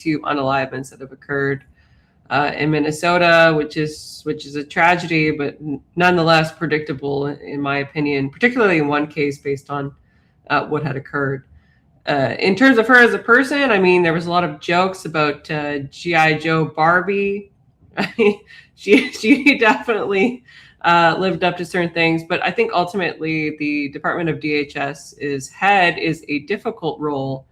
two unalivements that have occurred in Minnesota, which is a tragedy, but nonetheless predictable in my opinion, particularly in one case based on what had occurred. In terms of her as a person, I mean, there was a lot of jokes about G.I. Joe Barbie. I mean, she definitely lived up to certain things, but I think ultimately the Department of DHS head is a difficult role,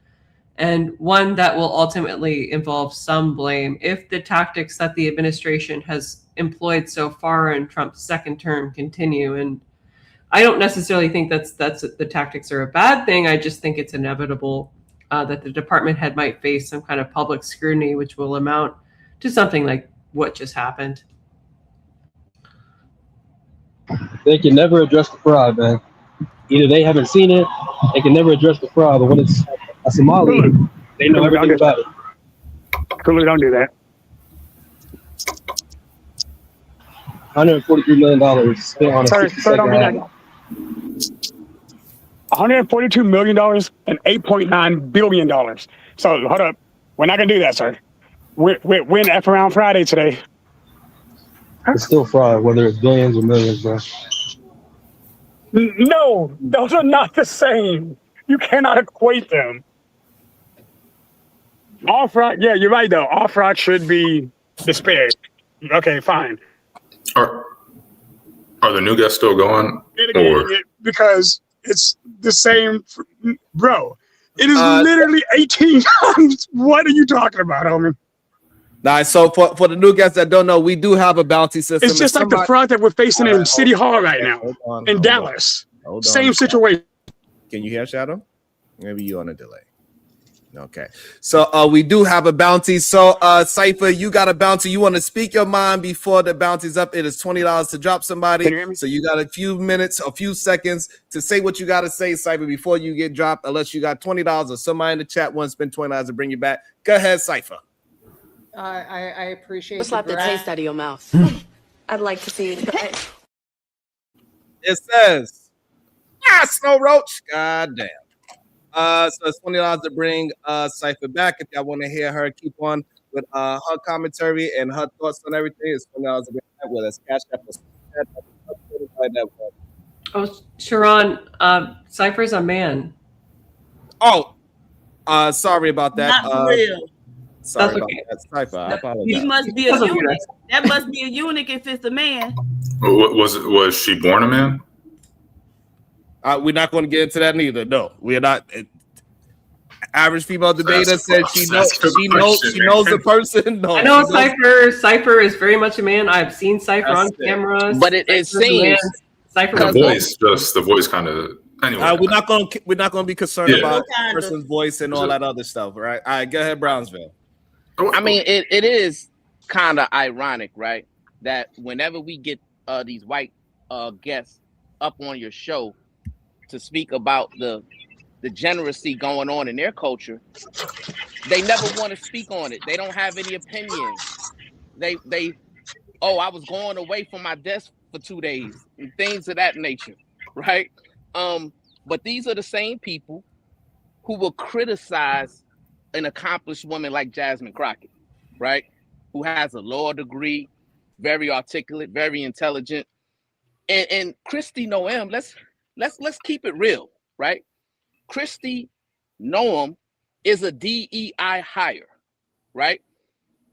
and one that will ultimately involve some blame if the tactics that the administration has employed so far in Trump's second term continue. And I don't necessarily think that's the tactics are a bad thing. I just think it's inevitable that the department head might face some kind of public scrutiny, which will amount to something like what just happened. They can never address the fraud, man. Either they haven't seen it, they can never address the fraud. But when it's a Somali, they know everything about it. Clearly, don't do that. $143 million spent on a 60-second ad. $142 million and $8.9 billion. So hold up, we're not gonna do that, sir. We're F around Friday today. It's still fraud, whether it's billions or millions, bro. No, those are not the same. You cannot equate them. All fraud, yeah, you're right though. All fraud should be disparate. Okay, fine. Are the new guests still going? Because it's the same, bro. It is literally 18 times. What are you talking about, homie? Nah, so for the new guests that don't know, we do have a bounty system. It's just like the fraud that we're facing in City Hall right now in Dallas. Same situation. Can you hear Shadow? Maybe you on a delay. Okay. So we do have a bounty. So Cypher, you got a bounty. You want to speak your mind before the bounty's up. It is $20 to drop somebody. Can you hear me? So you got a few minutes, a few seconds to say what you got to say, Cypher, before you get dropped, unless you got $20 or somebody in the chat wants to spend $20 to bring you back. Go ahead, Cypher. I appreciate Slap the taste out of your mouth. I'd like to see it. It says, Snow Roach. God damn. So it's $20 to bring Cypher back. If y'all want to hear her keep on with her commentary and her thoughts on everything, it's $20 to bring back with us. Cash App. Oh, Sharon, Cypher's a man. Oh, sorry about that. Not for real. Sorry about that, Cypher. I apologize. He must be a eunuch. That must be a eunuch if it's a man. Was she born a man? We're not going to get into that neither. No, we are not. Average female debater said she knows the person. No, I know Cypher is very much a man. I've seen Cypher on camera. But it seems the voice kind of. Anyway, we're not going to be concerned about the person's voice and all that other stuff, right? All right, go ahead, Brownsville. I mean, it is kind of ironic, right? That whenever we get these white guests up on your show to speak about the degeneracy going on in their culture, they never want to speak on it. They don't have any opinions. I was going away from my desk for 2 days and things of that nature, right? But these are the same people who will criticize an accomplished woman like Jasmine Crockett, right? Who has a law degree, very articulate, very intelligent. And Kristi Noem, let's keep it real, right? Kristi Noem is a DEI hire, right?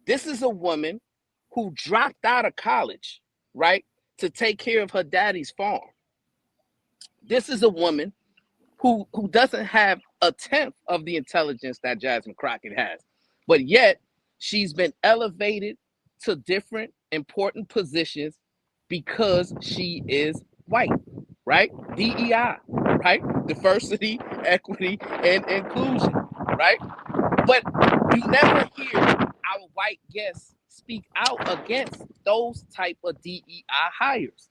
This is a woman who dropped out of college, right, to take care of her daddy's farm. This is a woman who doesn't have a tenth of the intelligence that Jasmine Crockett has, but yet she's been elevated to different important positions because she is white, right? DEI, right? Diversity, equity, and inclusion, right? But you never hear our white guests speak out against those type of DEI hires.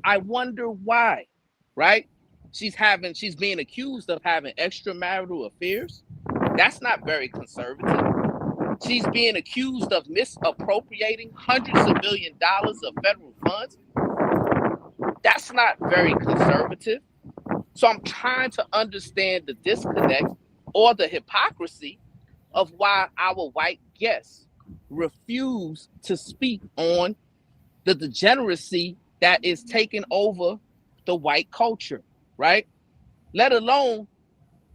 I wonder why, right? She's being accused of having extramarital affairs. That's not very conservative. She's being accused of misappropriating hundreds of millions of federal funds. That's not very conservative. So I'm trying to understand the disconnect or the hypocrisy of why our white guests refuse to speak on the degeneracy that is taking over the white culture, right? Let alone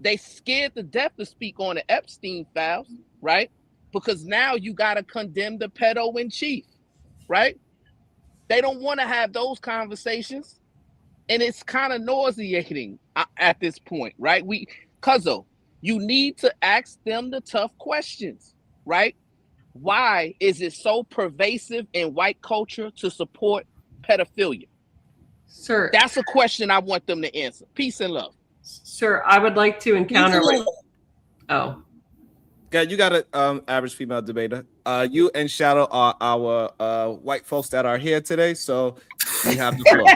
they scared to death to speak on the Epstein files, right? Because now you got to condemn the pedo in chief, right? They don't want to have those conversations. And it's kind of nauseating at this point, right? Cuzzo, you need to ask them the tough questions, right? Why is it so pervasive in white culture to support pedophilia? Sir, That's a question I want them to answer. Peace and love. sir, I would like to encounter. Oh, Yeah, you got an average female debater. You and Shadow are our white folks that are here today, so we have the floor.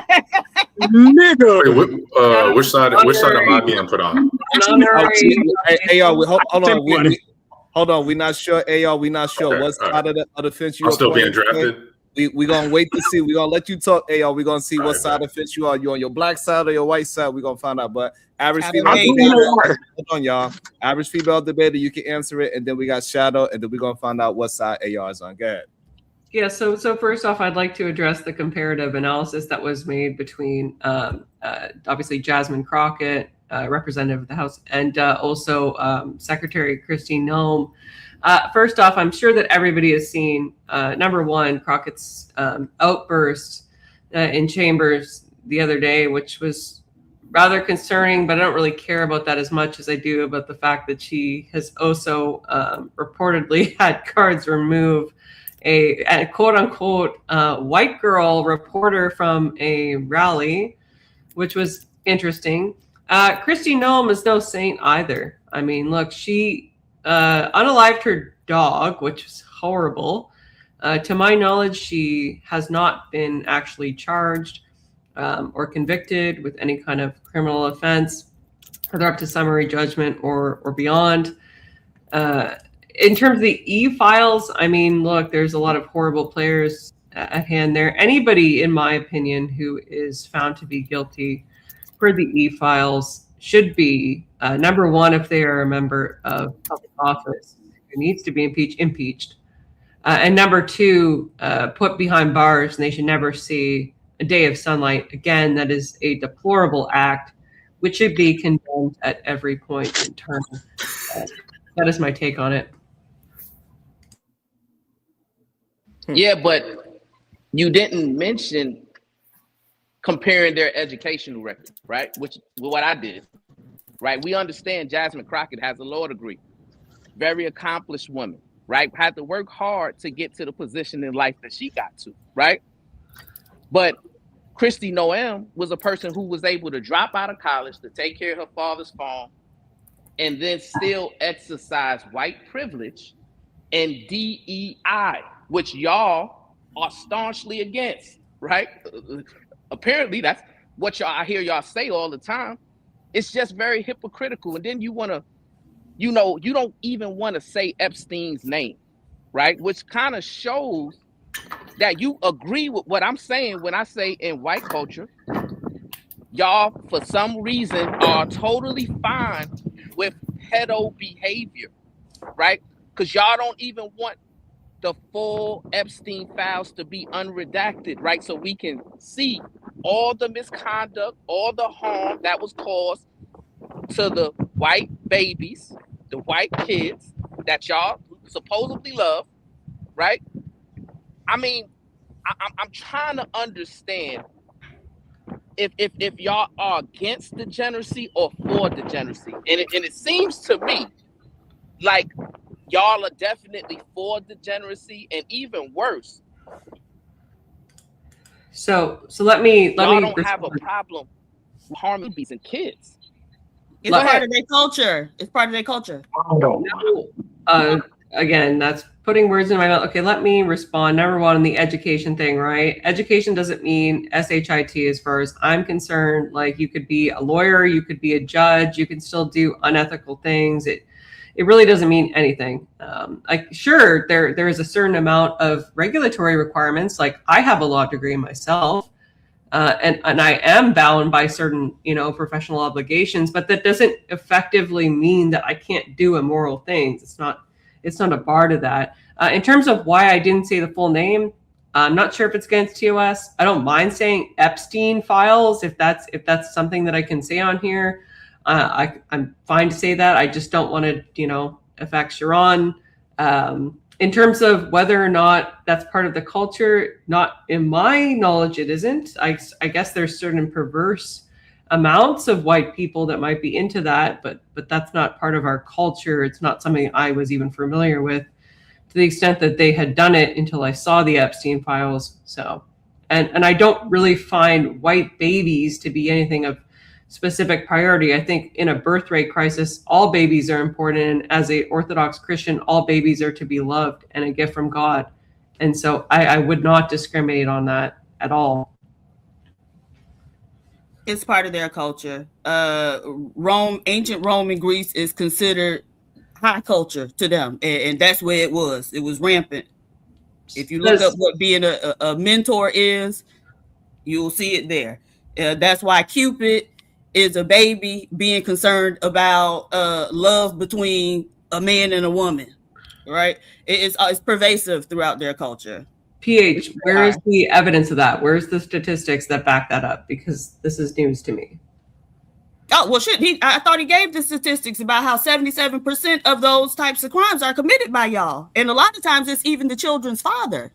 Nigga. Wait, which side am I being put on? Hey, y'all, hold on. We're not sure. Hey, y'all, we're not sure Okay, what side of the fence you I'm are. still being drafted. We're gonna wait to see. We're gonna let you talk. Hey, y'all, we're gonna see what Alright, side of the fence you are. You on your black side or your white side? We're gonna find out. But average Shadow female Baby. debater, hold on, y'all. Average female debater, you can answer it, and then we got Shadow, and then we're gonna find out what side AR is on. Go ahead. yeah. So first off, I'd like to address the comparative analysis that was made between obviously Jasmine Crockett, representative of the House, and also Secretary Christine Noem. First off, I'm sure that everybody has seen number one, Crockett's outburst in chambers the other day, which was rather concerning, but I don't really care about that as much as I do about the fact that she has also reportedly had cards remove a quote unquote white girl reporter from a rally, which was interesting. Christine Noem is no saint either. I mean, look, she unalived her dog, which is horrible. To my knowledge, she has not been actually charged or convicted with any kind of criminal offense, whether up to summary judgment or beyond. In terms of the e-files, I mean, look, there's a lot of horrible players at hand there. Anybody, in my opinion, who is found to be guilty for the e-files should be number one, if they are a member of public office who needs to be impeached, and number two, put behind bars, and they should never see a day of sunlight again. That is a deplorable act, which should be condemned at every point in time. That is my take on it. Yeah, but you didn't mention comparing their educational record, right? Which what I did, right? We understand Jasmine Crockett has a law degree, very accomplished woman, right? Had to work hard to get to the position in life that she got to, right? But Christy Noem was a person who was able to drop out of college to take care of her father's farm and then still exercise white privilege and DEI, which y'all are staunchly against, right? Apparently that's what I hear y'all say all the time. It's just very hypocritical. And then you want to, you don't even want to say Epstein's name, right? Which kind of shows that you agree with what I'm saying when I say in white culture, y'all, for some reason, are totally fine with pedo behavior, right? Because y'all don't even want the full Epstein files to be unredacted, right? So we can see all the misconduct, all the harm that was caused to the white babies, the white kids that y'all supposedly love, right? I mean, I'm trying to understand if y'all are against degeneracy or for degeneracy. And it seems to me like y'all are definitely for degeneracy, and even worse. So let me don't have a problem with harming babies and kids. It's part of their culture. It's part of their culture. Again, that's putting words in my mouth. Okay, let me respond. Number one, on the education thing, right? Education doesn't mean SHIT as far as I'm concerned. Like, you could be a lawyer, you could be a judge, you can still do unethical things. It really doesn't mean anything. Like, sure, there is a certain amount of regulatory requirements. Like, I have a law degree myself, and I am bound by certain, professional obligations, but that doesn't effectively mean that I can't do immoral things. It's not it's not a bar to that. In terms of why I didn't say the full name, I'm not sure if it's against TOS. I don't mind saying Epstein files if that's something that I can say on here. I'm fine to say that. I just don't want to, affect Sharon. In terms of whether or not that's part of the culture, not in my knowledge, it isn't. I guess there's certain perverse amounts of white people that might be into that, but that's not part of our culture. It's not something I was even familiar with, to the extent that they had done it until I saw the Epstein files. So, and I don't really find white babies to be anything of specific priority. I think in a birth rate crisis, all babies are important. And as a Orthodox Christian, all babies are to be loved and a gift from God. And so I would not discriminate on that at all. It's part of their culture. Ancient Rome and Greece is considered high culture to them, and that's where it was. It was rampant. If you look up what being a mentor is, you'll see it there. That's why Cupid is a baby being concerned about love between a man and a woman, right? It's pervasive throughout their culture. PH, where is the evidence of that? Where's the statistics that back that up? Because this is news to me. Oh, well, shit. I thought he gave the statistics about how 77% of those types of crimes are committed by y'all. And a lot of times it's even the children's father.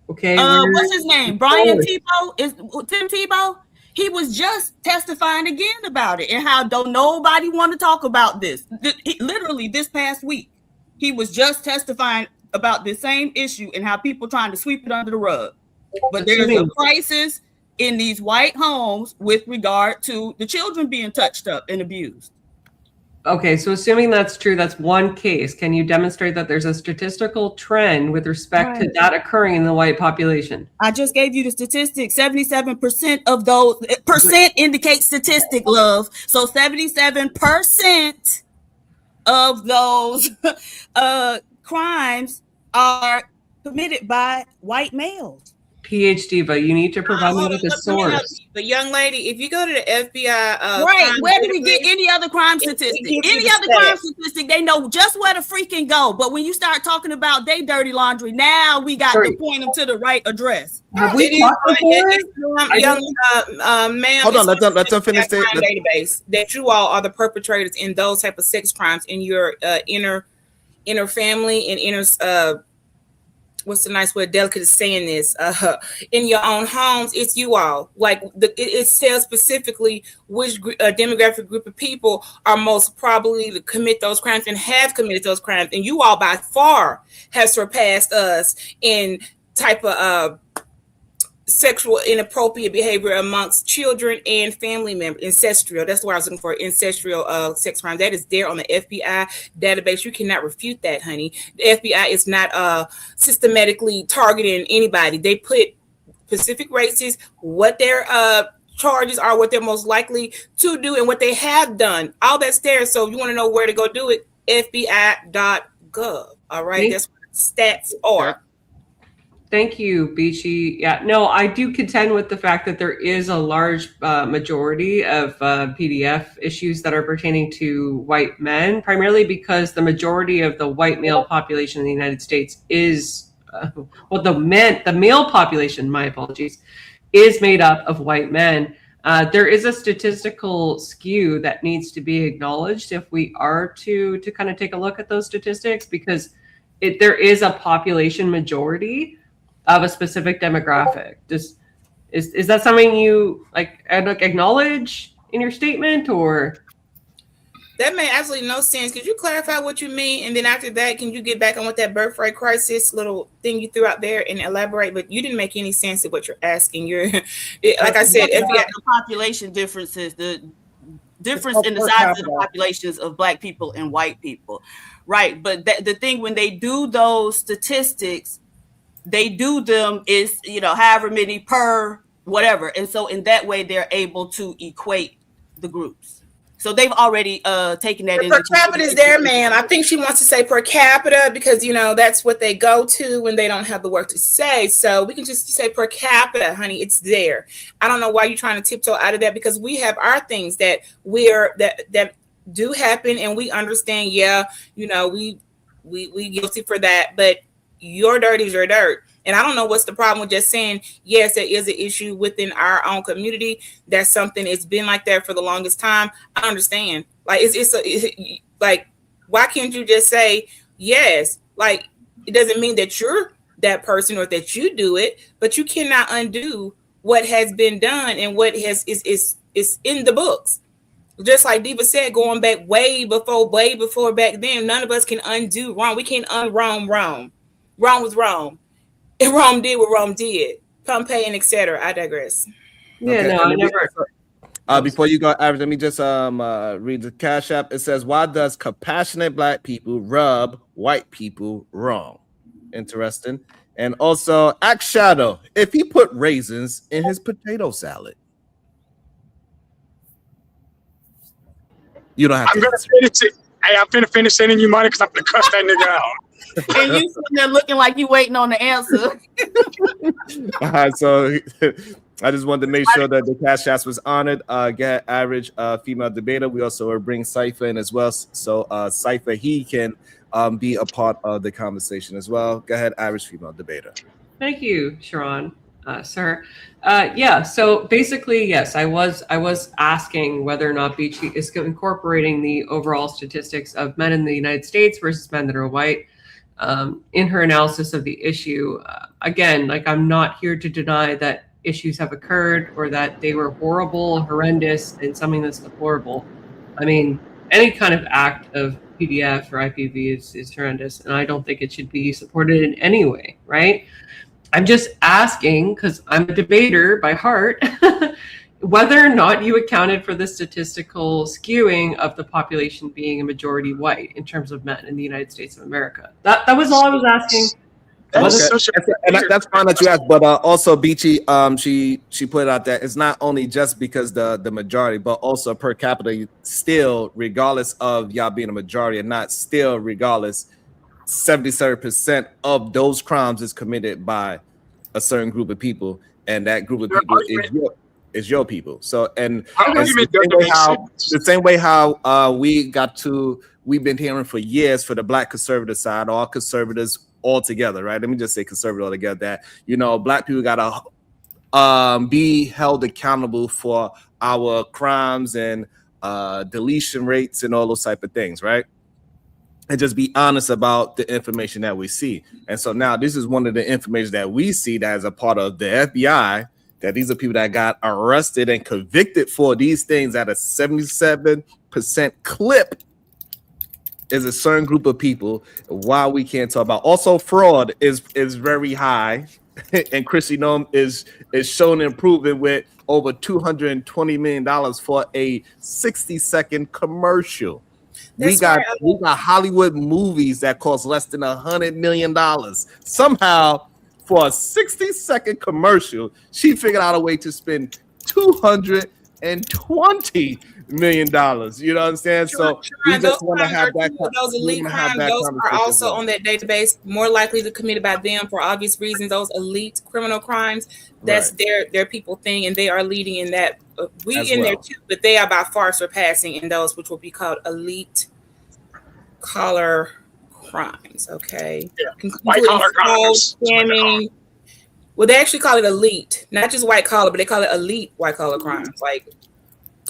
Okay. What's his name? Brian Tebow? Is Tim Tebow? He was just testifying again about it and how don't nobody want to talk about this. Literally this past week, he was just testifying about the same issue and how people trying to sweep it under the rug. But there's a crisis in these white homes with regard to the children being touched up and abused. Okay, so assuming that's true, that's one case. Can you demonstrate that there's a statistical trend with respect to that occurring in the white population? I just gave you the statistics. 77% of those percent indicates statistic, love. So 77% of those crimes are committed by white males. PhD, but you need to provide me with a source. But young lady, if you go to the FBI, right, where do we get any other crime statistic? Any other crime statistic, they know just where to freaking go. But when you start talking about they dirty laundry, now we got to point them to the right address. Have we talked before? Ma'am, hold on, let them finish the database that you all are the perpetrators in those type of sex crimes in your inner family and inner what's the nice way, delicate is saying this, in your own homes. It's you all. Like it says specifically which demographic group of people are most probably to commit those crimes and have committed those crimes, and you all by far have surpassed us in type of sexual inappropriate behavior amongst children and family members. Ancestral, that's what I was looking for. Ancestral sex crimes, that is there on the FBI database. You cannot refute that, honey. The FBI is not systematically targeting anybody. They put specific races, what their charges are, what they're most likely to do, and what they have done. All that's there. So if you want to know where to go do it, FBI.gov. All right, that's what stats are. Thank you, Beachy. Yeah, no, I do contend with the fact that there is a large majority of PDF issues that are pertaining to white men, primarily because the majority of the white male population in the United States is, the male population, my apologies, is made up of white men. There is a statistical skew that needs to be acknowledged if we are to kind of take a look at those statistics, because there is a population majority of a specific demographic. Is that something you acknowledge in your statement, or? That made absolutely no sense. Could you clarify what you mean? And then after that, can you get back on what that birth rate crisis little thing you threw out there and elaborate? But you didn't make any sense of what you're asking. Like I said, the population differences, the difference in the size of the populations of Black people and white people. Right. But the thing, when they do those statistics, they do them is, however many per whatever. And so in that way, they're able to equate the groups. So they've already taken that into per capita is there, man. I think she wants to say per capita because, that's what they go to when they don't have the word to say. So we can just say per capita, honey, it's there. I don't know why you're trying to tiptoe out of that, because we have our things that that do happen, and we understand. Yeah, we we guilty for that, but your dirt is your dirt. And I don't know what's the problem with just saying, yes, there is an issue within our own community. That's something, it's been like that for the longest time. I understand. Like, like, why can't you just say, yes? Like, it doesn't mean that you're that person or that you do it, but you cannot undo what has been done and what is in the books. Just like Diva said, going back way before back then, none of us can undo wrong. We can't unwrong wrong. Wrong was wrong. And Rome did what Rome did. Pompey and etc. I digress. Yeah, Okay, no, I never. Before you go, Average, let me just read the Cash App. It says, "Why does compassionate Black people rub white people wrong?" Interesting. And also, ask Shadow if he put raisins in his potato salad. You don't have I'm to. gonna finish it. Hey, I'm finna finish sending you money because I'm gonna cuss that nigga out. And you sitting there looking like you waiting on the answer. All right, so I just wanted to make sure that the Cash App was honored. Get Average female debater. We also will bring Cypher in as well. So Cypher, he can be a part of the conversation as well. Go ahead, Average female debater. Thank you, Sharon, sir. Yeah, so basically, yes, I was asking whether or not Beachy is incorporating the overall statistics of men in the United States versus men that are white in her analysis of the issue. Again, like, I'm not here to deny that issues have occurred or that they were horrible, horrendous, and something that's deplorable. I mean, any kind of act of PDF or IPV is horrendous, and I don't think it should be supported in any way, right? I'm just asking, because I'm a debater by heart, whether or not you accounted for the statistical skewing of the population being a majority white in terms of men in the United States of America. That was all I was asking. That's fine that you asked, but also Beachy, she put it out there. It's not only just because the majority, but also per capita. Still, regardless of y'all being a majority or not, still regardless, 77% of those crimes is committed by a certain group of people, and that group of people is your people. So, and the same way how we've been hearing for years for the Black conservative side, all conservatives all together, right? Let me just say conservative all together, that, you know, Black people gotta be held accountable for our crimes and deletion rates and all those type of things, right? And just be honest about the information that we see. And so now this is one of the information that we see that is a part of the FBI, that these are people that got arrested and convicted for these things at a 77% clip, is a certain group of people. Why we can't talk about. Also, fraud is very high, and Chrissy Nome is shown improving with over $220 million for a 60-second commercial. We got Hollywood movies that cost less than $100 million. Somehow, for a 60-second commercial, she figured out a way to spend $220 million. You know what I'm saying? So we just want to have that. Those elite crimes, those are also on that database, more likely to committed by them for obvious reasons. Those elite criminal crimes, that's their people thing, and they are leading in that. We in there too, but they are by far surpassing in those which will be called elite collar crimes. Okay, White collar crimes. Scamming. Well, they actually call it elite, not just white collar, but they call it elite white collar crimes. Like,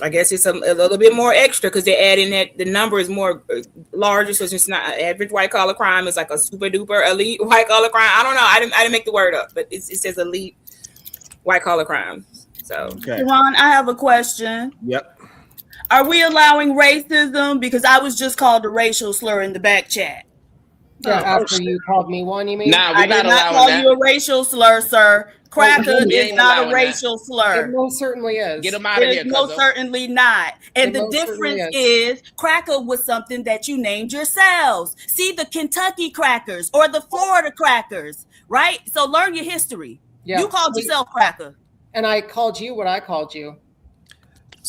I guess it's a little bit more extra because they add in that the number is more larger, so it's not an average white collar crime. It's like a super duper elite white collar crime. I don't know. I didn't make the word up, but it says elite white collar crime. So, Ron, I have a question. Yep. Are we allowing racism? Because I was just called a racial slur in the back chat. Yeah, after you called me one, you mean? Nah, I we're did not not allowing call that. you a racial slur, sir. Cracker we is ain't not a allowing racial slur. It most certainly is. Get them out of It here, is most cuzzo. certainly not. And It the most certainly difference is cracker was something that you named yourselves. See, the Kentucky crackers or the Florida crackers, right? So learn your history. Yeah. You called yourself cracker. And I called you what I called you.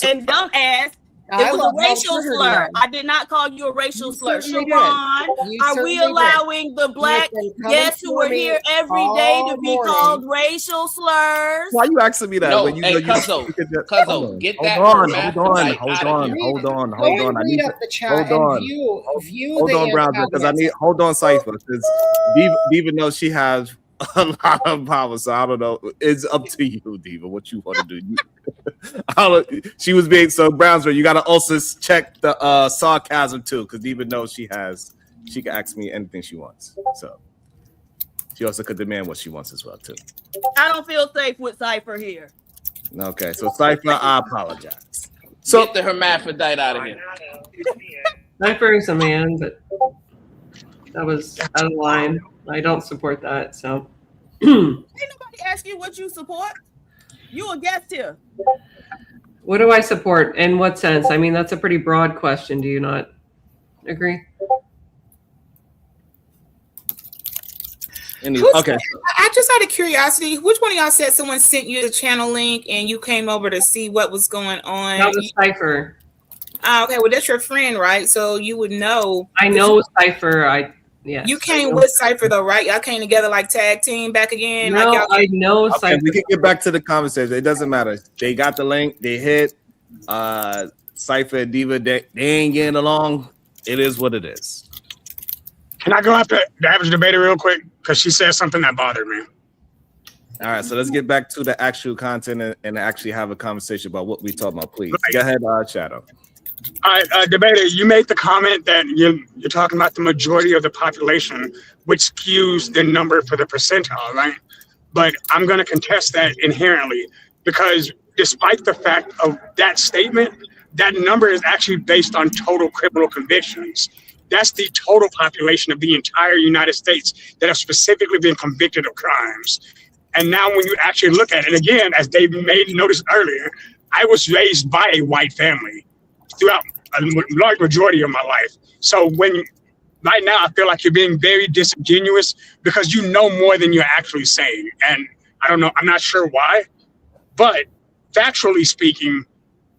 And dumbass I love was a how racial triggered slur. you are. I did not call you a racial You slur. certainly did. Sharon, You are we certainly did. allowing the black You have been coming guests who for are me here every day to all be morning. called racial slurs? Why you asking me that? No, when you hey, know you Cuzzo, could just- Cuzzo, hold on, get hold that on, hermaphrodite hold out on, of hold here. on, Read, hold on, go hold on. and I read need to up the chat hold and on. view Hold the on, Browser, because I need antagonists. hold on, Cypher, because Diva knows she has a lot of power, so I don't know. It's up to you, Diva, what you want to do. She was being so Browser. You got to also check the sarcasm too, because Diva knows she can ask me anything she wants. So she also could demand what she wants as well too. I don't feel safe with Cypher here. Okay, so Cypher, I apologize. So Get the hermaphrodite out of here. Cypher is a man, but that was out of line. I don't support that. So, Ain't nobody ask you what you support. You a guest here. what do I support? In what sense? I mean, that's a pretty broad question. Do you not agree? okay. I just out of curiosity, which one of y'all said someone sent you the channel link and you came over to see what was going on? That was Cypher. Okay, well that's your friend, right? So you would know. I know Cypher. Yes. You came with Cypher though, right? Y'all came together like tag team back again. No, like I know Okay, Cypher. we can get back to the conversation. It doesn't matter. They got the link. They hit. Cypher and Diva, they ain't getting along. It is what it is. Can I go after the average debater real quick? Because she said something that bothered me. All right, so let's get back to the actual content and actually have a conversation about what we talking about. Please go ahead, Shadow. All right, debater, you made the comment that you're talking about the majority of the population, which skews the number for the percentile, right? But I'm going to contest that inherently because despite the fact of that statement, that number is actually based on total criminal convictions. That's the total population of the entire United States that have specifically been convicted of crimes. And now when you actually look at it, again, as Dave made notice earlier, I was raised by a white family throughout a large majority of my life. So right now, I feel like you're being very disingenuous because you know more than you're actually saying. And I don't know, I'm not sure why, but factually speaking,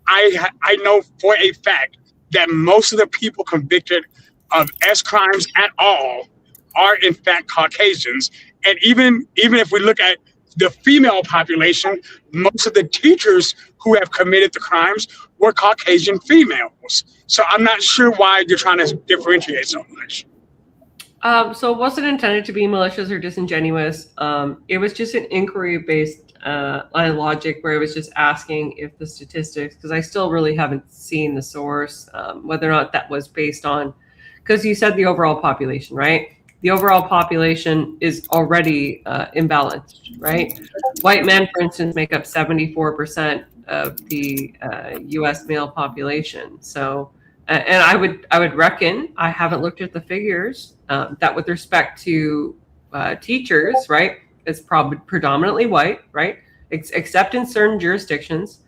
I know for a fact that most of the people convicted of S crimes at all are in fact Caucasians. And even if we look at the female population, most of the teachers who have committed the crimes were Caucasian females. So I'm not sure why you're trying to differentiate so much. So it wasn't intended to be malicious or disingenuous. It was just an inquiry based line of logic where I was just asking if the statistics, because I still really haven't seen the source, whether or not that was based on, because you said the overall population, right? The overall population is already imbalanced, right? White men, for instance, make up 74% of the U.S. male population. So, and I would reckon, I haven't looked at the figures, that with respect to teachers, right, it's probably predominantly white, right, except in certain jurisdictions.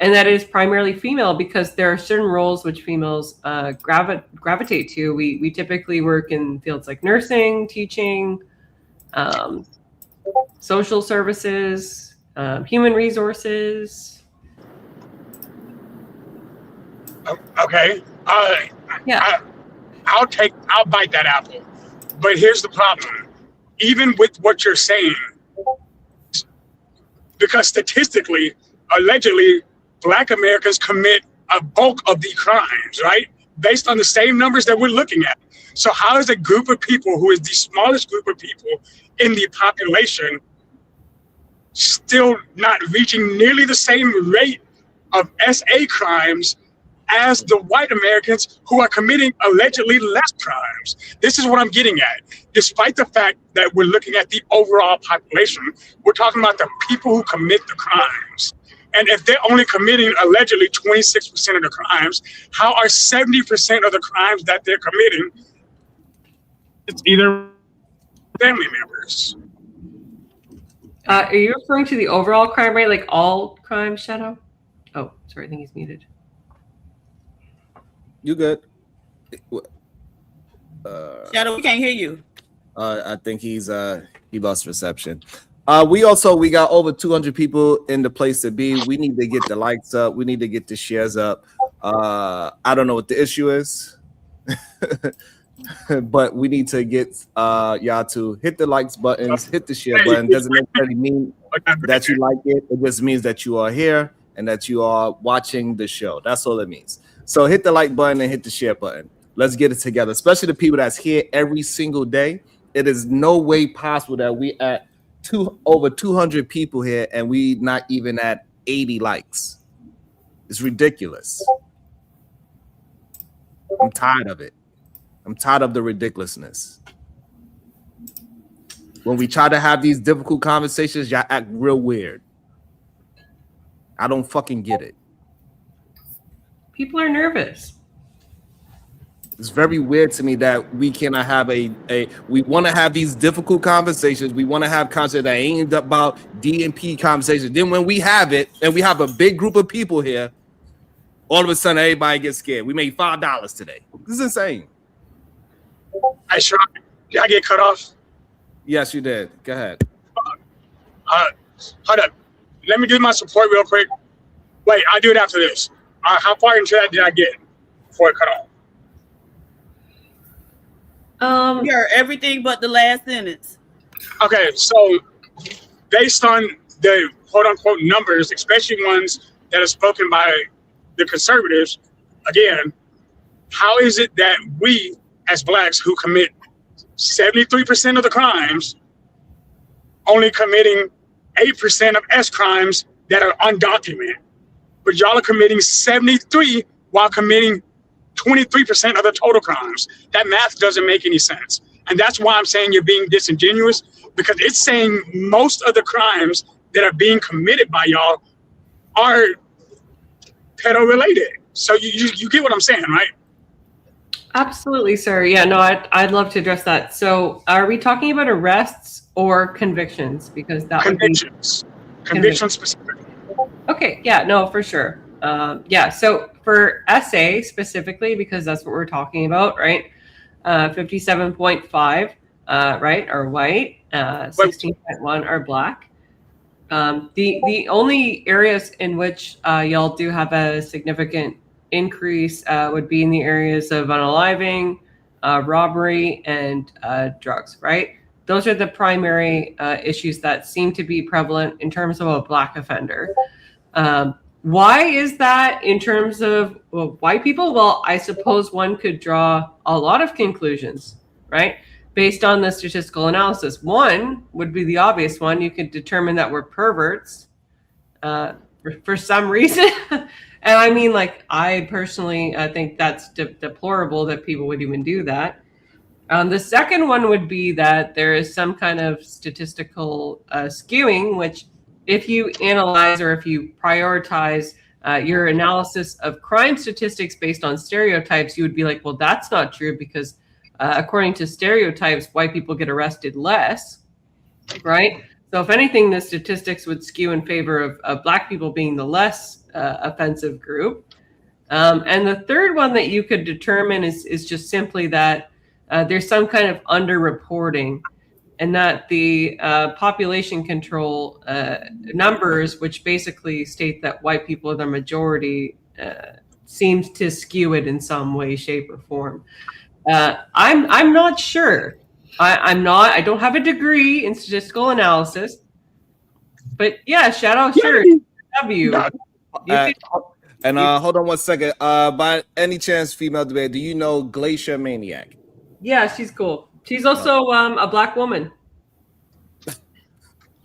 And that is primarily female because there are certain roles which females gravitate to. We typically work in fields like nursing, teaching, social services, human resources. Okay. Yeah. I'll bite that apple. But here's the problem. Even with what you're saying, because statistically, allegedly, Black Americans commit a bulk of the crimes, right? Based on the same numbers that we're looking at. So how is a group of people who is the smallest group of people in the population still not reaching nearly the same rate of SA crimes as the white Americans who are committing allegedly less crimes? This is what I'm getting at. Despite the fact that we're looking at the overall population, we're talking about the people who commit the crimes. And if they're only committing allegedly 26% of the crimes, how are 70% of the crimes that they're committing? It's either family members. Are you referring to the overall crime rate, like all crimes, Shadow? Oh, sorry, I think he's muted. You good? Shadow, we can't hear you. I think he lost reception. We got over 200 people in the place to be. We need to get the likes up. We need to get the shares up. I don't know what the issue is, but we need to get y'all to hit the likes buttons, hit the share button. Doesn't necessarily mean that you like it. It just means that you are here and that you are watching the show. That's all it means. So hit the like button and hit the share button. Let's get it together, especially the people that's here every single day. It is no way possible that we at over 200 people here and we not even at 80 likes. It's ridiculous. I'm tired of it. I'm tired of the ridiculousness. When we try to have these difficult conversations, y'all act real weird. I don't fucking get it. People are nervous. It's very weird to me that we cannot have we want to have these difficult conversations. We want to have conversations that ain't about DNP conversations. Then when we have it and we have a big group of people here, all of a sudden everybody gets scared. We made $5 today. This is insane. I sure did I get cut off? Yes, you did. Go ahead. Hold up. Let me do my support real quick. Wait, I'll do it after this. How far into that did I get before it cut off? You heard everything but the last sentence. Okay, so based on the quote unquote numbers, especially ones that are spoken by the conservatives, again, how is it that we as blacks who commit 73% of the crimes only committing 8% of S crimes that are undocumented, but y'all are committing 73 while committing 23% of the total crimes? That math doesn't make any sense. And that's why I'm saying you're being disingenuous, because it's saying most of the crimes that are being committed by y'all are pedo related. So you get what I'm saying, right? Absolutely, sir. Yeah, no, I'd love to address that. So are we talking about arrests or convictions? Because that convictions. Convictions specifically. Okay, yeah, no, for sure. Yeah, so for SA specifically, because that's what we're talking about, right? 57.5, right, are white. 16.1 are black. The only areas in which y'all do have a significant increase would be in the areas of unaliving, robbery, and drugs, right? Those are the primary issues that seem to be prevalent in terms of a black offender. Why is that in terms of white people? Well, I suppose one could draw a lot of conclusions, right? Based on the statistical analysis. One would be the obvious one. You could determine that we're perverts for some reason. And I mean, like, I personally think that's deplorable that people would even do that. The second one would be that there is some kind of statistical skewing, which if you analyze or if you prioritize your analysis of crime statistics based on stereotypes, you would be like, well, that's not true, because according to stereotypes, white people get arrested less, right? So if anything, the statistics would skew in favor of black people being the less offensive group. And the third one that you could determine is just simply that there's some kind of underreporting, and that the population control numbers, which basically state that white people are the majority, seems to skew it in some way, shape, or form. I'm not sure. I don't have a degree in statistical analysis, but yeah, shout out, sure, W. Hold on one second. By any chance, female debate, do you know Glacier Maniac? Yeah, she's cool. She's also a black woman.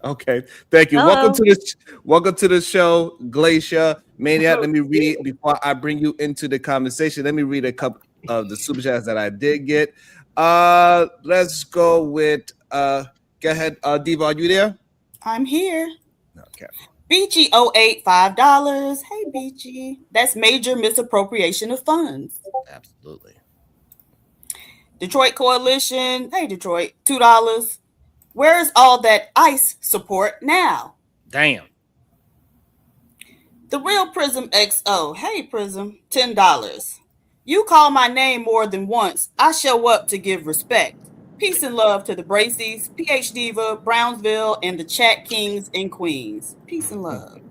Okay, thank you. Hello. Welcome to the show, Glacier Maniac. Let me read before I bring you into the conversation. Let me read a couple of the super chats that I did get. Let's go with go ahead, Diva. Are you there? I'm here. Okay. Beachy 08 $5. Hey Beachy. That's major misappropriation of funds. Absolutely. Detroit Coalition. Hey Detroit, $2. Where's all that ICE support now? Damn. The Real Prism XO. Hey Prism, $10. You call my name more than once. I show up to give respect. Peace and love to the Bracy's, PH Diva, Brownsville, and the Chat Kings and Queens. Peace and love.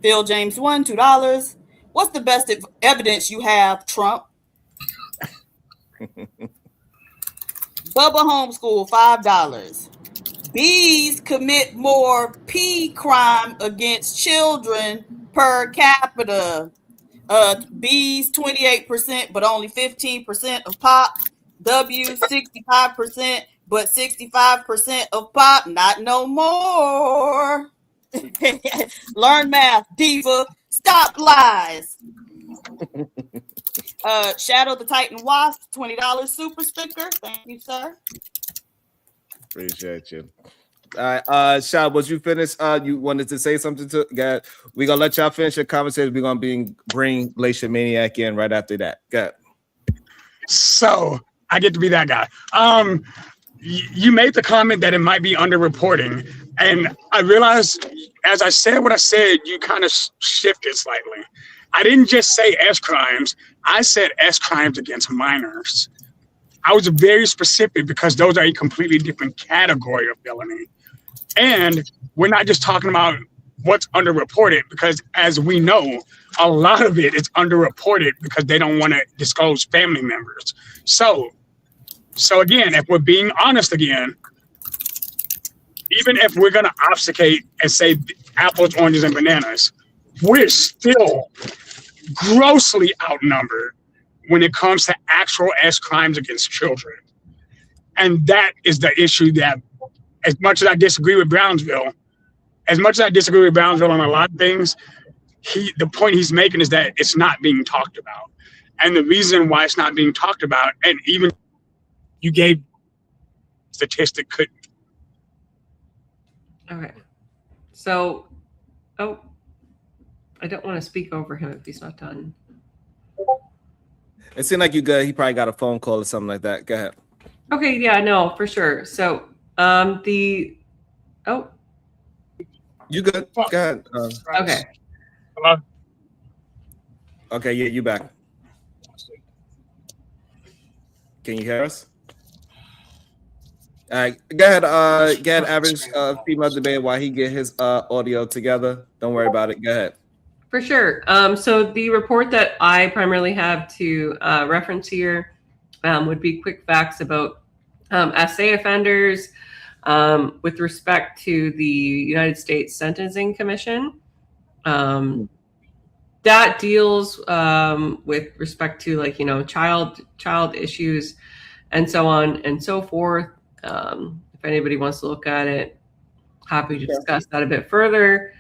Phil James 1, $2. What's the best evidence you have, Trump? Bubba homeschool, $5. Bees commit more P crime against children per capita. Bees 28%, but only 15% of pop. W 65%, but 65% of pop. Not no more. Learn math, diva. Stop lies. Shadow the Titan Wasp, $20 super sticker. Thank you, sir. Appreciate you. All right, Shadow, was you finished? You wanted to say something to God? We're gonna let y'all finish your conversation. We're gonna bring Glacier Maniac in right after that. Go. So I get to be that guy. You made the comment that it might be underreporting, and I realized as I said what I said, you kind of shifted slightly. I didn't just say S crimes. I said S crimes against minors. I was very specific because those are a completely different category of felony. And we're not just talking about what's underreported, because as we know, a lot of it is underreported because they don't want to disclose family members. So again, if we're being honest again, even if we're going to obfuscate and say apples, oranges, and bananas, we're still grossly outnumbered when it comes to actual S crimes against children. And that is the issue that, as much as I disagree with Brownsville on a lot of things, the point he's making is that it's not being talked about. And the reason why it's not being talked about, and even you gave statistic could. Okay. So, I don't want to speak over him if he's not done. It seemed like you good. He probably got a phone call or something like that. Go ahead. Okay, yeah, no, for sure. So, You good? Go ahead. Okay. Hello? Okay, yeah, you back. Can you hear us? All right, go ahead, average female debate while he get his audio together. Don't worry about it. Go ahead. For sure. So the report that I primarily have to reference here would be quick facts about SA offenders with respect to the United States Sentencing Commission. That deals with respect to child issues and so on and so forth. If anybody wants to look at it, happy to discuss that a bit further.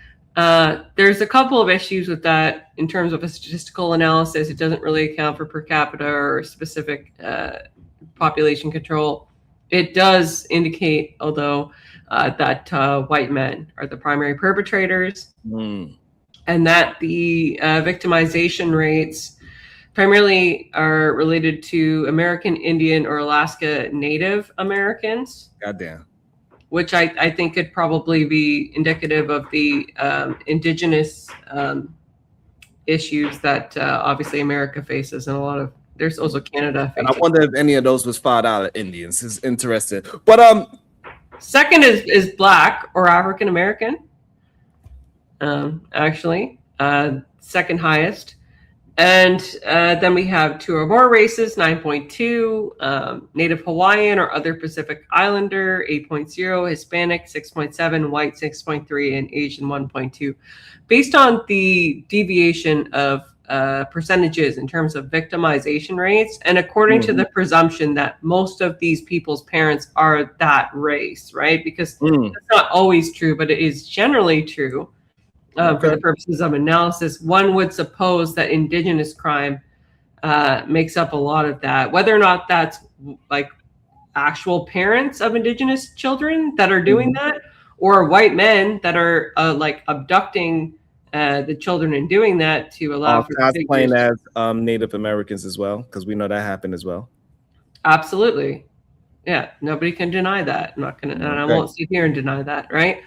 There's a couple of issues with that in terms of a statistical analysis. It doesn't really account for per capita or specific population control. It does indicate, although, that white men are the primary perpetrators, and that the victimization rates primarily are related to American Indian or Alaska Native Americans. Goddamn. Which I think could probably be indicative of the indigenous issues that obviously America faces, and there's also Canada. And I wonder if any of those was $5 Indians. Is interesting. But second is Black or African American. Actually, second highest. And then we have 2 or more races, 9.2, Native Hawaiian or other Pacific Islander, 8.0, Hispanic, 6.7, white, 6.3, and Asian, 1.2. Based on the deviation of percentages in terms of victimization rates, and according to the presumption that most of these people's parents are that race, right? Because that's not always true, but it is generally true. For the purposes of analysis, one would suppose that indigenous crime makes up a lot of that. Whether or not that's like actual parents of indigenous children that are doing that, or white men that are like abducting the children and doing that to allow for cosplaying as Native Americans as well, because we know that happened as well. Absolutely, yeah. Nobody can deny that. I'm not gonna, and I won't sit here and deny that, right?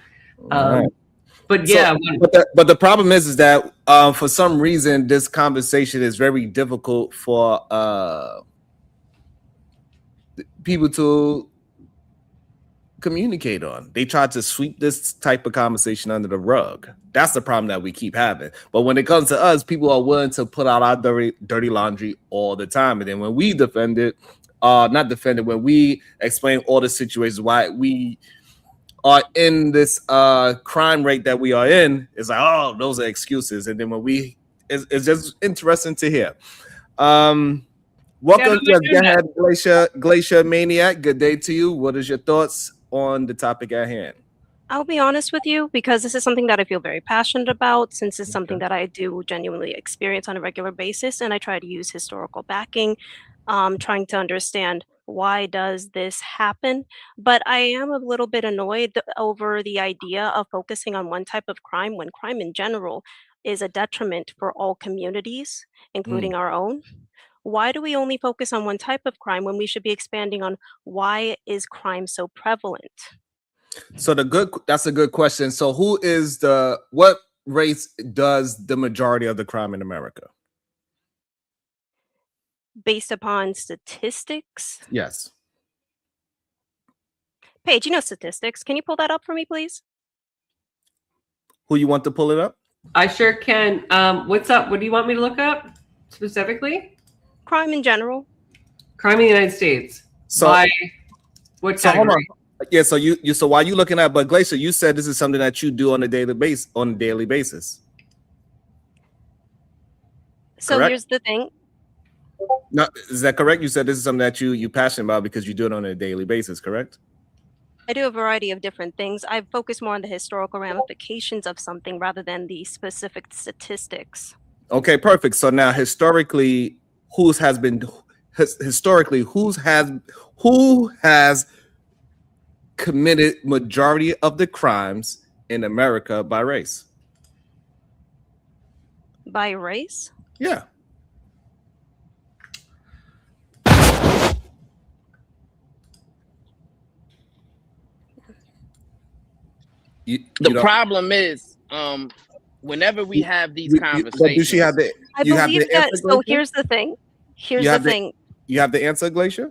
But yeah, but the problem is that for some reason this conversation is very difficult for people to communicate on. They try to sweep this type of conversation under the rug. That's the problem that we keep having. But when it comes to us, people are willing to put out our dirty laundry all the time. And then when we defend it, when we explain all the situations why we are in this crime rate that we are in, it's like, oh, those are excuses. And then when it's just interesting to hear. Welcome to Go Ahead, Glacier Maniac. Good day to you. What is your thoughts on the topic at hand? I'll be honest with you, because this is something that I feel very passionate about, since it's something that I do genuinely experience on a regular basis, and I try to use historical backing, trying to understand why does this happen. But I am a little bit annoyed over the idea of focusing on one type of crime when crime in general is a detriment for all communities, including our own. Why do we only focus on one type of crime when we should be expanding on why is crime so prevalent? So that's a good question. So what race does the majority of the crime in America? Based upon statistics? Yes. Paige, you know statistics. Can you pull that up for me, please? Who you want to pull it up? I sure can. What's up? What do you want me to look up specifically? Crime in general. Crime in the United States. So by what category? Hold on. Yeah. So while you looking at, but Glacier, you said this is something that you do on a daily basis. So Correct? Here's the thing. No, is that correct? You said this is something that you passionate about because you do it on a daily basis, correct? I do a variety of different things. I focus more on the historical ramifications of something rather than the specific statistics. Okay, perfect. So now historically, who has committed majority of the crimes in America by race? By race? Yeah. The problem is, whenever we have these conversations, does she have the? I believe that. So here's the thing. Here's the thing. You have the answer, Glacier?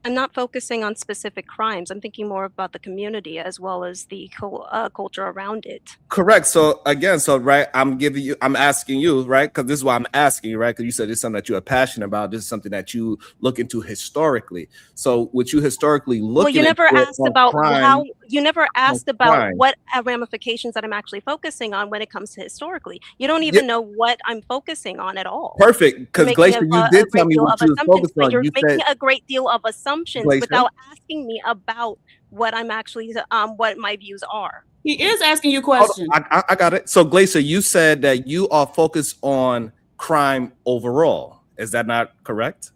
I'm not focusing on specific crimes. I'm thinking more about the community as well as the culture around it. Correct. So again, right, I'm asking you, right, because this is why I'm asking you, right, because you said it's something that you are passionate about. This is something that you look into historically. So would you historically look? Well, you never asked about how. You never asked about what ramifications that I'm actually focusing on when it comes to historically. You don't even know what I'm focusing on at all. Perfect, because Glacier, you did tell me what you was focused on. You're making a great deal of assumptions without asking me about what I'm actually, what my views are. He is asking you questions. I got it. So Glacier, you said that you are focused on crime overall. Is that not correct?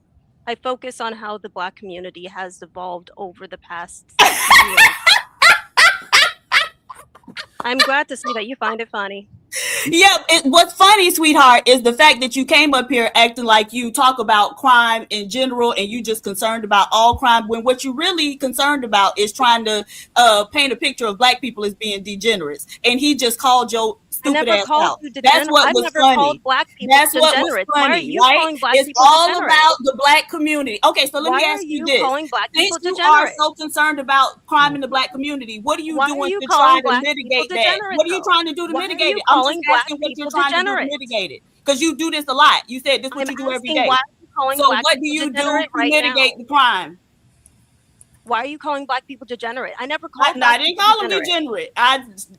I focus on how the Black community has evolved over the past years. I'm glad to see that you find it funny. Yeah, what's funny, sweetheart, is the fact that you came up here acting like you talk about crime in general and you just concerned about all crime, when what you're really concerned about is trying to paint a picture of Black people as being degenerates. And he just called your stupid ass out. That's what was funny. That's what was funny, right? It's all about the Black community. Okay, so let me ask you this. Since you are so concerned about crime in the Black community, what are you doing to try to mitigate that? What are you trying to do to mitigate it? I'm just asking what you're trying to do to mitigate it. Because you do this a lot. You said this is what you do every day. So what do you do to mitigate the crime? Why are you calling Black people degenerate? I never called them. I didn't call them degenerate.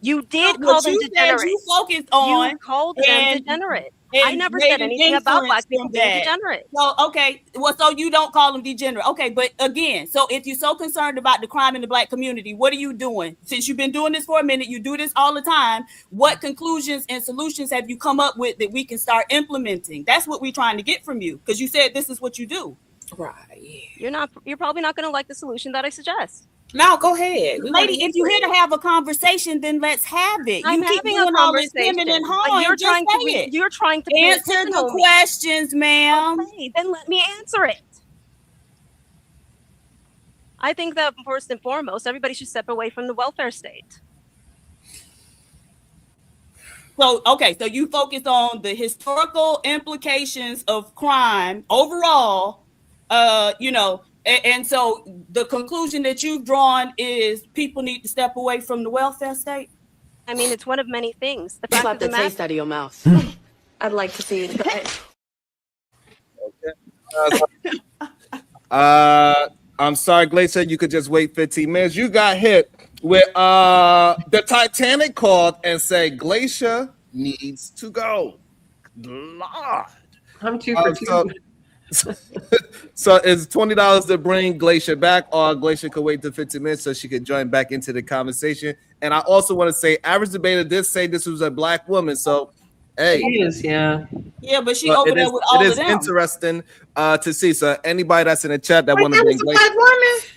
You did call them degenerate. You focused on. You called them degenerate. I never said anything about Black people being degenerate. So okay, well, so you don't call them degenerate. Okay, but again, so if you're so concerned about the crime in the Black community, what are you doing? Since you've been doing this for a minute, you do this all the time. What conclusions and solutions have you come up with that we can start implementing? That's what we're trying to get from you, because you said this is what you do. Right. You're probably not going to like the solution that I suggest. No, go ahead. Lady, if you're here to have a conversation, then let's have it. I'm having a conversation. You're trying to answer the questions, ma'am. Okay, then let me answer it. I think that first and foremost, everybody should step away from the welfare state. So, okay, so you focus on the historical implications of crime overall, And so the conclusion that you've drawn is people need to step away from the welfare state. I mean, it's one of many things. The fact Slap of the the matter, taste out of your mouth. I'd like to see it. I'm sorry, Glacier. You could just wait 15 minutes. You got hit with the Titanic called and said Glacier needs to go. Lord. I'm 2 for 2. So it's $20 to bring Glacier back, or Glacier could wait till 15 minutes so she could join back into the conversation. And I also want to say, Average Debater did say this was a black woman, so hey, It is, yeah. Yeah, but she but over there with all it of is them. interesting to see. So anybody that's in the chat that want to bring Glacier,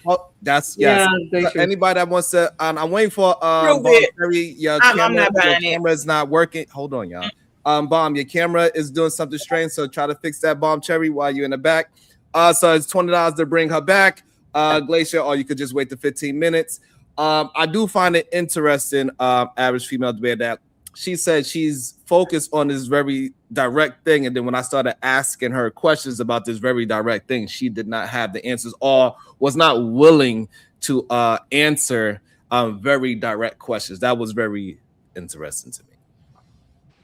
oh, that's Yeah, yes. they So should. anybody that wants to, I'm waiting for Prove Bomb it. Cherry, your I'm camera, not buying your it. camera is not working. Hold on, y'all. Bomb, your camera is doing something strange, so try to fix that, Bomb Cherry, while you're in the back. So it's $20 to bring her back, Glacier, or you could just wait the 15 minutes. I do find it interesting, Average Female Debater, that she said she's focused on this very direct thing, and then when I started asking her questions about this very direct thing, she did not have the answers or was not willing to answer very direct questions. That was very interesting to me.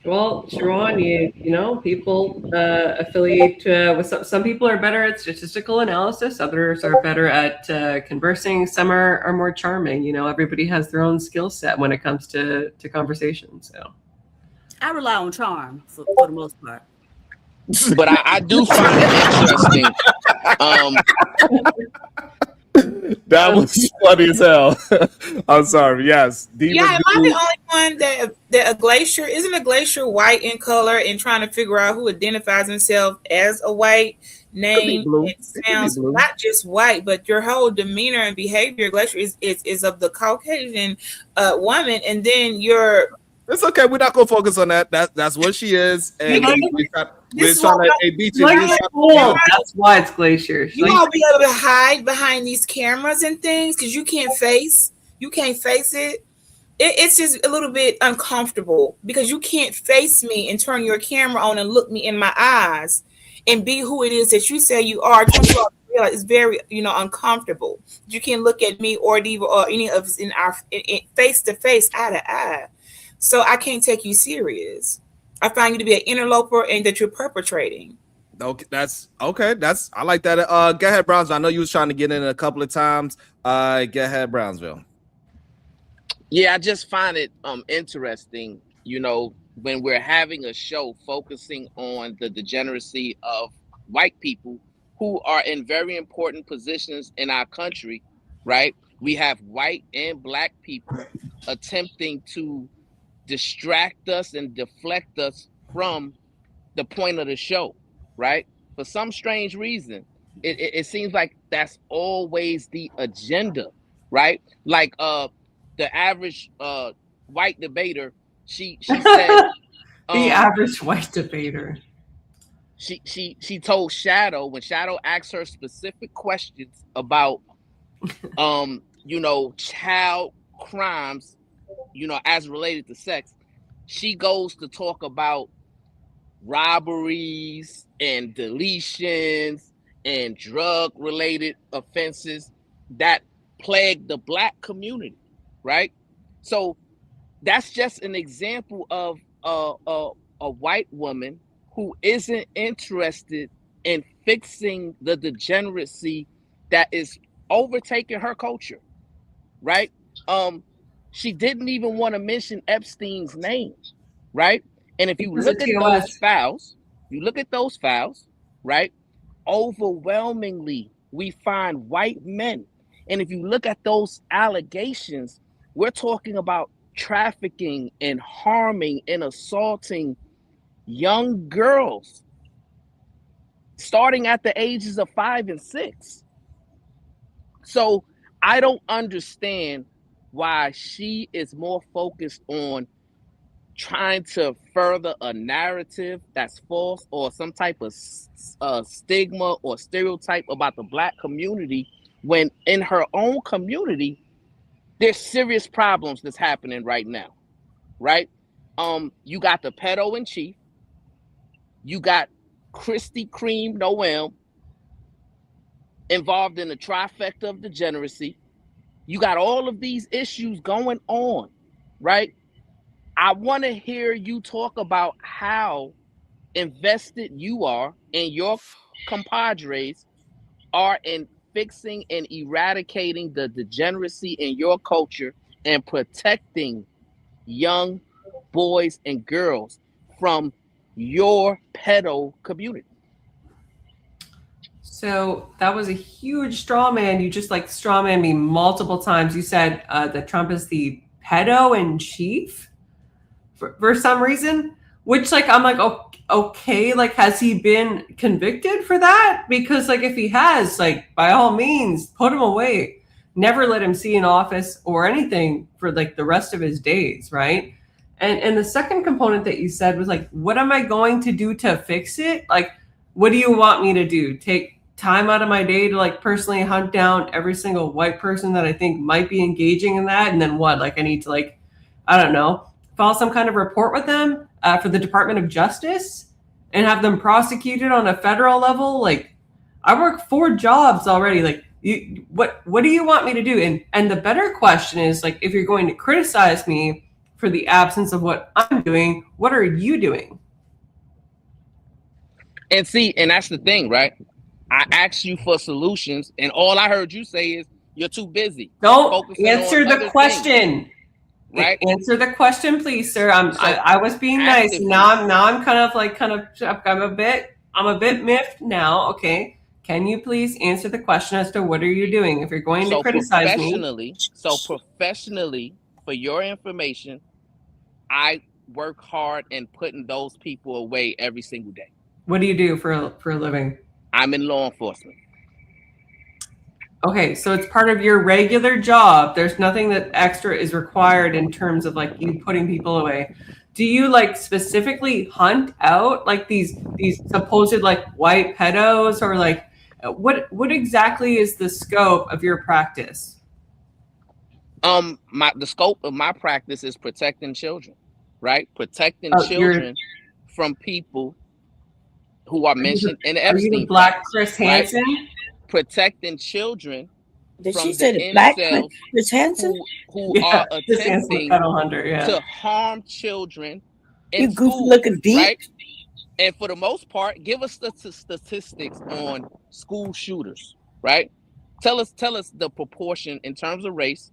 Well, Sharon, you know, people affiliate with some people are better at statistical analysis. Others are better at conversing. Some are more charming. You know, everybody has their own skill set when it comes to conversation. So I rely on charm for the most part. But I do find it interesting. That was funny as hell. I'm sorry. Yes. Yeah, am I the only one that a glacier isn't a glacier white in color and trying to figure out who identifies himself as a white name? It sounds not just white, but your whole demeanor and behavior, Glacier, is of the Caucasian woman, and then you're. It's okay. We're not gonna focus on that. That's what she is, and we're trying to beat you. That's why it's Glacier. You won't be able to hide behind these cameras and things because you can't face it. It's just a little bit uncomfortable because you can't face me and turn your camera on and look me in my eyes and be who it is that you say you are. It's very, uncomfortable. You can't look at me or Diva or any of us in our face to face, eye to eye. So I can't take you serious. I find you to be an interloper and that you're perpetrating. Okay, that's okay. I like that. Go ahead, Brownsville. I know you was trying to get in a couple of times. Go ahead, Brownsville. Yeah, I just find it interesting, when we're having a show focusing on the degeneracy of white people who are in very important positions in our country, right? We have white and black people attempting to distract us and deflect us from the point of the show, right? For some strange reason, it seems like that's always the agenda, right? Like the average white debater, she said the average white debater. She told Shadow, when Shadow asked her specific questions about child crimes, as related to sex, she goes to talk about robberies and deletions and drug related offenses that plague the black community, right? So that's just an example of a white woman who isn't interested in fixing the degeneracy that is overtaking her culture, right? She didn't even want to mention Epstein's name, right? And if you look at those files, right? Overwhelmingly, we find white men. And if you look at those allegations, we're talking about trafficking and harming and assaulting young girls starting at the ages of 5 and 6. So I don't understand why she is more focused on trying to further a narrative that's false or some type of stigma or stereotype about the black community, when in her own community there's serious problems that's happening right now, right? You got the pedo in chief, you got Kristi Kreme Noel, involved in the trifecta of degeneracy. You got all of these issues going on, right? I want to hear you talk about how invested you are and your compadres are in fixing and eradicating the degeneracy in your culture and protecting young boys and girls from your pedo community. So that was a huge straw man. You just like straw man me multiple times. You said that Trump is the pedo in chief for some reason, which like I'm like, oh, okay, like has he been convicted for that? Because like if he has, like by all means, put him away. Never let him see an office or anything for like the rest of his days, right? And the second component that you said was like, what am I going to do to fix it? Like, what do you want me to do? Take time out of my day to like personally hunt down every single white person that I think might be engaging in that? And then what? Like I need to like, I don't know, file some kind of report with them for the Department of Justice and have them prosecuted on a federal level? Like I work 4 jobs already. Like what do you want me to do? And the better question is like, if you're going to criticize me for the absence of what I'm doing, what are you doing? And see, and that's the thing, right? I asked you for solutions, and all I heard you say is you're too busy. Don't answer the question. Things, right? Answer the question, please, sir. I was being nice. Now I'm I'm a bit miffed now. Okay. Can you please answer the question as to what are you doing if you're going to criticize me? So professionally, for your information, I work hard in putting those people away every single day. What do you do for a living? I'm in law enforcement. Okay, so it's part of your regular job. There's nothing that extra is required in terms of like you putting people away. Do you like specifically hunt out like these supposed like white pedos, or like what exactly is the scope of your practice? The scope of my practice is protecting children, right? Protecting children from people who are mentioned in the Epstein. Are you the Black Chris Hansen? Right? Protecting children. Did from she say the the Black incels Chris Hansen? who are attempting hunter, to harm children in You goofy school, looking deep. right? And for the most part, give us the statistics on school shooters, right? Tell us the proportion in terms of race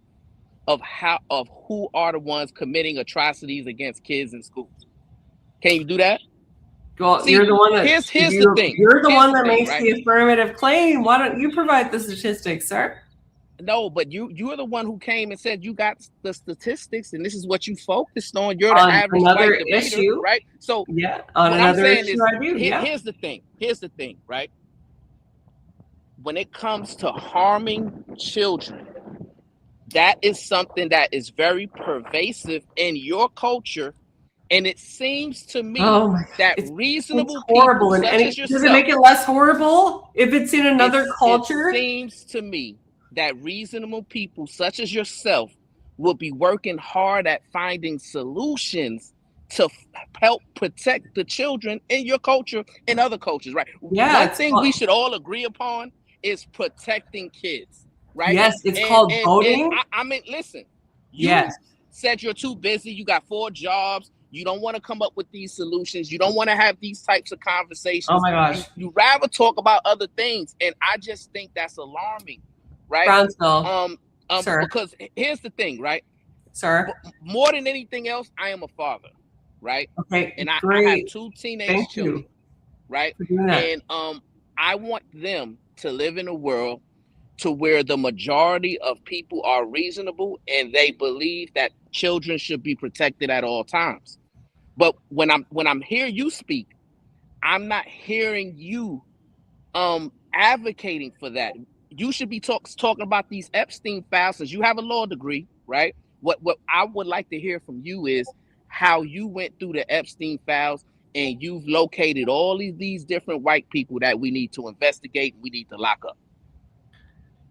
of who are the ones committing atrocities against kids in schools. Can you do that? Well, see, you're the one that here's the thing. You're the one that makes the affirmative claim. Why don't you provide the statistics, sir? No, but you're the one who came and said you got the statistics, and this is what you focused on. You're the average white debater, right? So yeah, on another issue, I do. Here's the thing. Here's the thing, right? When it comes to harming children, that is something that is very pervasive in your culture. And it seems to me that reasonable horrible people such as yourself, does it make it less horrible if it's in another culture? It seems to me that reasonable people such as yourself will be working hard at finding solutions to help protect the children in your culture and other cultures, right? Yeah, one thing we should all agree upon is protecting kids, right? Yes, it's called voting. I mean, listen. You said you're too busy. You got 4 jobs. You don't want to come up with these solutions. You don't want to have these types of conversations. Oh my gosh. You rather talk about other things. And I just think that's alarming, right? Brownsville. Sir. Because here's the thing, right? Sir. More than anything else, I am a father, right? Okay. And I have 2 teenage children, right? And I want them to live in a world to where the majority of people are reasonable and they believe that children should be protected at all times. But when I'm hearing you speak, I'm not hearing you advocating for that. You should be talking about these Epstein files, since you have a law degree, right? What I would like to hear from you is how you went through the Epstein files and you've located all these different white people that we need to investigate, we need to lock up.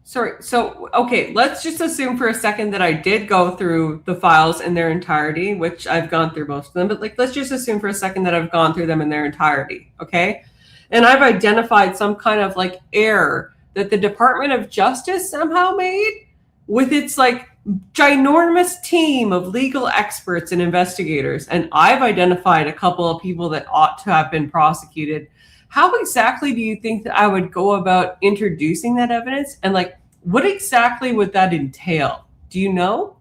Sorry. So, okay, let's just assume for a second that I did go through the files in their entirety, which I've gone through most of them, but like, let's just assume for a second that I've gone through them in their entirety. Okay. And I've identified some kind of like error that the Department of Justice somehow made with its like ginormous team of legal experts and investigators. And I've identified a couple of people that ought to have been prosecuted. How exactly do you think that I would go about introducing that evidence? And like, what exactly would that entail? Do you know?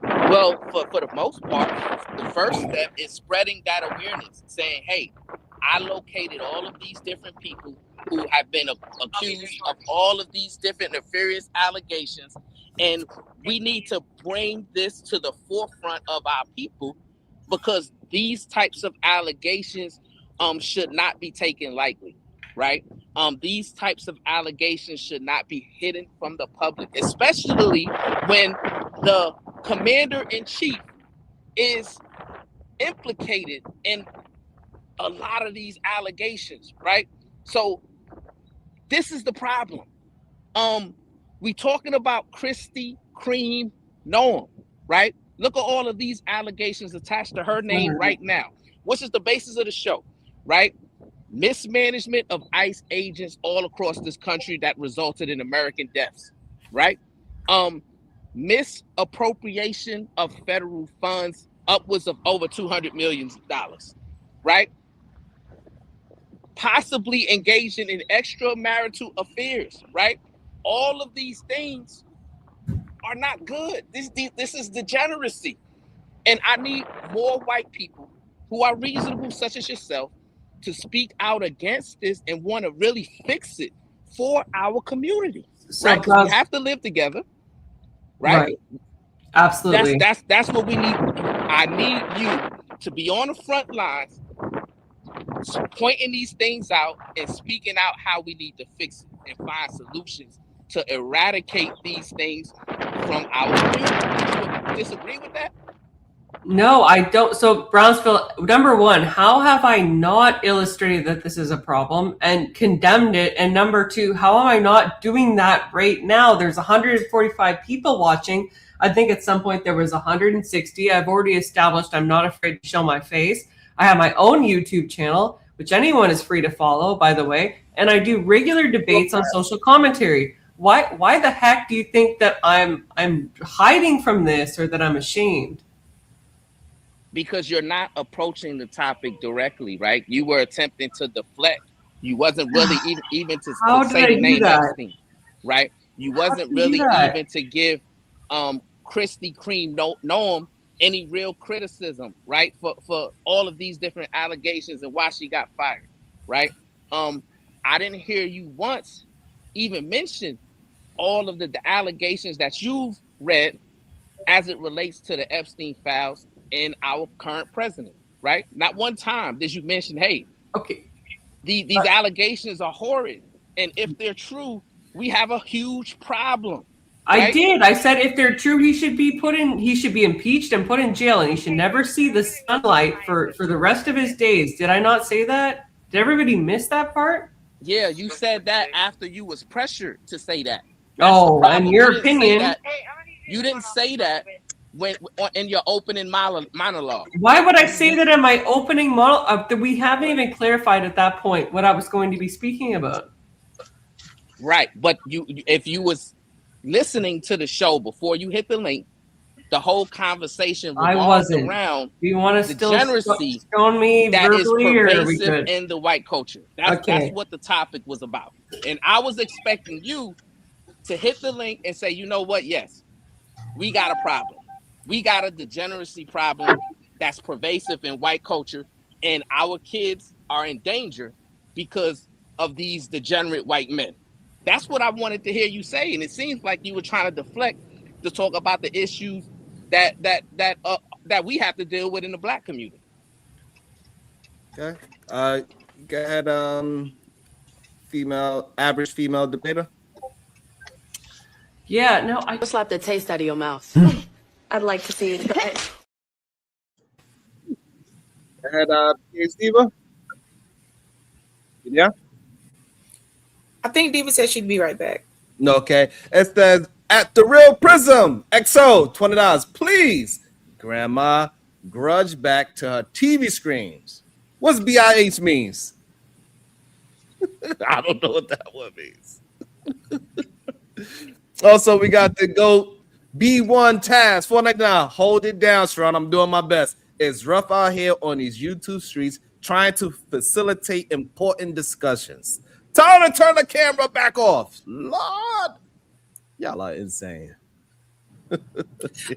Well, for the most part, the first step is spreading that awareness, saying, hey, I located all of these different people who have been accused of all of these different nefarious allegations, and we need to bring this to the forefront of our people, because these types of allegations should not be taken lightly, right? These types of allegations should not be hidden from the public, especially when the commander-in-chief is implicated in a lot of these allegations, right? So this is the problem. We talking about Kristi Kream Noem, right? Look at all of these allegations attached to her name right now. Which is the basis of the show, right? Mismanagement of ICE agents all across this country that resulted in American deaths, right? Misappropriation of federal funds upwards of over $200 million, right? Possibly engaging in extramarital affairs, right? All of these things are not good. This is degeneracy. And I need more white people who are reasonable, such as yourself, to speak out against this and want to really fix it for our community. So right? 'Cause we have to live together. Right? Absolutely. That's what we need. I need you to be on the front lines, pointing these things out and speaking out how we need to fix it and find solutions to eradicate these things from our community. You disagree with that? No, I don't. So Brownsville, number one, how have I not illustrated that this is a problem and condemned it? And number two, how am I not doing that right now? There's 145 people watching. I think at some point there was 160. I've already established I'm not afraid to show my face. I have my own YouTube channel, which anyone is free to follow, by the way. And I do regular debates on social commentary. Why the heck do you think that I'm hiding from this or that I'm ashamed? Because you're not approaching the topic directly, right? You were attempting to deflect. You wasn't really even to say the name Epstein, right? You wasn't really even to give Kristi Kream Noem any real criticism, right? For all of these different allegations and why she got fired, right? I didn't hear you once even mention all of the allegations that you've read as it relates to the Epstein files and our current president, right? Not one time did you mention, hey, okay, these allegations are horrid, and if they're true, we have a huge problem. Right? I did. I said if they're true, he should be impeached and put in jail, and he should never see the sunlight for the rest of his days. Did I not say that? Did everybody miss that part? Yeah, you said that after you was pressured to say that. In your opinion, you didn't say that when in your opening monologue. Why would I say that in my opening monologue? We haven't even clarified at that point what I was going to be speaking about. Right, but if you was listening to the show before you hit the link, the whole conversation revolves around do you want to the still degeneracy stone me that is pervasive or in the white culture. That's what the topic was about. And I was expecting you to hit the link and say, you know what? Yes, we got a problem. We got a degeneracy problem that's pervasive in white culture, and our kids are in danger because of these degenerate white men. That's what I wanted to hear you say, and it seems like you were trying to deflect to talk about the issues that we have to deal with in the Black community. Okay, go ahead, average female debater. Yeah, no, I slap the taste out of your mouth. I'd like to see it. Go ahead, PhD Diva. Yeah. I think Diva said she'd be right back. No, okay. It says at the Real Prism XO $20. Please, Grandma, grudge back to her TV screens. What's BIH means? I don't know what that one means. Also, we got the GOAT B1 Task 499. Hold it down, Sharon. I'm doing my best. It's rough out here on these YouTube streets trying to facilitate important discussions. Tell her to turn the camera back off. Lord, y'all are insane.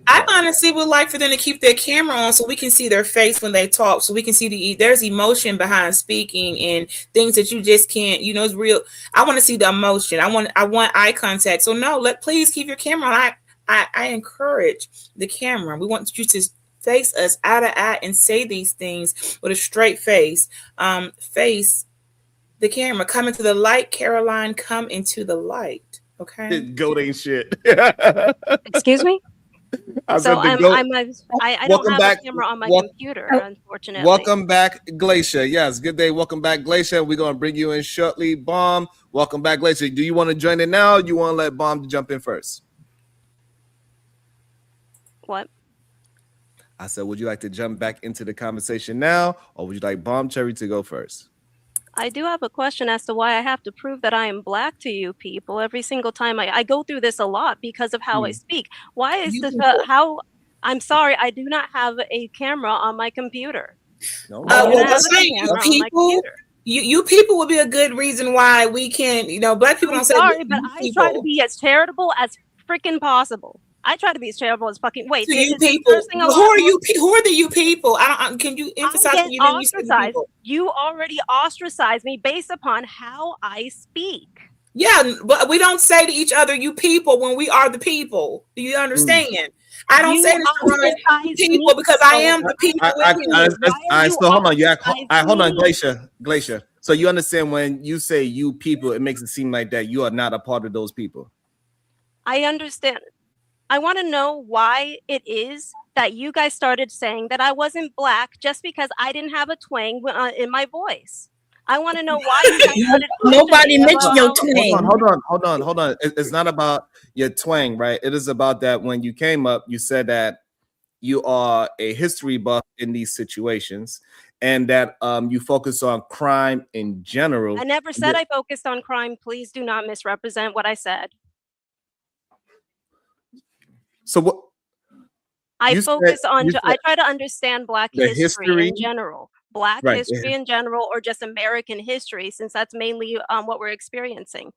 I honestly would like for them to keep their camera on so we can see their face when they talk, so we can see there's emotion behind speaking and things that you just can't, it's real. I want to see the emotion. I want eye contact. So no, please keep your camera on. I encourage the camera. We want you to face us eye to eye and say these things with a straight face. Face the camera. Come into the light, Caroline. Come into the light. Okay. GOAT ain't shit. Excuse me? I So said the GOAT. I Welcome don't have back. a camera on my computer, unfortunately. Welcome back, Glacier. Yes, good day. Welcome back, Glacier. We're going to bring you in shortly. Bomb, welcome back, Glacier. Do you want to join in now? Or you want to let Bomb jump in first? What? I said, would you like to jump back into the conversation now, or would you like Bomb Cherry to go first? I do have a question as to why I have to prove that I am black to you people every single time. I go through this a lot because of how I speak. Why is this how? I'm sorry, I do not have a camera on my computer. No. You people would be a good reason why we can't. Black people I'm don't say. Sorry, but I try to be as charitable as freaking possible. I try to be as charitable as fucking. Wait, you people. Who are you? Who are the you people? Can you emphasize that you didn't use people? You already ostracized me based upon how I speak. Yeah, but we don't say to each other "you people" when we are the people. Do you understand? I don't say this to run people because I am the people. So hold on, hold on, Glacier. So you understand when you say "you people," it makes it seem like that you are not a part of those people. I understand. I want to know why it is that you guys started saying that I wasn't black just because I didn't have a twang in my voice. I want to know why you guys started. Nobody mentioned your twang. Hold on. It's not about your twang, right? It is about that when you came up, you said that you are a history buff in these situations, and that you focus on crime in general. I never said I focused on crime. Please do not misrepresent what I said. So what? I focus on. I try to understand Black history in general, Black history in general, or just American history, since that's mainly what we're experiencing.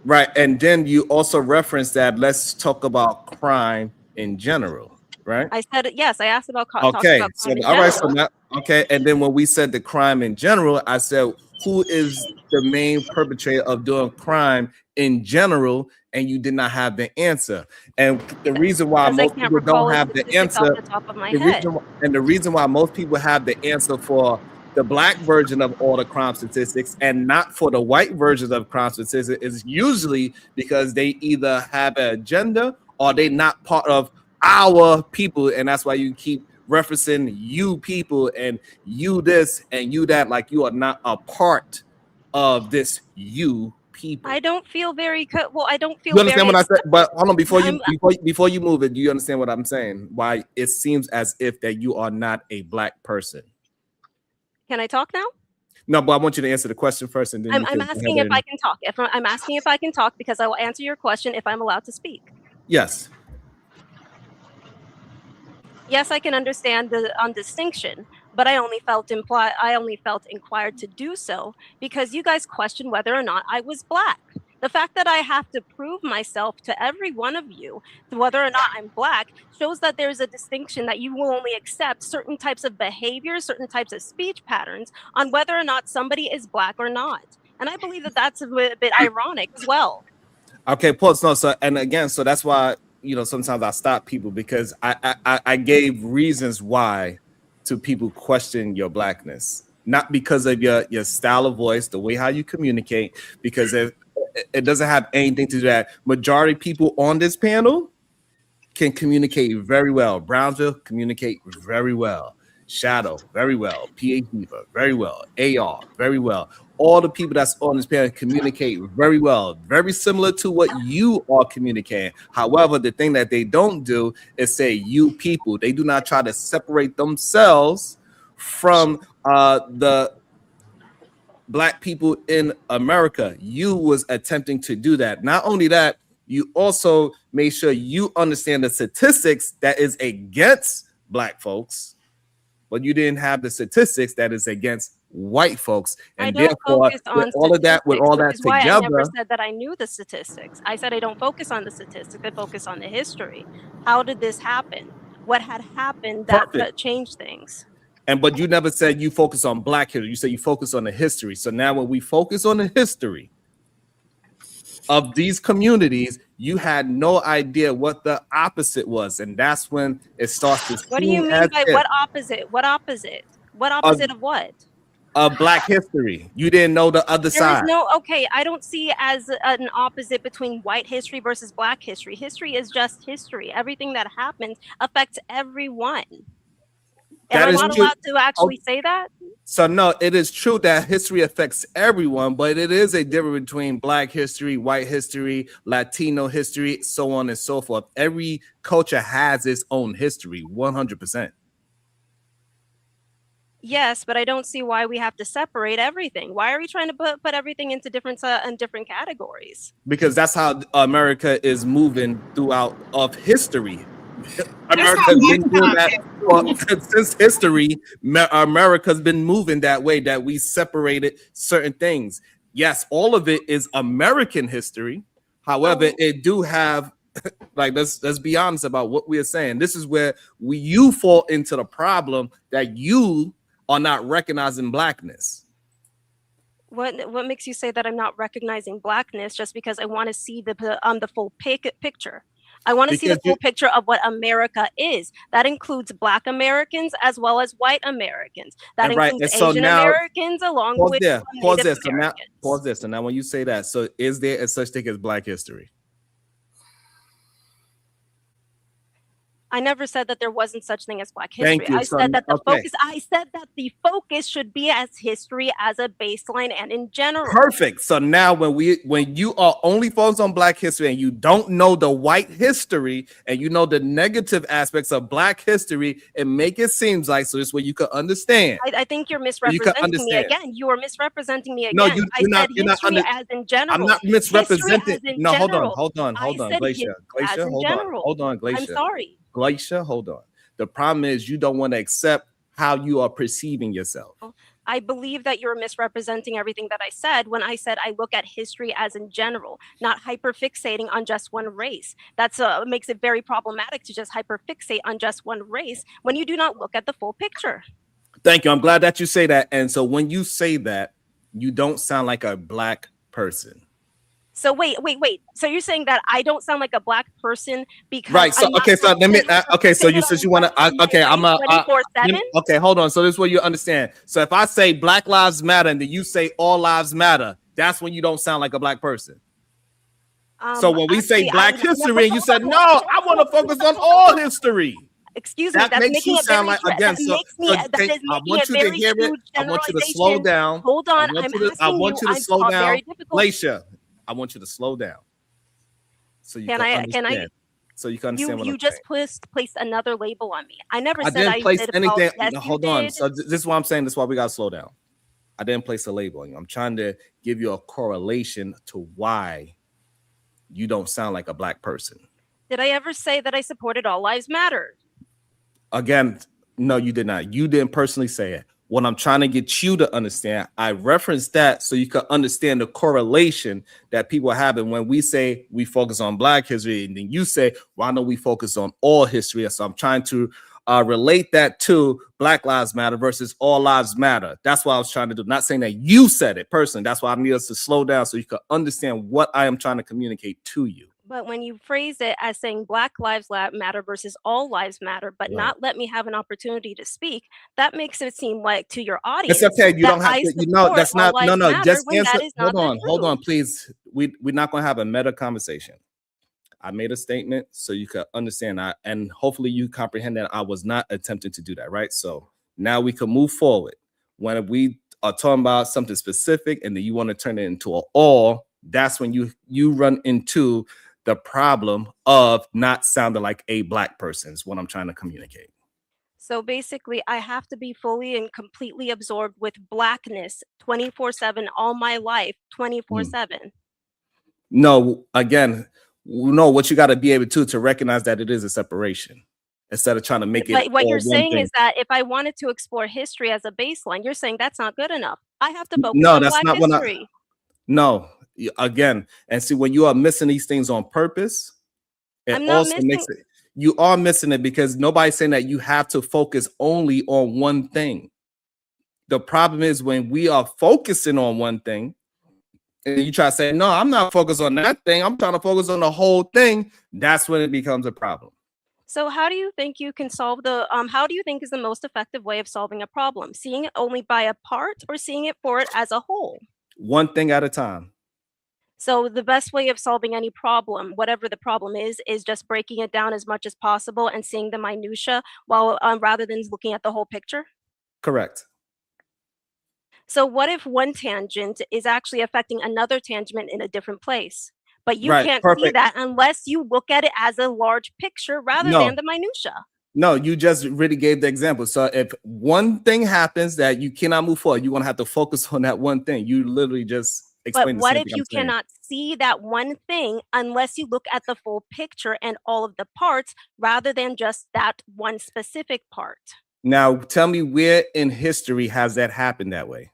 Right, and then you also referenced that. Let's talk about crime in general, right? I said yes. I asked about. Okay, so all right, so now, okay, and then when we said the crime in general, I said who is the main perpetrator of doing crime in general, and you did not have the answer. And the reason why most people don't have the answer, the reason why most people have the answer for the Black version of all the crime statistics and not for the white versions of crime statistics is usually because they either have an agenda or they not part of our people, and that's why you keep referencing you people and you this and you that, like you are not a part of this you people. I don't feel very well. I don't feel. You understand what I said? But hold on, before you move it, do you understand what I'm saying? Why it seems as if that you are not a Black person. Can I talk now? No, but I want you to answer the question first, and then I'm asking if I can talk. I'm asking if I can talk because I will answer your question if I'm allowed to speak. Yes. Yes, I can understand the distinction, but I only felt inquired to do so because you guys questioned whether or not I was Black. The fact that I have to prove myself to every one of you whether or not I'm Black shows that there's a distinction that you will only accept certain types of behavior, certain types of speech patterns on whether or not somebody is Black or not. And I believe that that's a bit ironic as well. Okay, pause. No, so and again, so that's why sometimes I stop people because I gave reasons why to people question your Blackness, not because of your style of voice, the way how you communicate, because it doesn't have anything to do that. Majority of people on this panel can communicate very well. Brownsville communicate very well. Shadow very well. PA Diva very well. AR very well. All the people that's on this panel communicate very well, very similar to what you are communicating. However, the thing that they don't do is say you people. They do not try to separate themselves from black people in America. You was attempting to do that. Not only that, you also made sure you understand the statistics that is against black folks, but you didn't have the statistics that is against white folks. I And don't therefore, focus on with all of that, with all that which is why I never together, said that I knew the statistics. I said I don't focus on the statistics. I focus on the history. How did this happen? What had happened that Perfect. changed things? but you never said you focus on black history. You said you focus on the history. So now when we focus on the history of these communities, you had no idea what the opposite was. And that's when it starts to What do you seem mean as by if what opposite? What opposite? What opposite of what? of black history. You didn't know the other There side. is no, okay, I don't see as an opposite between white history versus black history. History is just history. Everything that happens affects everyone. Am That I is not true. allowed to actually say that? So no, it is true that history affects everyone, but it is a difference between black history, white history, Latino history, so on and so forth. Every culture has its own history, 100%. Yes, but I don't see why we have to separate everything. Why are we trying to put everything into different in different categories? Because that's how America is moving throughout of history. America's how been doing lifetime that since history. America's been moving that way, that we separated certain things. Yes, all of it is American history. However, it do have like let's be honest about what we are saying. This is where you fall into the problem that you are not recognizing blackness. What makes you say that I'm not recognizing blackness just because I want to see the full picture? I want to see the Because full picture of what America is. That includes Black Americans as well as white Americans. That And right, includes and so Asian now- Americans along Pause with there. Pause Native there. So now, Americans. pause there. So now, when you say that, so is there a such thing as Black history? I never said that there wasn't such thing as Black history. Thank you. I So, said that okay. I said that the focus should be as history as a baseline and in general. Perfect. So now, when you are only focused on Black history and you don't know the white history and you know the negative aspects of Black history, it make it seems like so this way you can understand. I think you're You can misrepresenting me understand. again. You are misrepresenting me again. No, I you're said not. You're not history under. as in general. I'm not History misrepresenting. as in No, hold on, general. hold on, I hold on, said Glacier, as in hold general. on, hold on, Glacier. I'm sorry. Glacier, hold on. The problem is you don't want to accept how you are perceiving yourself. I believe that you're misrepresenting everything that I said when I said I look at history as in general, not hyperfixating on just one race. That's makes it very problematic to just hyperfixate on just one race when you do not look at the full picture. Thank you. I'm glad that you say that. And so when you say that, you don't sound like a Black person. So wait. So you're saying that I don't sound like a Black person because Right. So I'm not okay. So let me. Okay. So you fixated said you on want to. Okay. I'm a. 24/7. Okay. Hold on. So this is what you understand. So if I say Black Lives Matter and then you say All Lives Matter, that's when you don't sound like a Black person. So when we say actually, Black I- history, and you said no, I want to focus on all history. Excuse me, That that's makes making you it sound very like again. that So, makes me so that can- is I making want it you to very hear it. huge I want you to slow generalization. down. Hold on, I I'm want you to, I asking want you to I'm slow talk- down. very difficult. Glacier, I want you to slow down. So you Can can I- understand. can I- So you can understand what You I'm just saying. placed another label on me. I never I said didn't I place did anything. About, yes, No, you hold on. did. So this is what I'm saying. This is why we gotta slow down. I didn't place a label on you. I'm trying to give you a correlation to why you don't sound like a Black person. Did I ever say that I supported All Lives Matter? Again, no, you did not. You didn't personally say it. What I'm trying to get you to understand, I referenced that so you can understand the correlation that people have. And when we say we focus on Black history, and then you say, why don't we focus on all history? So I'm trying to relate that to Black Lives Matter versus All Lives Matter. That's what I was trying to do. Not saying that you said it personally. That's why I need us to slow down so you can understand what I am trying to communicate to you. But when you phrase it as saying Black Lives Matter versus All Lives Matter, but Right. not let me have an opportunity to speak, that makes it seem like to your audience. It's okay. You that don't have I to. You know, support that's All not. No, Lives no. Matter Just when answer. that is not Hold the on. Hold on, truth. please. We're not going to have a meta conversation. I made a statement so you can understand. And hopefully you comprehend that I was not attempting to do that. Right. So now we can move forward. When we are talking about something specific and then you want to turn it into an all, that's when you run into the problem of not sounding like a Black person is what I'm trying to communicate. So basically, I have to be fully and completely absorbed with blackness 24/7 all my life, 24/7. No, again, no, what you got to be able to recognize that it is a separation instead of trying to make it But what all you're one saying thing. is that if I wanted to explore history as a baseline, you're saying that's not good enough. I have to focus No, on that's Black not what I. history. No, again, and see when you are missing these things on purpose, it I'm not also missing. makes it. You are missing it because nobody's saying that you have to focus only on one thing. The problem is when we are focusing on one thing, and you try to say, "No, I'm not focused on that thing. I'm trying to focus on the whole thing." That's when it becomes a problem. So how do you think you can solve the how do you think is the most effective way of solving a problem? Seeing it only by a part or seeing it for it as a whole? One thing at a time. So the best way of solving any problem, whatever the problem is just breaking it down as much as possible and seeing the minutia while rather than looking at the whole picture. Correct. So what if one tangent is actually affecting another tangent in a different place? But you Right, can't see perfect. that unless you look at it as a large picture rather No. than the minutia. No, you just really gave the example. So if one thing happens that you cannot move forward, you're gonna have to focus on that one thing. You literally just But explained the what same if thing you I'm saying. cannot see that one thing unless you look at the full picture and all of the parts rather than just that one specific part? Now tell me where in history has that happened that way?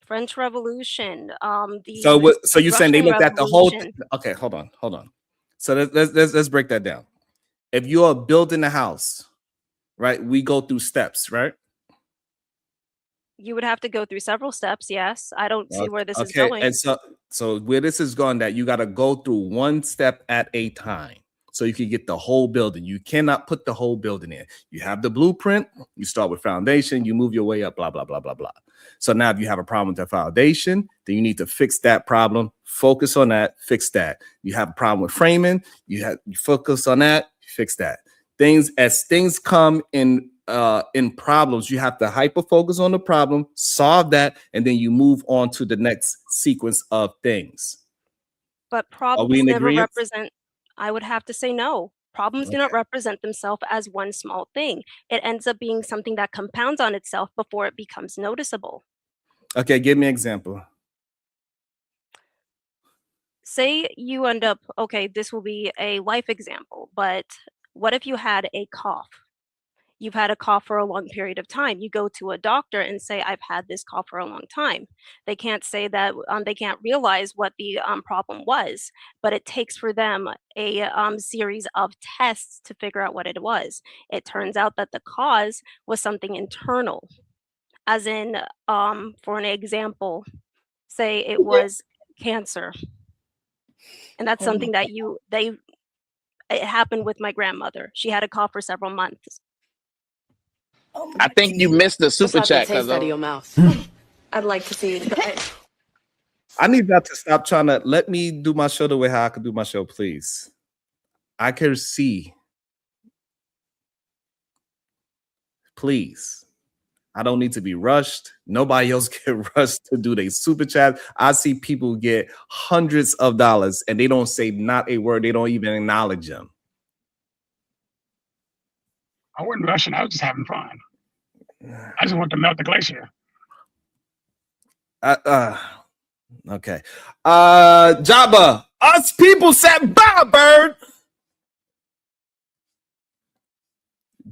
French Revolution, So the what? So you're saying they Russian looked at the whole? Revolution. Okay, hold on. So let's break that down. If you are building a house, right? We go through steps, right? You would have to go through several steps. Yes, I don't see where this is Okay, going. and so where this is going, that you got to go through one step at a time, so you can get the whole building. You cannot put the whole building in. You have the blueprint. You start with foundation. You move your way up. Blah blah blah blah blah. So now, if you have a problem with the foundation, then you need to fix that problem. Focus on that. Fix that. You have a problem with framing. You focus on that. Fix that. As things come in problems, you have to hyper focus on the problem, solve that, and then you move on to the next sequence of things. But we problems in never agreement? represent. I would have to say no. Problems do not represent themselves as one small thing. It ends up being something that compounds on itself before it becomes noticeable. Okay, give me an example. Say you end up, okay, this will be a life example, but what if you had a cough? You've had a cough for a long period of time. You go to a doctor and say, I've had this cough for a long time. They can't say that, they can't realize what the problem was, but it takes for them a series of tests to figure out what it was. It turns out that the cause was something internal, as in, for an example, say it was cancer. And that's something that it happened with my grandmother. She had a cough for several months. I think you missed the What's super out the chat. taste out of your mouth? I'd like to see it. I need that to stop trying to let me do my show the way how I could do my show, please. I can see. Please. I don't need to be rushed. Nobody else get rushed to do their super chat. I see people get hundreds of dollars and they don't say not a word. They don't even acknowledge them. I wasn't rushing. I was just having fun. I just want to melt the glacier. Okay. Jabba, us people said bye, bird.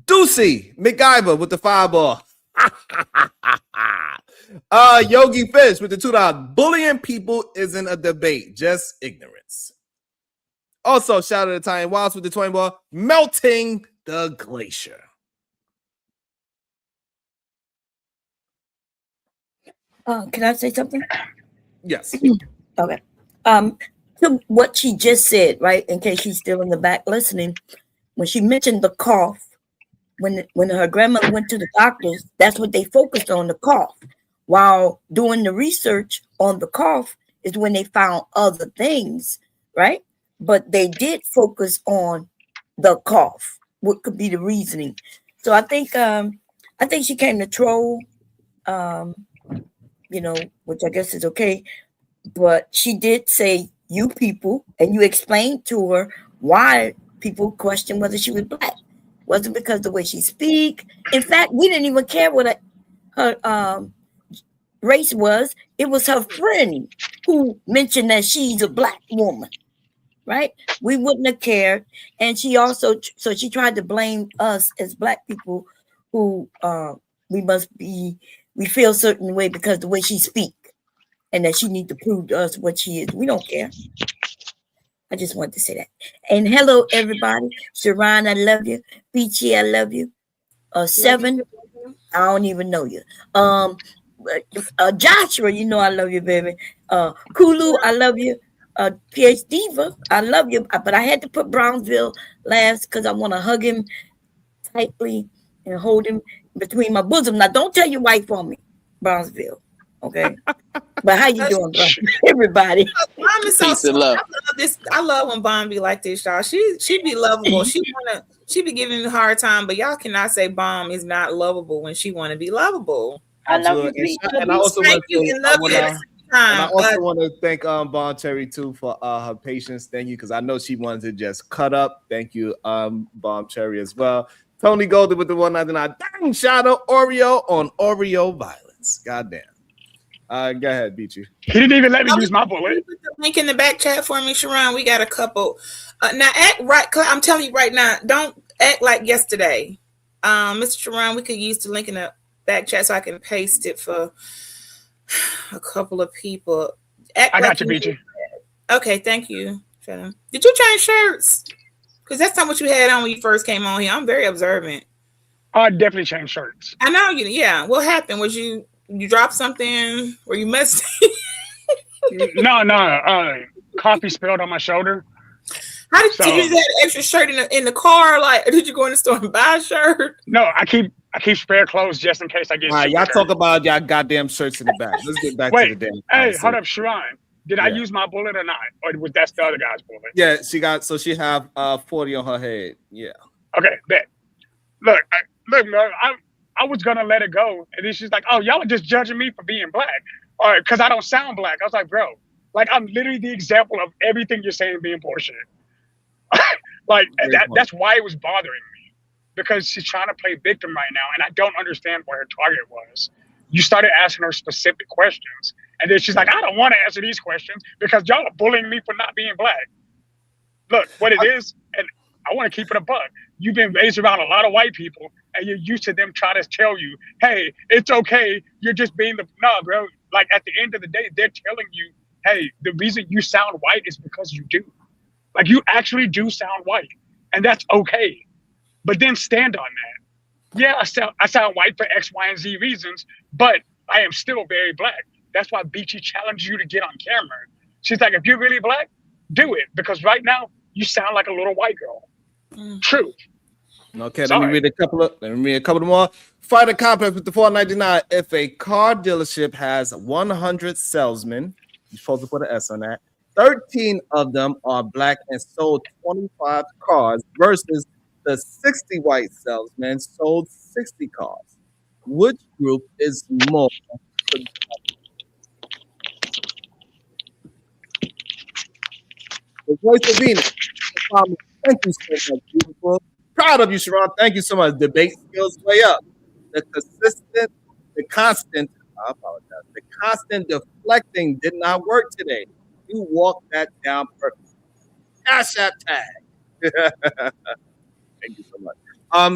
Deucey, MacGyver with the fireball. Yogi Fish with the $2. Bullying people isn't a debate, just ignorance. Also, shout out to Tiny Wilds with the 20 ball, melting the glacier. Can I say something? Yes. Okay. To what she just said, right? In case she's still in the back listening, when she mentioned the cough, when her grandmother went to the doctors, that's what they focused on, the cough. While doing the research on the cough is when they found other things, right? But they did focus on the cough. What could be the reasoning? So I think she came to troll, which I guess is okay. But she did say you people, and you explained to her why people question whether she was black. Wasn't because of the way she speak. In fact, we didn't even care what her race was. It was her friend who mentioned that she's a black woman, right? We wouldn't have cared. And she also, so she tried to blame us as black people who we feel a certain way because of the way she speak, and that she need to prove to us what she is. We don't care. I just wanted to say that. And hello, everybody. Sharon, I love you. Peachy, I love you. Seven, I don't even know you. Joshua, you know I love you, baby. Kulu, I love you. PH Diva, I love you. But I had to put Brownsville last because I want to hug him tightly and hold him between my bosom. Now, don't tell your wife on me, Brownsville. Okay. But how you doing, bro? Everybody. Bomb is so Peace and sweet. love. I love this. I love when Bomb be like this, y'all. She be lovable. She be giving me a hard time, but y'all cannot say Bomb is not lovable when she want to be lovable. I love you. And I also Thank want you to and love you at the same time. And I also want to thank Bon Terry too for her patience. Thank you, because I know she wanted to just cut up. Thank you, Bon Terry as well. Tony Golden with the 199. Dang, shout out Oreo on Oreo Violence. Goddamn. Go ahead, Beachy. He didn't even let me use my bullet. Put the link in the back chat for me, Sharon. We got a couple. Now act right. I'm telling you right now. Don't act like yesterday, Mr. Sharon. We could use the link in the back chat so I can paste it for a couple of people. I got you, Beachy. Okay, thank you. Sharon. Did you change shirts? Because that's not what you had on when you first came on here. I'm very observant. I definitely changed shirts. I know you. Yeah. What happened? Was you dropped something? Or you messed? No. Coffee spilled on my shoulder. How did you use that extra shirt in the car? Like, did you go in the store and buy a shirt? No, I keep spare clothes just in case I get. All right, y'all talk about y'all goddamn shirts in the back. Let's get back to the damn. Hey, hold up, Sharon. Did I use my bullet or not, or was that the other guy's bullet? Yeah, she have 40 on her head. Yeah. Okay, bet. Look, man, I was gonna let it go, and then she's like, "Oh, y'all are just judging me for being black, or because I don't sound black." I was like, "Bro, like I'm literally the example of everything you're saying being bullshit." Like that's why it was bothering me, because she's trying to play victim right now, and I don't understand what her target was. You started asking her specific questions, and then she's like, "I don't want to answer these questions because y'all are bullying me for not being black." Look, what it is, and I want to keep it a buck. You've been raised around a lot of white people, and you're used to them trying to tell you, "Hey, it's okay. You're just being no, bro." Like at the end of the day, they're telling you, "Hey, the reason you sound white is because you do. Like you actually do sound white, and that's okay. But then stand on that. Yeah, I sound white for X, Y, and Z reasons, but I am still very black. That's why Beachy challenged you to get on camera. She's like, if you're really black, do it, because right now you sound like a little white girl." Truth. Okay, let me read a couple more. Fighter complex with the 499. If a car dealership has 100 salesmen, you're supposed to put an S on that. 13 of them are black and sold 25 cars versus the 60 white salesmen sold 60 cars. Which group is more? The voice of Venus. Thank you so much, beautiful. Proud of you, Sharon. Thank you so much. Debate skills way up. The constant deflecting did not work today. You walked that down perfectly. Cash App tag. Thank you so much.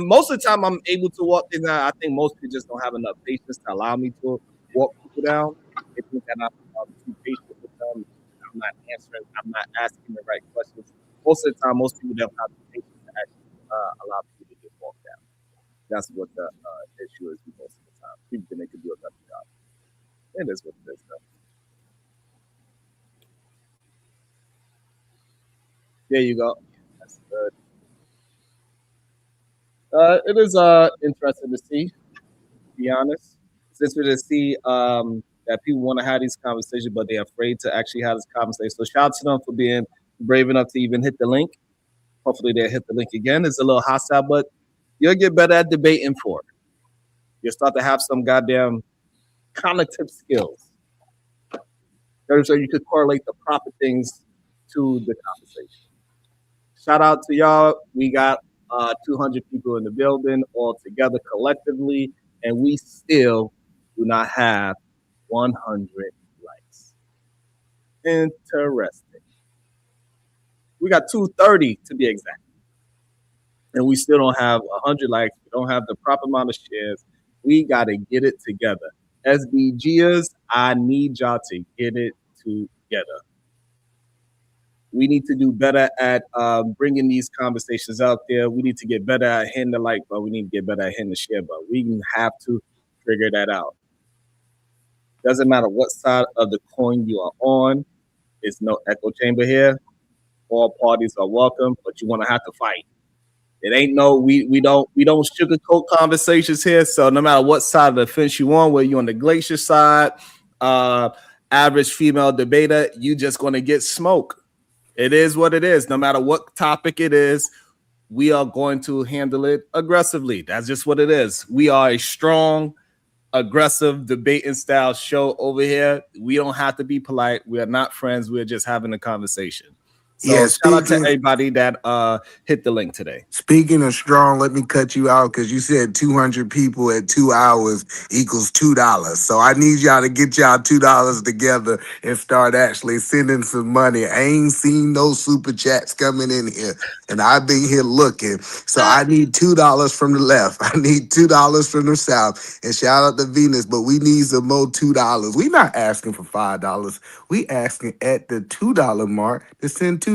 Most of the time, I'm able to walk things down. I think most people just don't have enough patience to allow me to walk people down. They think that I'm too patient with them. I'm not answering. I'm not asking the right questions. Most of the time, most people don't have the patience to actually allow people to just walk down. That's what the issue is most of the time. People think they can do a better job. It is what it is, though. There you go. That's good. It is interesting to see, to be honest. Since we just see that people want to have these conversations, but they're afraid to actually have this conversation. So shout out to them for being brave enough to even hit the link. Hopefully they'll hit the link again. It's a little hostile, but you'll get better at debating for it. You'll start to have some goddamn cognitive skills. So you could correlate the proper things to the conversation. Shout out to y'all. We got 200 people in the building all together collectively, and we still do not have 100 likes. Interesting. We got 230 to be exact, and we still don't have 100 likes. We don't have the proper amount of shares. We got to get it together. SBGers, I need y'all to get it together. We need to do better at bringing these conversations out there. We need to get better at hitting the like button. We need to get better at hitting the share button. We have to figure that out. Doesn't matter what side of the coin you are on. It's no echo chamber here. All parties are welcome, but you want to have to fight. It ain't no we don't sugarcoat conversations here. So no matter what side of the fence you on, whether you on the Glacier side, average female debater, you just gonna get smoke. It is what it is. No matter what topic it is, we are going to handle it aggressively. That's just what it is. We are a strong, aggressive debating style show over here. We don't have to be polite. We are not friends. We're just having a conversation. So shout out to everybody that hit the link today. Speaking of strong, let me cut you out because you said 200 people at 2 hours equals $2. So I need y'all to get y'all $2 together and start actually sending some money. I ain't seen no super chats coming in here, and I've been here looking. So I need $2 from the left. I need $2 from the south. And shout out to Venus, but we need some more $2. We not asking for $5. We asking at the $2 mark to send $2.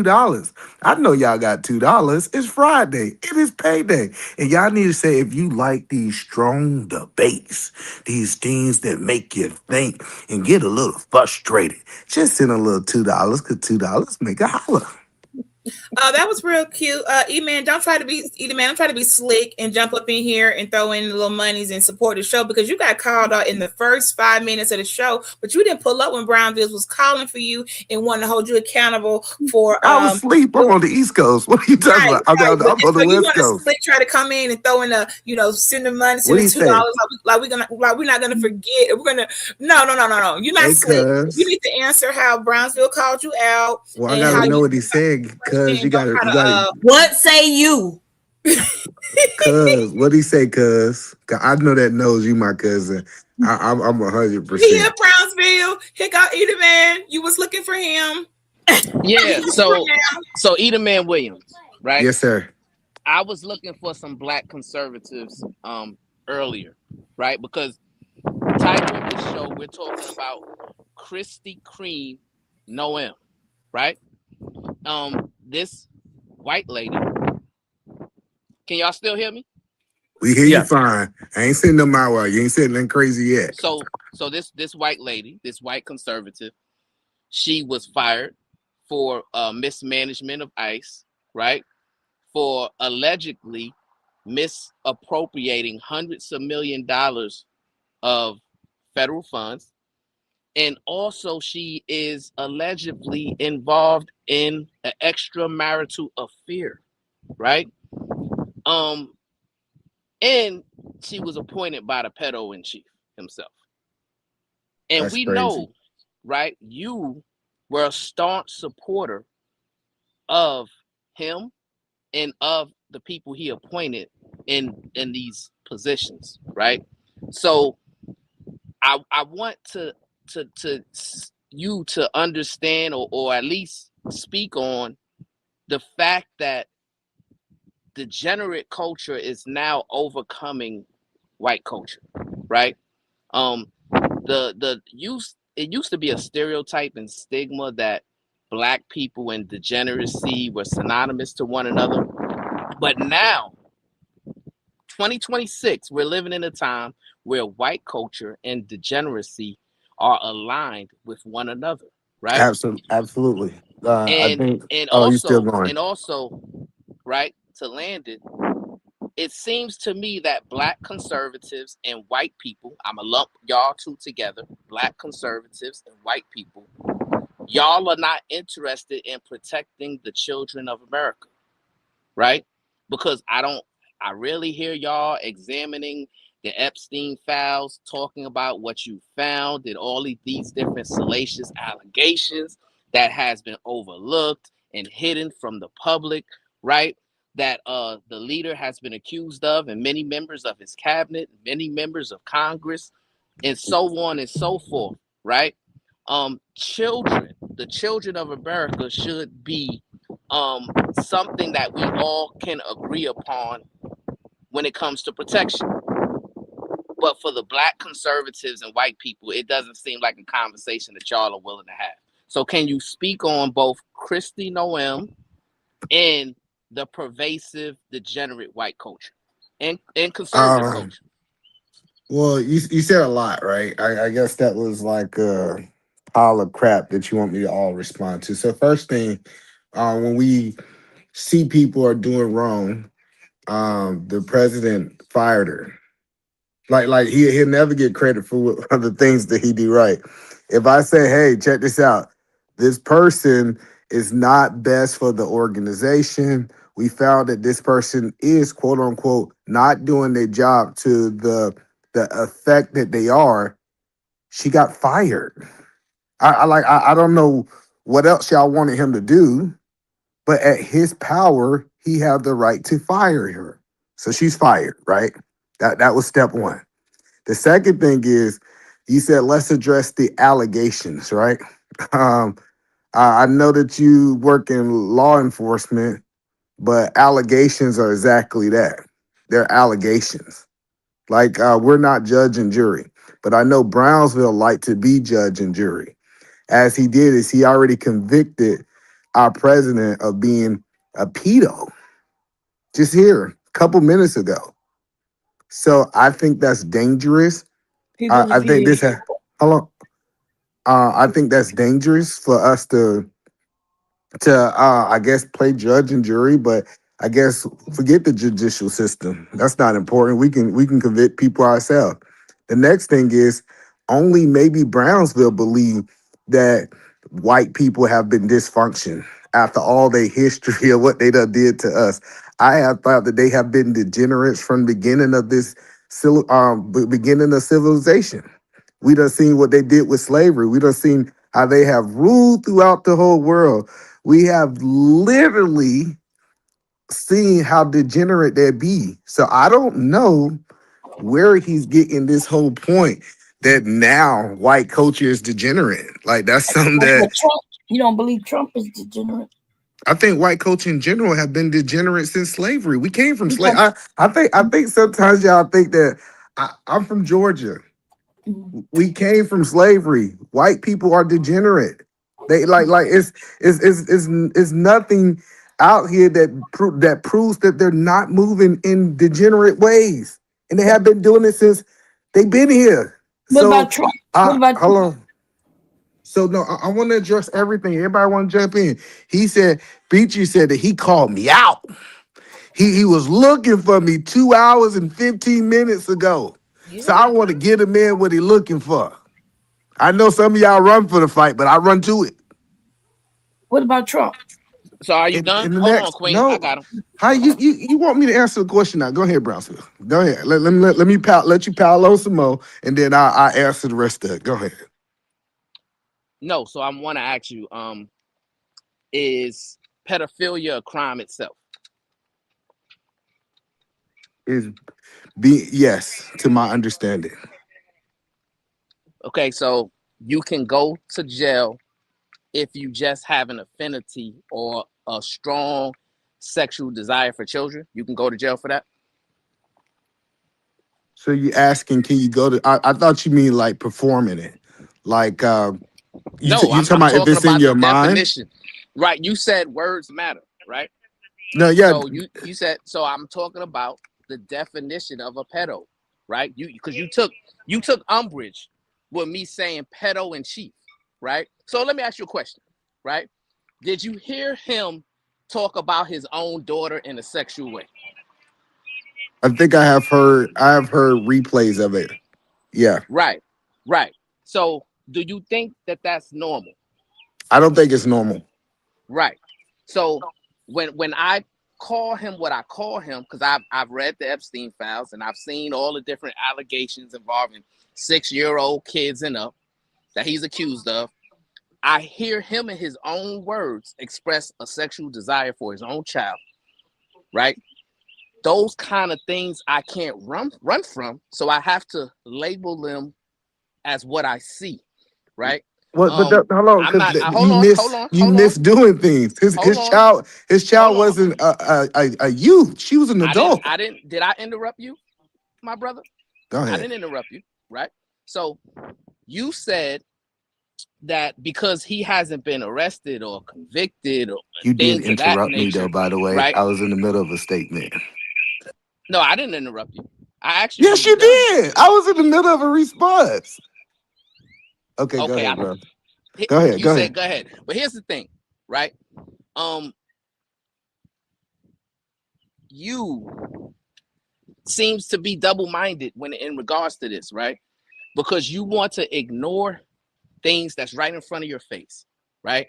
I know y'all got $2. It's Friday. It is payday. And y'all need to say if you like these strong debates, these things that make you think and get a little frustrated, just send a little $2 because $2 make a holler. That was real cute. E-Man, don't try to be slick and jump up in here and throw in little monies and support the show because you got called out in the first 5 minutes of the show, but you didn't pull up when Brownville was calling for you and wanting to hold you accountable for. I was asleep. I'm on the East Coast. What are you talking about? I'm on the West Coast. Slick try to come in and throw in send the money, send the $2 like we're not gonna forget. We're gonna no. You're not slick. You need to answer how Brownsville called you out. Well, I gotta know what he said. Cuz you gotta what say you? Cuz what he say, cuz? I know that knows you, my cousin. I'm 100%. He in Brownsville. Here got Eda Man. You was looking for him. Yeah, so Eda Man Williams, right? Yes, sir. I was looking for some black conservatives earlier, right? Because the title of the show, we're talking about Krispy Kreme Noam, right? This white lady. Can y'all still hear me? We hear you fine. I ain't sitting no my way. You ain't sitting nothing crazy yet. So this white lady, this white conservative, she was fired for mismanagement of ICE, right? For allegedly misappropriating hundreds of $millions of federal funds. And also she is allegedly involved in an extramarital affair, right? And she was appointed by the pedo-in-chief himself. And That's we crazy. know, right, you were a staunch supporter of him and of the people he appointed in these positions, right? So I want to you to understand or at least speak on the fact that degenerate culture is now overcoming white culture, right? It used to be a stereotype and stigma that black people and degeneracy were synonymous to one another, but now 2026 we're living in a time where white culture and degeneracy are aligned with one another, right? Absolutely. I think. And Oh, you still also, going? right, to land it seems to me that black conservatives and white people, I'm gonna lump y'all two together, black conservatives and white people, y'all are not interested in protecting the children of America, right? Because I rarely hear y'all examining the Epstein files, talking about what you found and all of these different salacious allegations that has been overlooked and hidden from the public, right? that the leader has been accused of, and many members of his cabinet, many members of Congress, and so on and so forth, right? Children, the children of America should be something that we all can agree upon when it comes to protection. But for the Black conservatives and white people, it doesn't seem like a conversation that y'all are willing to have. So can you speak on both Kristi Noem and the pervasive, degenerate white culture and conservative culture? Well, you said a lot, right? I guess that was like a pile of crap that you want me to all respond to. So first thing, when we see people are doing wrong, the president fired her. Like he'll never get credit for the things that he do right. If I say, hey, check this out, this person is not best for the organization. We found that this person is, quote unquote, not doing their job to the effect that they are. She got fired. I don't know what else y'all wanted him to do, but at his power, he had the right to fire her. So she's fired, right? That was step one. The second thing is, you said let's address the allegations, right? I know that you work in law enforcement, but allegations are exactly that. They're allegations. Like we're not judge and jury, but I know Brownsville like to be judge and jury. As he did is he already convicted our president of being a pedo just here a couple minutes ago. So I think that's dangerous. I think this. Hold on. I think that's dangerous for us to I guess play judge and jury, but I guess forget the judicial system. That's not important. We can convict people ourselves. The next thing is only maybe Brownsville believe that white people have been dysfunction after all their history of what they done did to us. I have thought that they have been degenerates from the beginning of this beginning of civilization. We done seen what they did with slavery. We done seen how they have ruled throughout the whole world. We have literally seen how degenerate they be. So I don't know where he's getting this whole point that now white culture is degenerate. Like that's something that Trump, you don't believe Trump is degenerate? I think white culture in general have been degenerate since slavery. We came from slavery. I think sometimes y'all think that I'm from Georgia. We came from slavery. White people are degenerate. They like it's nothing out here that proves that they're not moving in degenerate ways, and they have been doing it since they've been here. What about Trump? Hold on. So no, I want to address everything. Everybody want to jump in. He said, Beachy said that he called me out. He was looking for me 2 hours and 15 minutes ago. Yeah. So I want to get him in what he looking for. I know some of y'all run for the fight, but I run to it. What about Trump? So are you done? Hold on, Queen. No. I got him. How you want me to answer the question now? Go ahead, Brownsville. Go ahead. Let you pal some more, and then I answer the rest of it. Go ahead. No, so I want to ask you, is pedophilia a crime itself? Yes, to my understanding. Okay, so you can go to jail if you just have an affinity or a strong sexual desire for children. You can go to jail for that. So you asking, can you go to? I thought you mean like performing it, like. You talking about if it's in your mind? Definition. Right. You said words matter, right? No, yeah. So you said, so I'm talking about the definition of a pedo, right? Because you took umbrage with me saying pedo in chief, right? So let me ask you a question, right? Did you hear him talk about his own daughter in a sexual way? I think I have heard replays of it. Yeah. Right. So do you think that that's normal? I don't think it's normal. Right. So when I call him what I call him, because I've read the Epstein files and I've seen all the different allegations involving 6-year-old kids and up that he's accused of, I hear him in his own words express a sexual desire for his own child. right? Those kind of things I can't run from, so I have to label them as what I see, right? What? Hold on, I'm not. because Hold on. you miss doing things. His Hold child on. wasn't a youth. She was an adult. I didn't. Did I interrupt you, my brother? Go ahead. I didn't interrupt you, right? So you said that because he hasn't been arrested or convicted or You did things of that interrupt me nature, though, by the way. right? I was in the middle of a statement. No, I didn't interrupt you. I actually. Yes, you did. I was in the middle of a response. Okay, go ahead, bro. Go ahead. You said go ahead. But here's the thing, right? You seems to be double-minded when in regards to this, right? Because you want to ignore things that's right in front of your face, right?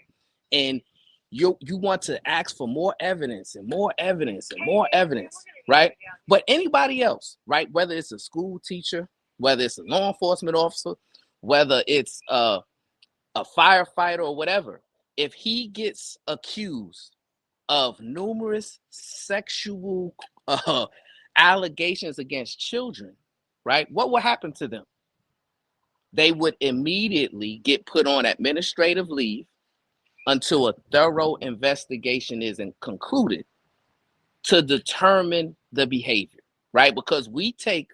And you want to ask for more evidence and more evidence and more evidence, right? But anybody else, right? Whether it's a school teacher, whether it's a law enforcement officer, whether it's a firefighter or whatever, if he gets accused of numerous sexual allegations against children, right? What will happen to them? They would immediately get put on administrative leave until a thorough investigation is concluded to determine the behavior, right? Because we take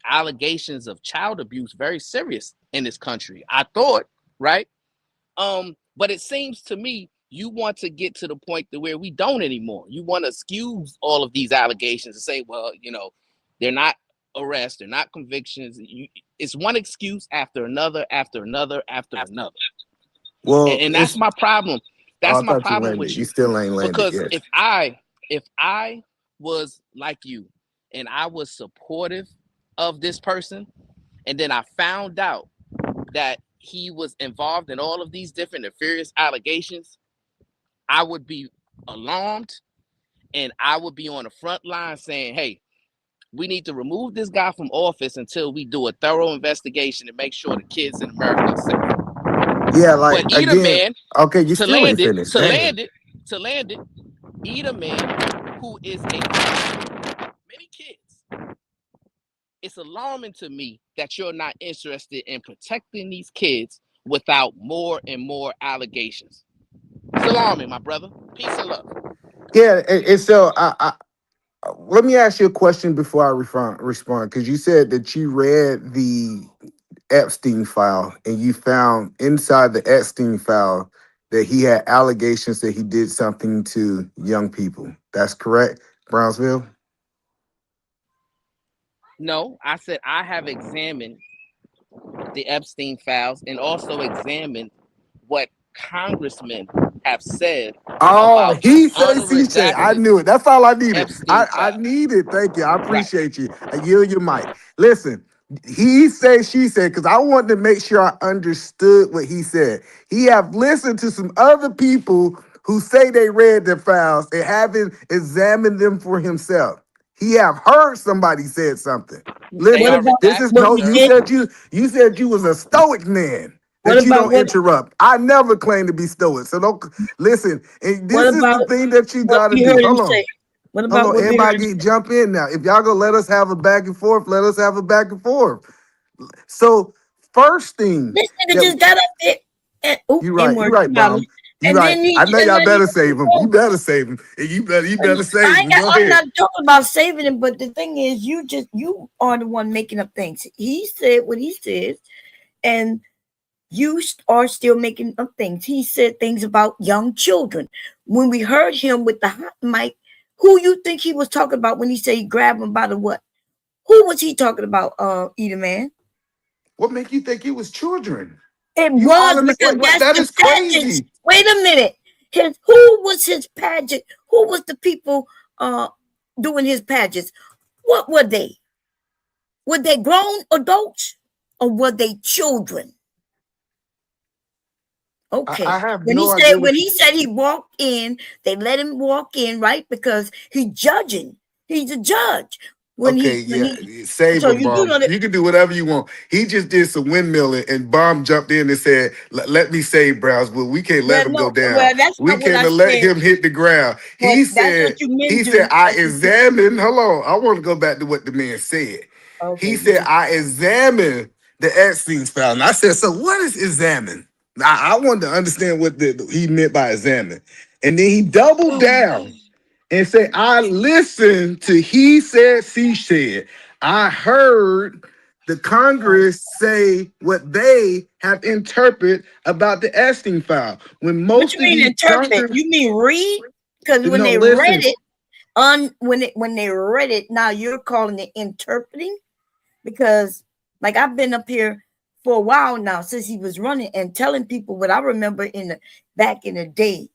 allegations of child abuse very serious in this country, I thought, right? But it seems to me you want to get to the point to where we don't anymore. You want to excuse all of these allegations and say, well, you know, they're not arrests, they're not convictions. It's one excuse after another, after another, after another. Well, and that's my problem. That's my problem with you. you. You still ain't landed Because yet. if I was like you and I was supportive of this person, and then I found out that he was involved in all of these different nefarious allegations, I would be alarmed and I would be on the front line saying, hey, we need to remove this guy from office until we do a thorough investigation and make sure the kids in America are safe. Yeah, like but again. man, Okay, you to still land ain't it, finished. to Damn. land it, to land it, eat a man who is a many kids. It's alarming to me that you're not interested in protecting these kids without more and more allegations. It's alarming, my brother. Peace and love. Yeah, and so I let me ask you a question before I respond, because you said that you read the Epstein file and you found inside the Epstein file that he had allegations that he did something to young people. That's correct, Brownsville? No, I said I have examined the Epstein files and also examined what congressmen have said. Oh, he says he said. I knew it. That's all I needed. Epstein I needed. Thank you. I appreciate you. I yield your mic. Listen, he said, she said, because I wanted to make sure I understood what he said. He have listened to some other people who say they read the files and haven't examined them for himself. He have heard somebody said something. Listen, this is no. You said you was a stoic man. That you don't interrupt. I never claim to be stoic, so don't listen. And this is the thing that you gotta do. Hold on. What about Hold on. Everybody jump in now. If y'all gonna let us have a back and forth, let us have a back and forth. So first thing, this nigga just got up there. And, you're right, Mom. You're right. I know y'all better save him. You better save him. And you better save him. Go I'm ahead. not talking about saving him, but the thing is, you are the one making up things. He said what he says, and you are still making up things. He said things about young children. When we heard him with the hot mic, who you think he was talking about when he said he grabbed him by the what? Who was he talking about, Eater Man? What make you think it was children? It was because that is crazy. Wait a minute. Who was his pageant? Who was the people doing his pageants? What were they? Were they grown adults or were they children? Okay. I have when no he idea. When he said he walked in, they let him walk in, right? Because he's judging. He's a judge. when Okay, he when yeah, he. save So him, you do know Bomb. that. You can do whatever you want. He just did some windmilling, and Bomb jumped in and said, Let me save Brownsville. We can't Well, let him go no, down. well, that's We not what can't I let said. him hit the ground." But He that's said, what you men I do. examined. Hold on, I want to go back to what the man said. Okay, He you said, can. "I examined the Epstein's file." And I said, "So what is examine?" I wanted to understand what he meant by examine. And then he doubled down and said, "I listened to he said, she said. I heard the Congress say what they have interpreted about the Epstein file. When What most you of mean these interpret? Congress, You mean read? Because when no, they listen, read it, when they read it, now you're calling it interpreting? Because like I've been up here for a while now since he was running and telling people what I remember back in the day,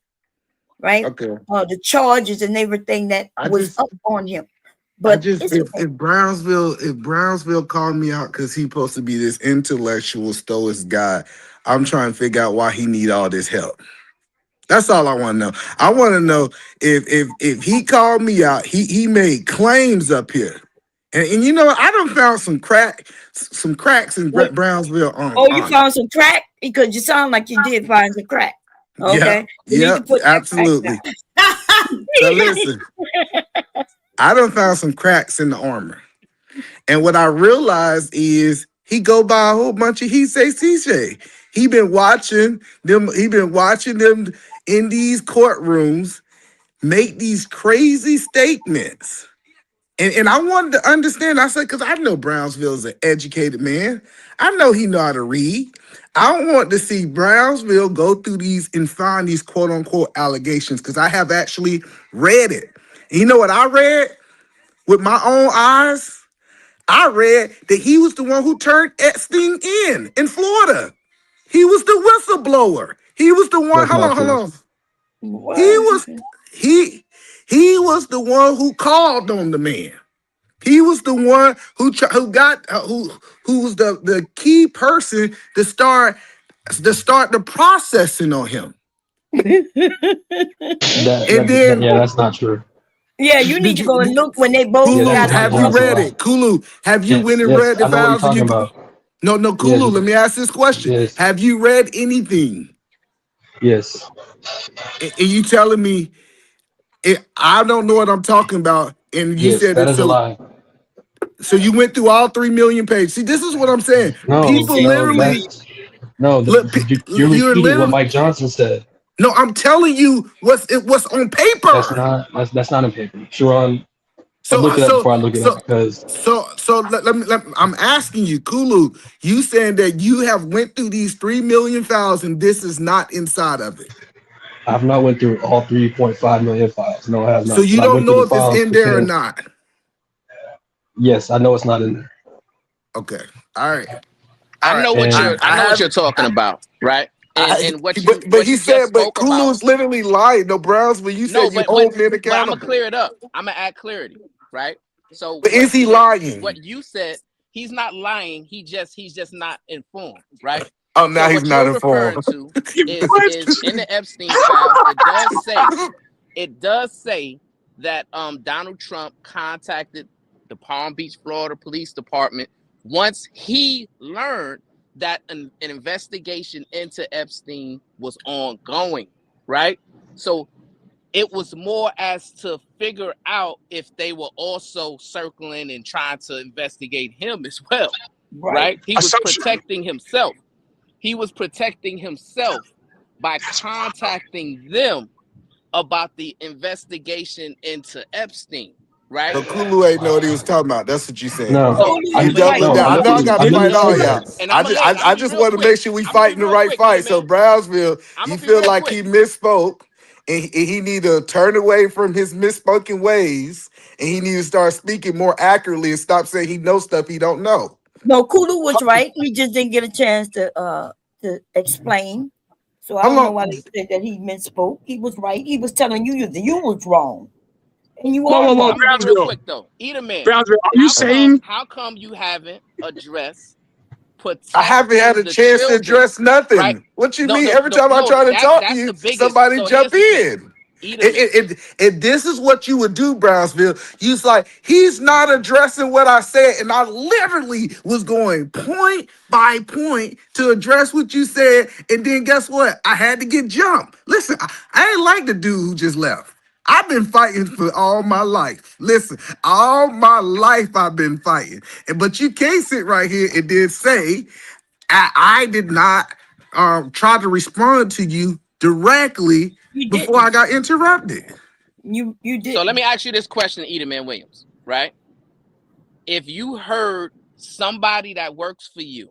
right? okay. The charges and everything that I was just up on him. But it's if Brownsville called me out because he's supposed to be this intellectual stoic guy, I'm trying to figure out why he need all this help. That's all I want to know. I want to know if he called me out, he made claims up here. And you know, I done found some cracks in What? Brownsville Oh, you honor. found some crack? Because you sound like you did find some crack. Yeah, Okay. You need yeah, to put that crack absolutely. down. So listen, I done found some cracks in the armor. And what I realized is he go by a whole bunch of he say, she say. He been watching them in these courtrooms make these crazy statements. And I wanted to understand. I said, because I know Brownsville is an educated man. I know he know how to read. I want to see Brownsville go through these and find these quote unquote allegations because I have actually read it. And you know what I read with my own eyes? I read that he was the one who turned Epstein in Florida. He was the whistleblower. He was the one. That's not Hold true. on. He was the one who called on the man. He was the one who was the key person to start the processing on him. That's not true. Yeah, you need to go and look when they both Kulu, got have you read it? Kulu, have you went and read the I know what you're files? talking about. No, Kulu, Yes. let me ask this question. Yes. Have you read anything? Yes. And you telling me I don't know what I'm talking about, and you Yes, said that it is a so. lie. So you went through all 3 million pages. See, this is what I'm saying. No, People literally you're you're repeating what literally. Mike Johnson said. No, I'm telling you what's on paper. That's not in paper. Sharon, So I'll look it up before I look it up because let me I'm asking you, Kulu, you saying that you have went through these 3 million files and this is not inside of it. I've not went through all 3.5 million files. No, I have not. So you But I don't went through know the if it's files in there or pertaining- not. Yes, I know it's not in there. Okay. All right. I know what you're talking about, right? But he said, but Kulu is literally lying. No, Brownsville, you said you hold men I'm gonna accountable. clear it up. I'm gonna add clarity, right? So, But is he lying? What you said, he's not lying. He's just not informed, right? Oh, now so he's what not you're informed. referring to is in the Epstein files. It does say that Donald Trump contacted the Palm Beach, Florida Police Department once he learned that an investigation into Epstein was ongoing, right? So it was more as to figure out if they were also circling and trying to investigate him as well, right? He was protecting himself. He was protecting himself by contacting them about the investigation into Epstein, right? But Kulu ain't know what he was talking about. That's what you saying. No, You double down. I know I got to fight all y'all. And I just want to make sure we fighting the right fight. So Brownsville, you feel like he misspoke, and he need to turn away from his misspoken ways, and he need to start speaking more accurately and stop saying he knows stuff he don't know. No, Kulu was right. We just didn't get a chance to explain. So I don't know why they said that he misspoke. He was right. He was telling you you was wrong. And you are wrong. Real quick though. Eat a man. Brownsville, are you saying how come you haven't addressed I haven't had a chance to address nothing. Right? What you mean? Every time I try to talk to you, somebody jump in. And this is what you would do, Brownsville. You was like, he's not addressing what I said. And I literally was going point by point to address what you said. And then guess what? I had to get jumped. Listen, I ain't like the dude who just left. I've been fighting for all my life. Listen, all my life I've been fighting. But you can't sit right here and then say, I did not try to respond to you directly before I got interrupted. You did. So let me ask you this question, Edelman Williams, right? If you heard somebody that works for you,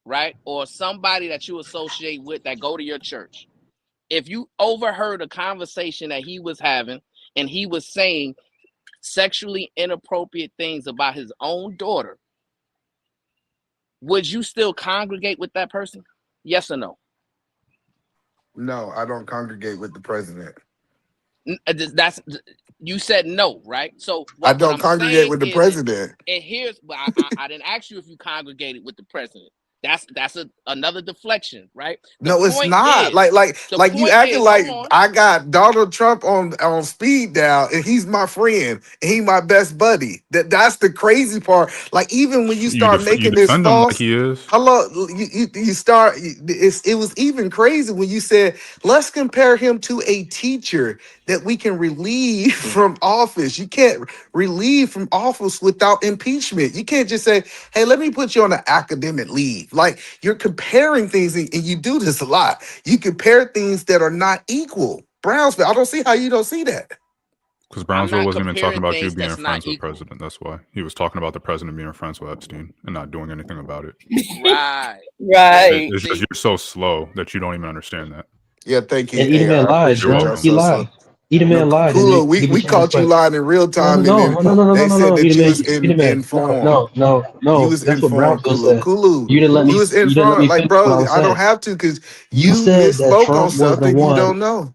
right, or somebody that you associate with that go to your church, if you overheard a conversation that he was having and he was saying sexually inappropriate things about his own daughter, would you still congregate with that person? Yes or no? No, I don't congregate with the president. That's you said no, right? So I don't congregate with the president. And here's I didn't ask you if you congregated with the president. That's another deflection, right? No, it's not. Like you acting like I got Donald Trump on speed dial, and he's my friend, and he my best buddy. That's the crazy part. Like even when you start making this false, like he is. hello, you start. It was even crazy when you said, let's compare him to a teacher that we can relieve from office. You can't relieve from office without impeachment. You can't just say, hey, let me put you on an academic leave. Like you're comparing things, and you do this a lot. You compare things that are not equal. Brownsville, I don't see how you don't see that. Because Brownsville wasn't even talking about you being friends with the president. That's why he was talking about the president being friends with Epstein and not doing anything about it. Right. It's just you're so slow that you don't even understand that. Yeah, thank you. And Edelman lied, bro. He lied. Edelman lied. Kulu, we caught you lying in real time. No. They said that you was informed. No. You was That's what informed, Brownsville said. Kulu. You didn't let me. You was informed. Like, bro, I don't have to because you misspoke on something you don't know.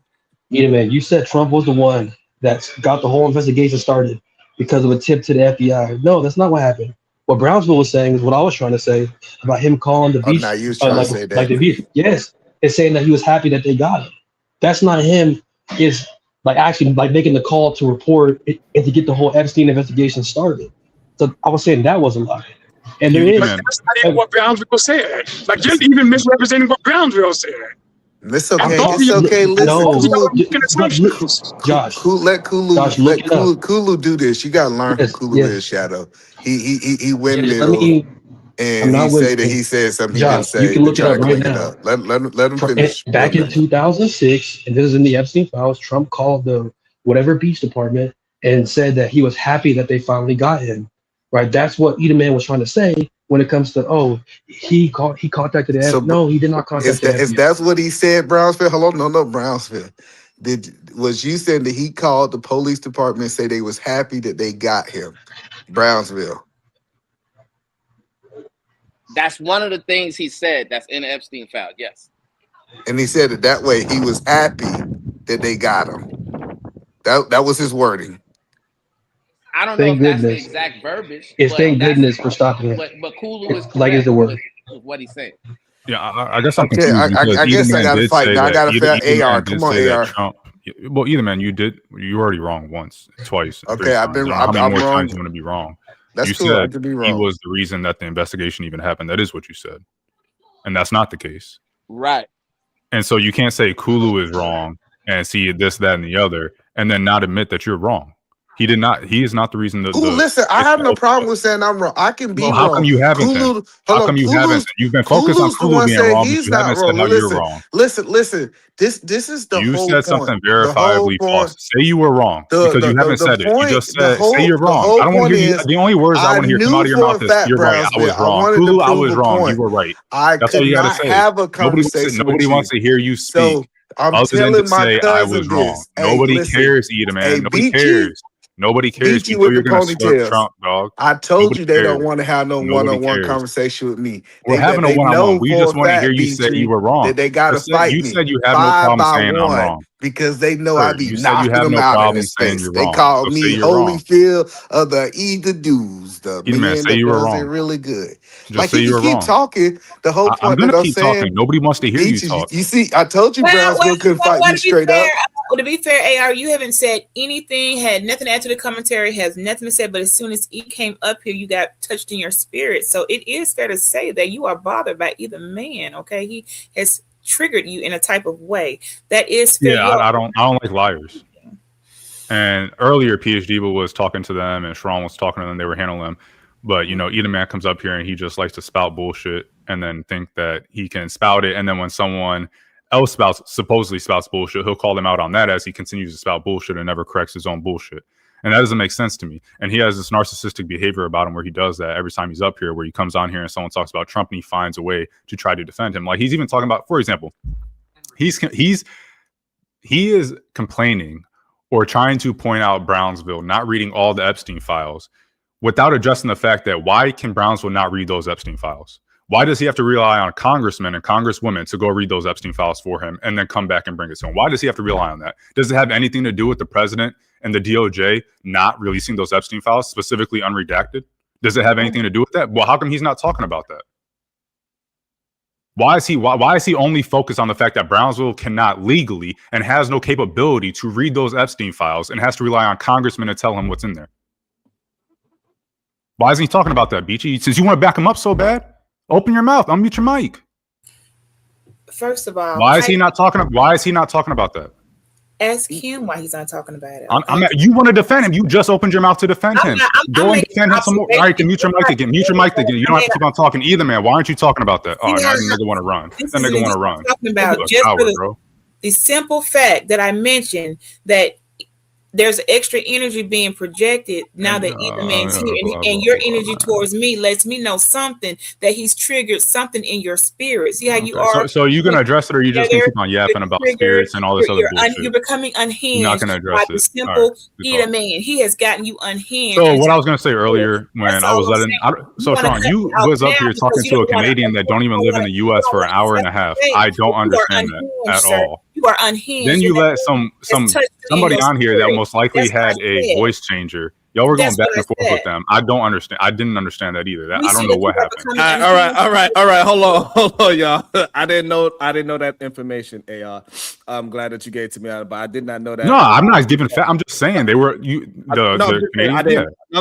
Edelman, you said Trump was the one that got the whole investigation started because of a tip to the FBI. No, that's not what happened. What Brownsville was saying is what I was trying to say about him calling the beach. Now you was trying to say that. Like the beach. Yes. It's saying that he was happy that they got him. That's not him. It's like actually like making the call to report it, and to get the whole Epstein investigation started. So I was saying that was a lie. And there is. That's not even what Brownsville said. Like you're even misrepresenting what Brownsville said. It's okay. It's okay. Listen, Josh. Let Kulu do this. You gotta learn who Kulu is, Shadow. He went middle. And he said something he didn't say. You can look it up right now. Let him finish. Back in 2006, and this is in the Epstein files, Trump called the whatever beach department and said that he was happy that they finally got him. Right? That's what Edelman was trying to say when it comes to he contacted the FBI. No, he did not contact the FBI. If that's what he said, Brownsville. Hello, no, Brownsville. Was you saying that he called the police department and say they was happy that they got him, Brownsville? That's one of the things he said that's in the Epstein file, yes. And he said it that way. He was happy that they got him. That was his wording. I don't know if that's the exact verbiage. It's thank goodness for stopping it. But Kulu is like is the word. With what he's saying. Yeah, I guess I'm confused. I guess I got to fight. Now I got to fight AR. Come on, AR. Well, either man, you're already wrong once, twice. Okay, I'm wrong. Times you want to be wrong? That's you cool. said I could be wrong. He was the reason that the investigation even happened. That is what you said, and that's not the case. Right. And so you can't say Kulu is wrong and see this, that, and the other, and then not admit that you're wrong. He did not. He is not the reason. Listen, I have no problem with saying I'm wrong. I can be wrong. How come you haven't? How come you haven't? You've been focused on Kulu being wrong, but you haven't said how you're wrong. Listen. This is the you whole said something verifiably false. Say you were wrong because you haven't said it. You just said say you're wrong. I don't want to hear you. The only words I want to hear come out of your mouth is you're right. I was wrong. Kulu, I was wrong. You were right. That's all you got to say. Nobody wants to hear you speak. I'm telling my cousin this. Nobody cares, Edelman. Nobody cares. Nobody cares. You with the ponytails. Trump, dog. I told you they don't want to have no one-on-one conversation with me. We're having a one-on-one. We just want to hear you say you were wrong. That they got to fight me. You said you have no problem saying I'm wrong. because they know Sir, I be you said you knocking have them no out in problem this saying space. you're They wrong. call So say me you're wrong. Holyfield of the Eagle Dudes, the Either man, man say that you were does it wrong. really good. Just Like say he you can were keep wrong. talking. The whole I'm point gonna that I'm keep talking. saying, Nobody wants to hear you Beach, talk. you see, I told you Well, Brownsville couldn't fight well, me straight up. to be fair, AR, you haven't said anything, had nothing to add to the commentary, has nothing to say, but as soon as he came up here, you got touched in your spirit. So it is fair to say that you are bothered by either man, okay? He has triggered you in a type of way. That is fair. Yeah, I don't like liars. And earlier, PhD Diva was talking to them, and Sharon was talking to them. They were handling them. But, you know, either man comes up here and he just likes to spout bullshit and then think that he can spout it. And then when someone else supposedly spouts bullshit, he'll call them out on that as he continues to spout bullshit and never corrects his own bullshit. And that doesn't make sense to me. And he has this narcissistic behavior about him where he does that every time he's up here, where he comes on here and someone talks about Trump and he finds a way to try to defend him. Like he's even talking about, for example, he is complaining or trying to point out Brownsville not reading all the Epstein files without addressing the fact that why can Brownsville not read those Epstein files? Why does he have to rely on congressmen and congresswomen to go read those Epstein files for him and then come back and bring it to him? Why does he have to rely on that? Does it have anything to do with the president and the DOJ not releasing those Epstein files, specifically unredacted? Does it have anything to do with that? Well, how come he's not talking about that? Why is he only focused on the fact that Brownsville cannot legally and has no capability to read those Epstein files and has to rely on congressmen to tell him what's in there? Why isn't he talking about that, Beachy? Since you want to back him up so bad, open your mouth, unmute your mic. First of all, Why is he not talking about that? ask him why he's not talking about it. You want to defend him. You just opened your mouth to defend him. Go and defend him some more. All right, then mute your mic again. Mute your mic again. You don't have to keep on talking either, man. Why aren't you talking about that? Oh, now that nigga want to run. That nigga want to run. Talking about just for the simple fact that I mentioned that there's extra energy being projected now that either man's here, and your energy towards me lets me know something that he's triggered something in your spirit. See how you are. So you gonna address it, or you just gonna keep on yapping about spirits and all this other bullshit? You're becoming unhinged. You're not gonna address by it. the simple either man. He has gotten you unhinged. So what I was gonna say earlier when I was letting, Sean, you was up here talking to a Canadian that don't even live in the U.S. for an hour and a half. I don't understand that at all. You are unhinged. Then you let somebody on here that most likely had a voice changer. Y'all were going back and forth with them. I don't understand. I didn't understand that either. I don't know what happened. All right. Hold on, y'all. I didn't know that information. AR, I'm glad that you gave it to me, but I did not know that. No, I'm not giving fat. I'm just saying they were I'm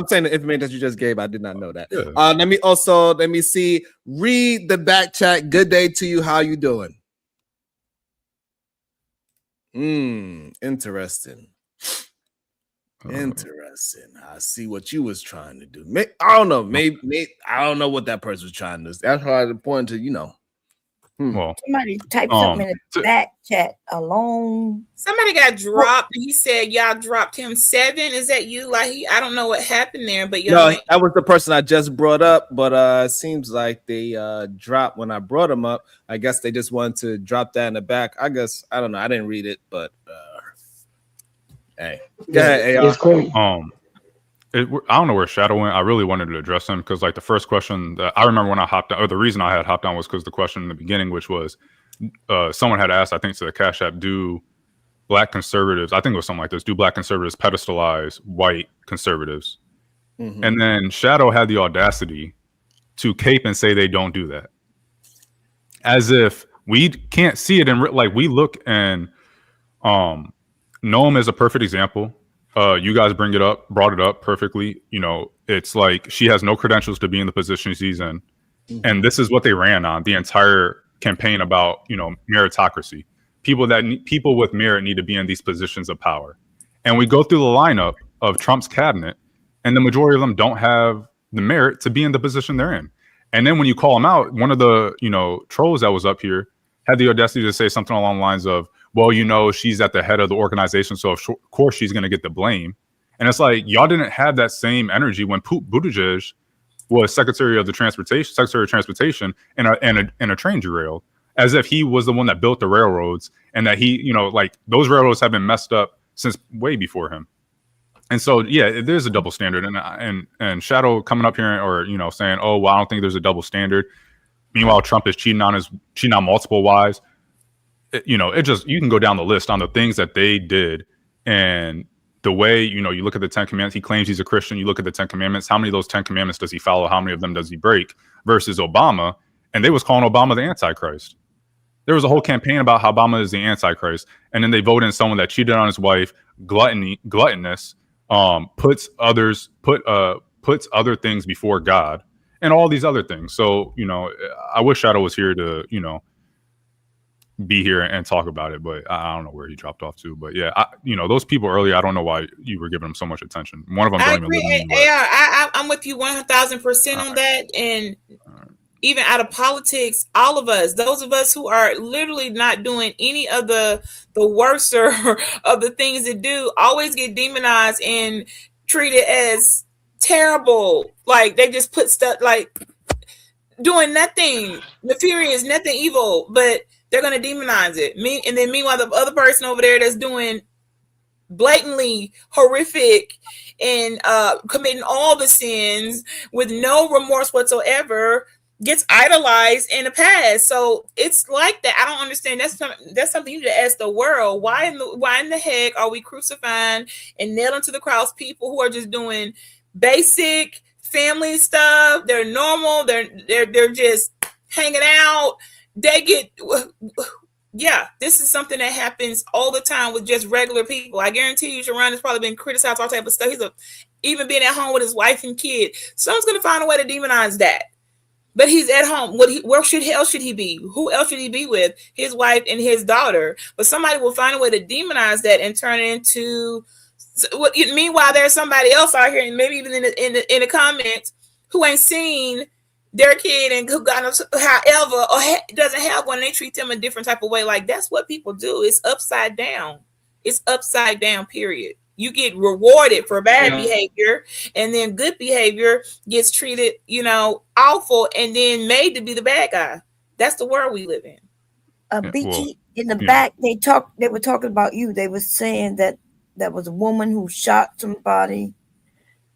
saying the information that you just gave. I did not know that. Yeah. Let me see. Read the back chat. Good day to you. How you doing? Interesting. Interesting. I see what you was trying to do. I don't know. Maybe I don't know what that person was trying to do. That's why I pointed to, you know. Well, somebody typed something in the back chat alone. Somebody got dropped. He said y'all dropped him 7. Is that you? Like I don't know what happened there, but no, that was the person I just brought up. But it seems like they dropped when I brought him up. I guess they just wanted to drop that in the back. I guess I don't know. I didn't read it, but hey, go ahead, AR. It's crazy. I don't know where Shadow went. I really wanted to address him because, like, the first question that I remember when I hopped on, or the reason I had hopped on was because the question in the beginning, which was someone had asked, I think, to the Cash App, do black conservatives, I think it was something like this, do black conservatives pedestalize white conservatives? Mm-hmm. And then Shadow had the audacity to cape and say they don't do that. As if we can't see it. And like, we look and Noam is a perfect example. You guys brought it up perfectly. You know, it's like she has no credentials to be in the position she's in. Mm-hmm. And this is what they ran on the entire campaign about, you know, meritocracy. People with merit need to be in these positions of power. And we go through the lineup of Trump's cabinet, and the majority of them don't have the merit to be in the position they're in. And then when you call them out, one of the, you know, trolls that was up here had the audacity to say something along the lines of, well, you know, she's at the head of the organization, so of course she's going to get the blame. And it's like, y'all didn't have that same energy when Buttigieg was Secretary of Transportation, and a train derailed, as if he was the one that built the railroads, and that he, you know, like, those railroads have been messed up since way before him. And so, yeah, there's a double standard. And Shadow coming up here, or, you know, saying, oh, well, I don't think there's a double standard. Meanwhile, Trump is cheating on multiple wives. it just, you can go down the list on the things that they did, and the way, you look at the 10 Commandments. He claims he's a Christian. You look at the 10 Commandments. How many of those 10 Commandments does he follow? How many of them does he break? Versus Obama, and they was calling Obama the Antichrist. There was a whole campaign about how Obama is the Antichrist, and then they vote in someone that cheated on his wife, gluttonous, puts other things before God, and all these other things. So, I wish Shadow was here to, be here and talk about it, but I don't know where he dropped off to. But yeah, those people earlier, I don't know why you were giving them so much attention. One of them don't even live in the US. I'm with you 1,000% on that. And even out of politics, all of us, those of us who are literally not doing any of the worser of the things to do, always get demonized and treated as terrible. Like they just put stuff like doing nothing nefarious, nothing evil, but they're going to demonize it. And then meanwhile, the other person over there that's doing blatantly horrific and committing all the sins with no remorse whatsoever gets idolized in the past. So it's like that. I don't understand. That's something you need to ask the world. Why in the heck are we crucifying and nailing to the cross people who are just doing basic family stuff? They're normal. They're just hanging out. They get, this is something that happens all the time with just regular people. I guarantee you, Sharon has probably been criticized, all type of stuff. Even being at home with his wife and kid. Someone's going to find a way to demonize that. But he's at home. Where else should he be? Who else should he be with? His wife and his daughter. But somebody will find a way to demonize that and turn it into. Meanwhile, there's somebody else out here, and maybe even in the comments, who ain't seen their kid and who got them, however, or doesn't have one. They treat them a different type of way. Like that's what people do. It's upside down. It's upside down. Period. You get rewarded for bad behavior, and then good behavior gets treated, awful, and then made to be the bad guy. That's the world we live in. BG, in the back, they were talking about you. They were saying that was a woman who shot somebody,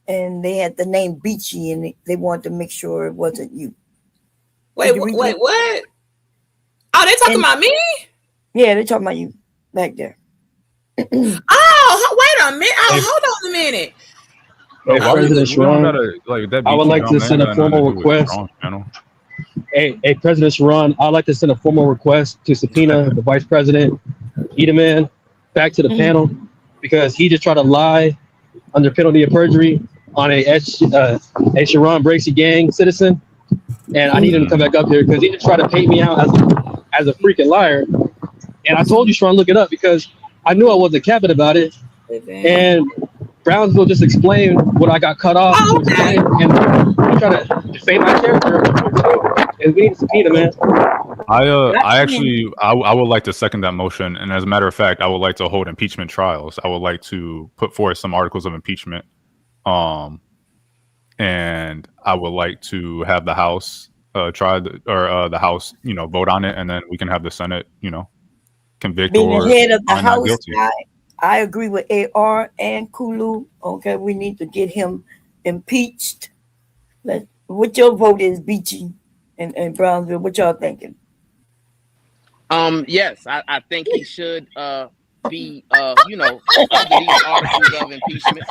and they had the name Beachy, and they wanted to make sure it wasn't you. Wait, what? Oh, they talking about me? Yeah, they're talking about you back there. Oh, wait a minute. Oh, hold on a minute. President Sharon, I would like to send a formal request. Hey, President Sharon, I'd like to send a formal request to subpoena the Vice President, Edelman, back to the panel, because he just tried to lie under penalty of perjury on a Sharon Bracey gang citizen, and I need him to come back up here because he just tried to paint me out as a freaking liar. And I told you, Sharon, look it up, because I knew I wasn't capping about it, and Brownsville just explained what I got cut off, and try to defame my character. And we need to subpoena, man. I would like to second that motion, and as a matter of fact, I would like to hold impeachment trials. I would like to put forth some articles of impeachment, and I would like to have the House the House, vote on it, and then we can have the Senate, convict being or the head of the find not House. guilty. I agree with AR and Kulu. Okay, we need to get him impeached. What your vote is, Beachy and Brownsville? What y'all thinking? Yes, I think he should be under these articles of impeachment.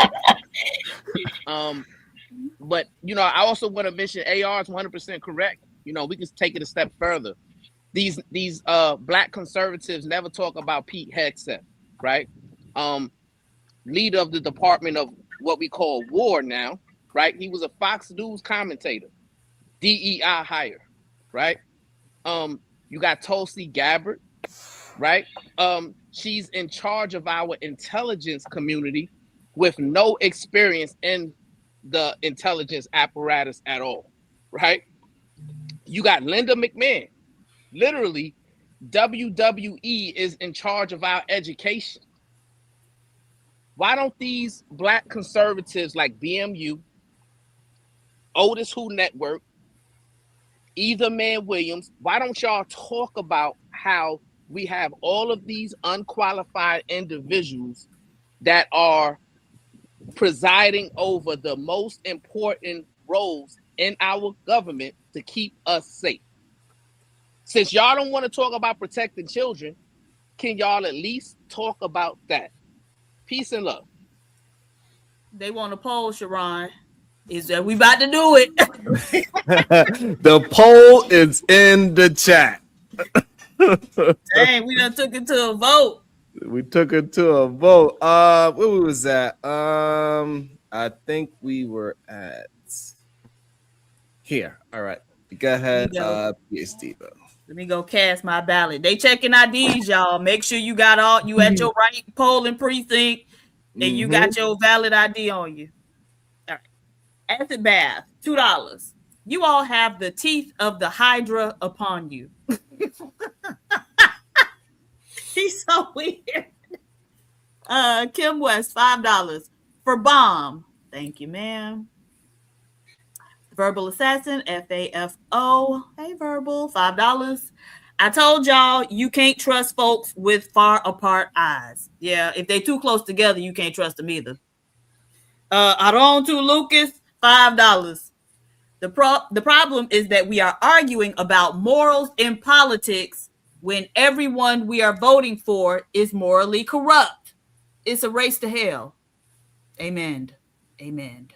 But I also want to mention AR is 100% correct. We can take it a step further. These black conservatives never talk about Pete Hegseth, right? Leader of the Department of what we call war now, right? He was a Fox News commentator, DEI hire, right? You got Tulsi Gabbard, right? She's in charge of our intelligence community with no experience in the intelligence apparatus at all, right? You got Linda McMahon. Literally, WWE is in charge of our education. Why don't these black conservatives like BMU, Otis Who Network, Either Man Williams, why don't y'all talk about how we have all of these unqualified individuals that are presiding over the most important roles in our government to keep us safe? Since y'all don't want to talk about protecting children, can y'all at least talk about that? Peace and love. They want a poll, Sharon. Is that we about to do it? The poll is in the chat. Dang, we done took it to a vote. We took it to a vote. Where we was at? I think we were at here. All right. Go ahead, PhD. Let me go cast my ballot. They checking IDs, y'all. Make sure you got all you at your right polling precinct and you got your valid ID on you. All right. Acid bath, $2. You all have the teeth of the Hydra upon you. He's so weird. Kim West, $5 for bomb. Thank you, ma'am. Verbal Assassin, FAFO. Hey, Verbal, $5. I told y'all you can't trust folks with far apart eyes. Yeah, if they too close together, you can't trust them either. Aron to Lucas, $5. The problem is that we are arguing about morals in politics when everyone we are voting for is morally corrupt. It's a race to hell. Amen. Amen.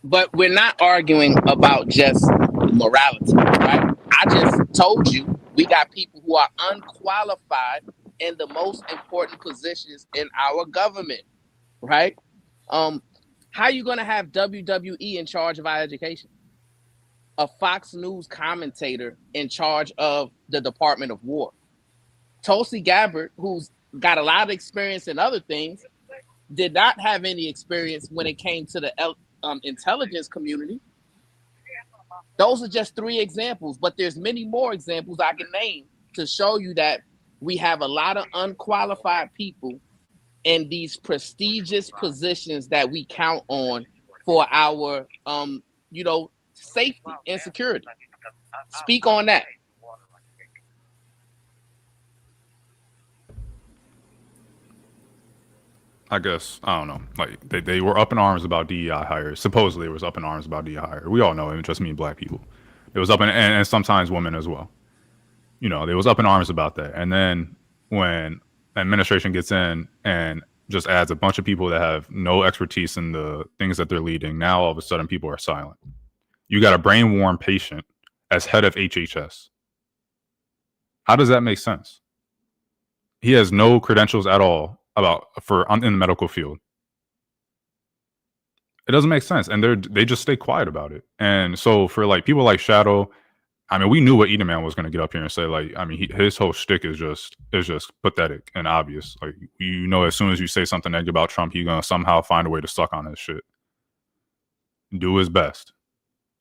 But we're not arguing about just morality, right? I just told you we got people who are unqualified in the most important positions in our government, right? How are you going to have WWE in charge of our education? A Fox News commentator in charge of the Department of War? Tulsi Gabbard, who's got a lot of experience in other things, did not have any experience when it came to the intelligence community. Those are just 3 examples, but there's many more examples I can name to show you that we have a lot of unqualified people in these prestigious positions that we count on for our safety and security. Speak on that. I guess, I don't know. Like they were up in arms about DEI hires. Supposedly it was up in arms about DEI hires. We all know it just mean black people. It was up in, and sometimes women as well. You know, they was up in arms about that. And then when administration gets in and just adds a bunch of people that have no expertise in the things that they're leading, now all of a sudden people are silent. You got a brain-worn patient as head of HHS. How does that make sense? He has no credentials at all in the medical field. It doesn't make sense, and they just stay quiet about it. And so for like people like Shadow, I mean, we knew what Edelman was going to get up here and say. Like, I mean, his whole shtick is just pathetic and obvious. Like, you know, as soon as you say something negative about Trump, he's gonna somehow find a way to suck on his shit, do his best,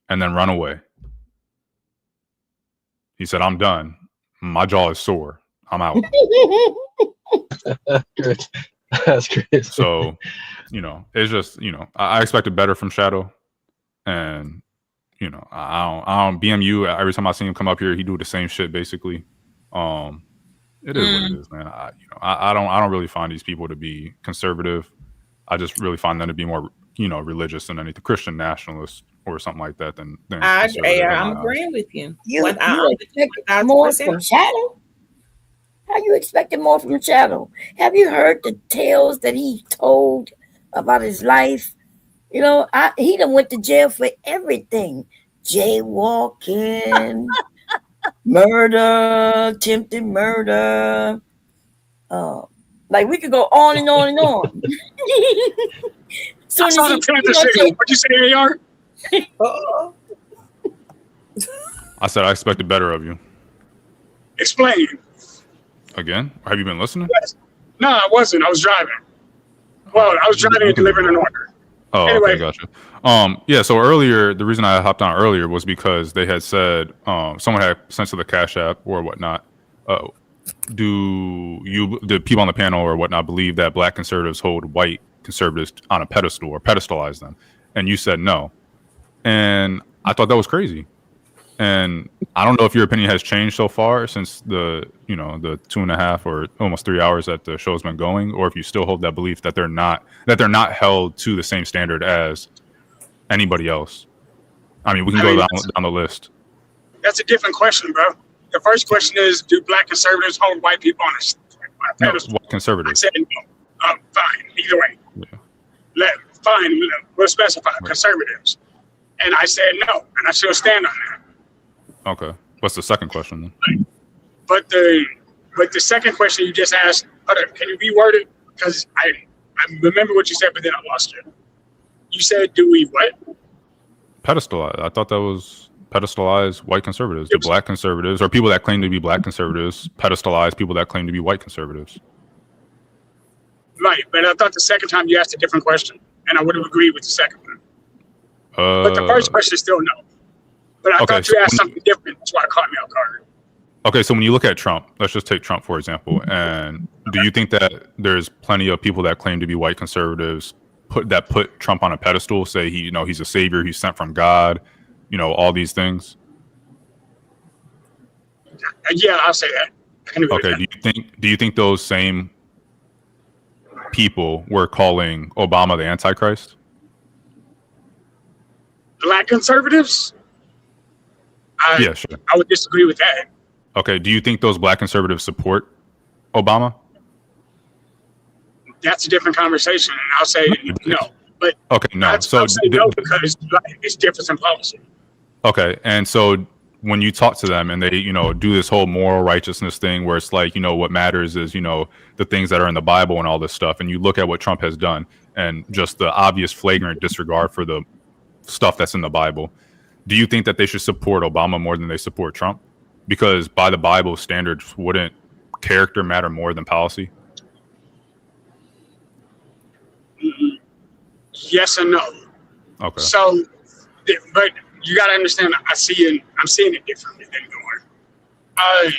and then run away. He said, "I'm done. My jaw is sore. I'm out." Good. That's great. So, you know, it's just, you know, I expected better from Shadow, and you know, I don't BMU. Every time I see him come up here, he do the same shit basically. It is what it is, man. I don't really find these people to be conservative. I just really find them to be more, you know, religious than anything, Christian nationalists or something like that. Than I'm agreeing with you. You expect more from Shadow? How you expecting more from Shadow? Have you heard the tales that he told about his life? You know, he done went to jail for everything. Jaywalking, murder, attempted murder. Like we could go on and on and on. I saw the Panther signal. What'd you say, AR? I said I expected better of you. Explain. Again? Have you been listening? Yes. No, I wasn't. I was driving. Well, I was driving and delivering an order. Oh, anyway. Okay, gotcha. Yeah, so earlier, the reason I hopped on earlier was because they had said, someone had sent to the Cash App or whatnot, do people on the panel or whatnot believe that black conservatives hold white conservatives on a pedestal or pedestalize them? And you said no. And I thought that was crazy. And I don't know if your opinion has changed so far since the 2.5 or almost 3 hours that the show's been going, or if you still hold that belief that they're not held to the same standard as anybody else. I mean, we can go down the list. That's a different question, bro. the first question is, do black conservatives hold white people on a No, pedestal? white conservatives. I said no. Fine, either way. Fine, we'll specify conservatives. And I said no, and I still stand on that. Okay. What's the second question then? But the second question you just asked, can you reword it? Because I remember what you said, but then I lost it. You said, do we what? Pedestalize. I thought that was pedestalize white conservatives. The black conservatives, or people that claim to be black conservatives, pedestalize people that claim to be white conservatives. Right, but I thought the second time you asked a different question, and I would have agreed with the second one. But the first question is still no. But I thought you asked something different. That's why it caught me off guard. Okay, so when you look at Trump, let's just take Trump for example. And do you think that there's plenty of people that claim to be white conservatives put Trump on a pedestal, say he's a savior, he's sent from God, all these things? Yeah, I'll say that. Okay, do you think those same people were calling Obama the Antichrist? Black conservatives? Yeah, sure. I would disagree with that. Okay, do you think those black conservatives support Obama? That's a different conversation, and I'll say no. But okay, no. I'll say no because it's difference in policy. Okay, and so when you talk to them and they, do this whole moral righteousness thing where it's like, what matters is, the things that are in the Bible and all this stuff, and you look at what Trump has done and just the obvious flagrant disregard for the stuff that's in the Bible, do you think that they should support Obama more than they support Trump? Because by the Bible standards, wouldn't character matter more than policy? Yes and no. Okay. So, but you got to understand, I'm seeing it differently than you are.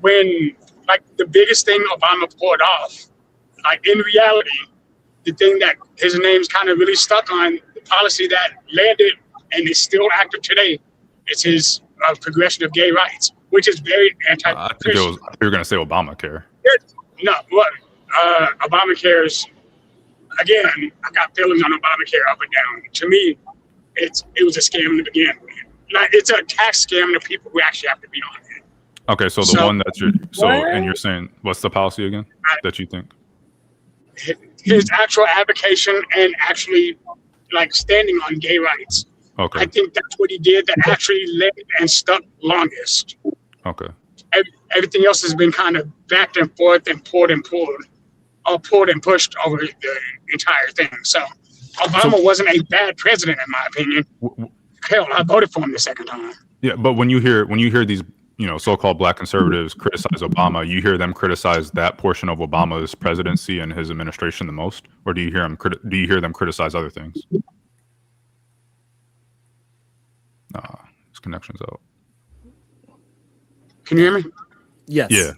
When, like, the biggest thing Obama pulled off, like, in reality, the thing that his name's kind of really stuck on, the policy that landed and is still active today, is his progression of gay rights, which is very anti-Christian. You were going to say Obamacare. No, what? Obamacare's, again, I got feelings on Obamacare up and down. To me, it was a scam to begin with. Like, it's a tax scam to people who actually have to be on it. Okay, so the one that's and you're saying, what's the policy again that you think? His actual advocation and actually, like, standing on gay rights. Okay. I think that's what he did that actually led and stuck longest. Okay. Everything else has been kind of backed and forth and pulled and pushed over the entire thing. So Obama wasn't a bad president, in my opinion. Hell, I voted for him the second time. Yeah, but when you hear these, so-called black conservatives criticize Obama, you hear them criticize that portion of Obama's presidency and his administration the most, or do you hear them criticize other things? His connection's out. Can you hear me? Yes. Yeah.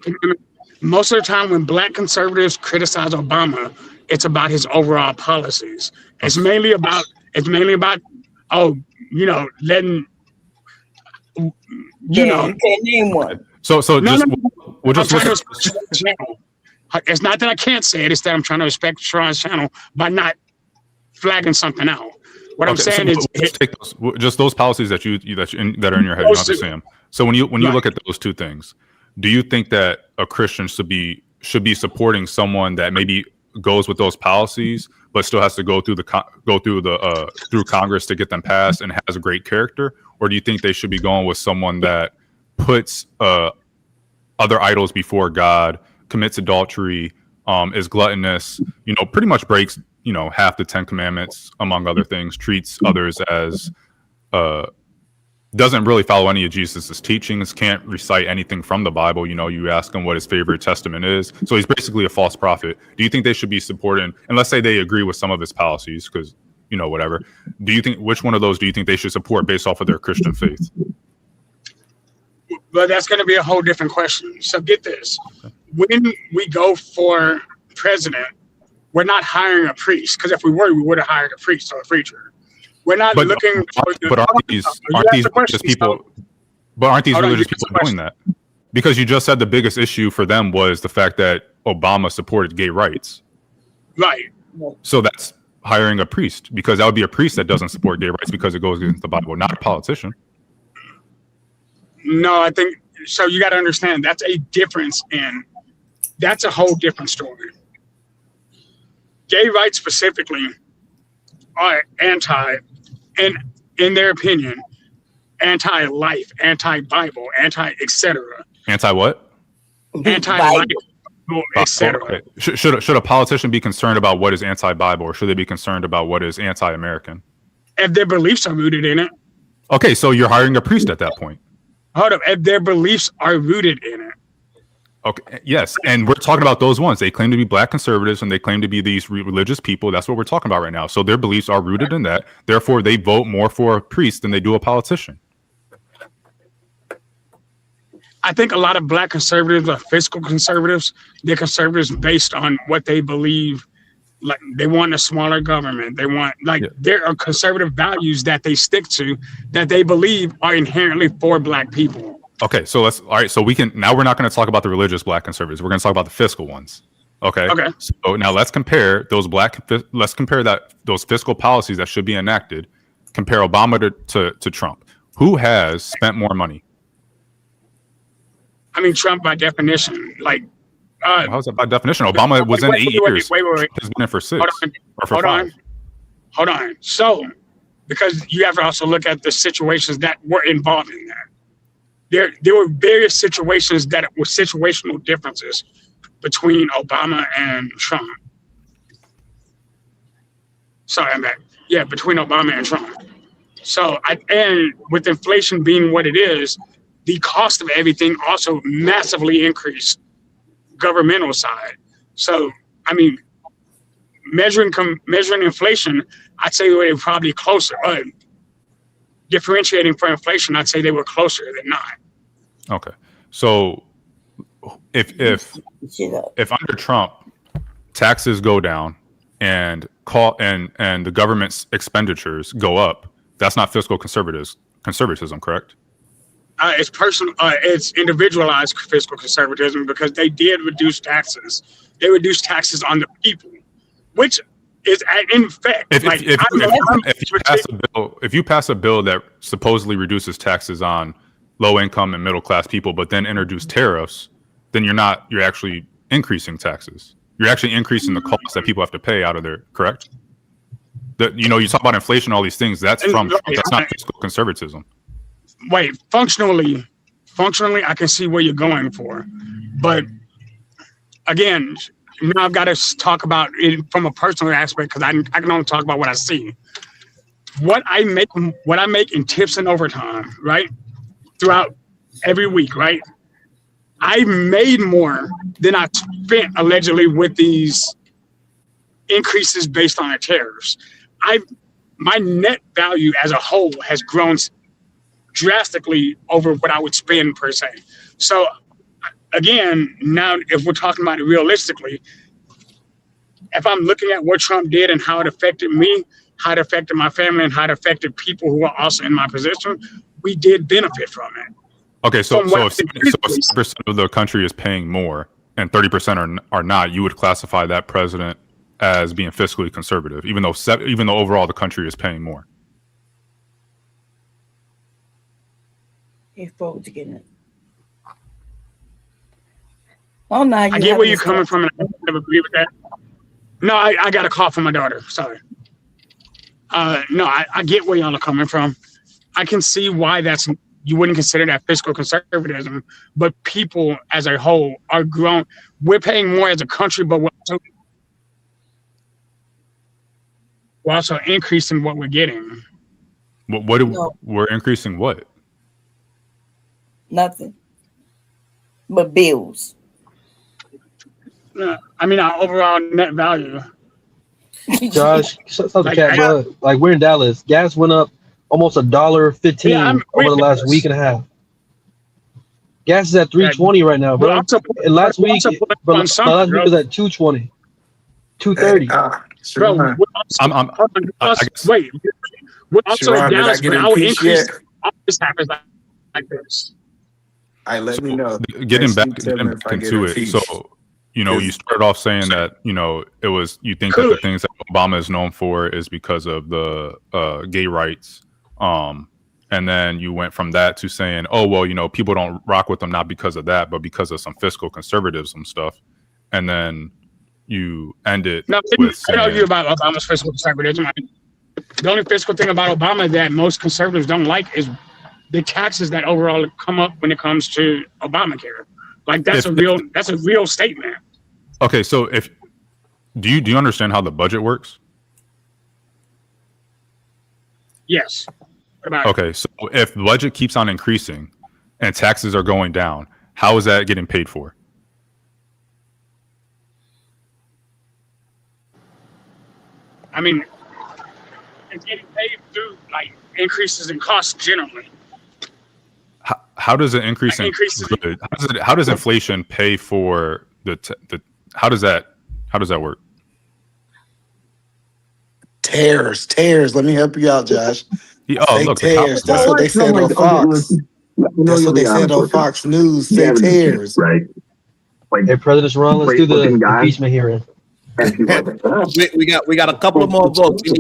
Most of the time when black conservatives criticize Obama, it's about his overall policies. It's mainly about letting you can't name one. It's not that I can't say it, it's that I'm trying to respect Sean's channel by not flagging something out. What I'm saying is those policies that are in your head, you don't have to say them. So when you look at those two things, do you think that a Christian should be supporting someone that maybe goes with those policies, but still has to go through Congress to get them passed and has a great character, or do you think they should be going with someone that puts other idols before God, commits adultery, is gluttonous, pretty much breaks half the 10 commandments, among other things, treats others as doesn't really follow any of Jesus's teachings, can't recite anything from the Bible. You ask him what his favorite testament is. So he's basically a false prophet. Do you think they should be supporting, and let's say they agree with some of his policies, because, whatever. Which one of those do you think they should support based off of their Christian faith? But that's going to be a whole different question. So get this. Okay. When we go for president, we're not hiring a priest, because if we were, we would have hired a priest or a preacher. We're not looking. But aren't these religious people? But aren't these religious people doing that? Because you just said the biggest issue for them was the fact that Obama supported gay rights. Right. So that's hiring a priest, because that would be a priest that doesn't support gay rights because it goes against the Bible, not a politician. No, I think so you got to understand that's a difference that's a whole different story. Gay rights specifically are and in their opinion, anti-life, anti-Bible, anti-etc. Anti what? Anti-life, etc. Okay. Should a politician be concerned about what is anti-Bible, or should they be concerned about what is anti-American? If their beliefs are rooted in it. Okay, so you're hiring a priest at that point. Hold up, if their beliefs are rooted in it. Okay, yes, and we're talking about those ones. They claim to be black conservatives, and they claim to be these religious people. That's what we're talking about right now. So their beliefs are rooted in that. Therefore, they vote more for a priest than they do a politician. I think a lot of black conservatives are fiscal conservatives. They're conservatives based on what they believe. Like they want a smaller government. They want there are conservative values that they stick to that they believe are inherently for black people. Okay, so all right. So we're not going to talk about the religious black conservatives. We're going to talk about the fiscal ones. Okay. Okay. So now let's compare those those fiscal policies that should be enacted. Compare Obama to Trump. Who has spent more money? I mean, Trump by definition, how's that by definition? Obama was in 8 years. Wait. Has been in for 6 or for 5. Hold on. So, because you have to also look at the situations that were involved in that. There were various situations that were situational differences between Obama and Trump. Sorry, I'm back. Yeah, between Obama and Trump. So, and with inflation being what it is, the cost of everything also massively increased governmental side. So, I mean, measuring inflation, I'd say they were probably closer. Differentiating for inflation, I'd say they were closer than not. Okay. So if under Trump taxes go down and the government's expenditures go up, that's not fiscal conservatism, correct? It's personal. It's individualized fiscal conservatism because they did reduce taxes. They reduced taxes on the people, which is in effect. If you pass a bill that supposedly reduces taxes on low income and middle class people, but then introduce tariffs, then you're actually increasing taxes. You're actually increasing the costs that people have to pay out of their, correct? You talk about inflation, all these things. That's not fiscal conservatism. Wait, functionally, I can see where you're going for, but again, now I've got to talk about it from a personal aspect because I can only talk about what I see. What I make in tips and overtime, right, throughout every week, right? I made more than I spent allegedly with these increases based on the tariffs. My net value as a whole has grown drastically over what I would spend per se. So again, now if we're talking about it realistically, if I'm looking at what Trump did and how it affected me, how it affected my family, and how it affected people who are also in my position, we did benefit from it. Okay, so if 60% of the country is paying more and 30% are not, you would classify that president as being fiscally conservative, even though overall the country is paying more. He's forward to getting it. Oh, no, I get where you're coming from, and I don't agree with that. No, I got a call from my daughter. Sorry. No, I get where y'all are coming from. I can see why you wouldn't consider that fiscal conservatism, but people as a whole are grown. We're paying more as a country, but we're also increasing what we're getting. We're increasing what? Nothing but bills. I mean, our overall net value. Josh, like we're in Dallas. Gas went up almost $1.15 over the last week and a half. Gas is at $3.20 right now, bro. And last week it was at $2.20, $2.30. Bro, wait. We're also in Dallas, but our increase always happens like this. Let me know. Getting back into it. So, you started off saying that, you think that the things that Obama is known for is because of the gay rights. And then you went from that to saying, oh, well, you know, people don't rock with them not because of that, but because of some fiscal conservatism stuff. And then you end it with saying, I argue about Obama's fiscal conservatism. The only fiscal thing about Obama that most conservatives don't like is the taxes that overall come up when it comes to Obamacare. Like that's a real statement. Okay, so do you understand how the budget works? Yes. What about it? Okay, so if the budget keeps on increasing and taxes are going down, how is that getting paid for? I mean, it's getting paid through like increases in costs generally. How does it increase? How does inflation pay for the? How does that work? Tears. Let me help you out, Josh. Look, tears. That's what they said on Fox. That's what they said on Fox News. Say tears. Right. Hey, President Sharon, let's do the impeachment hearing. We got a couple of more votes. We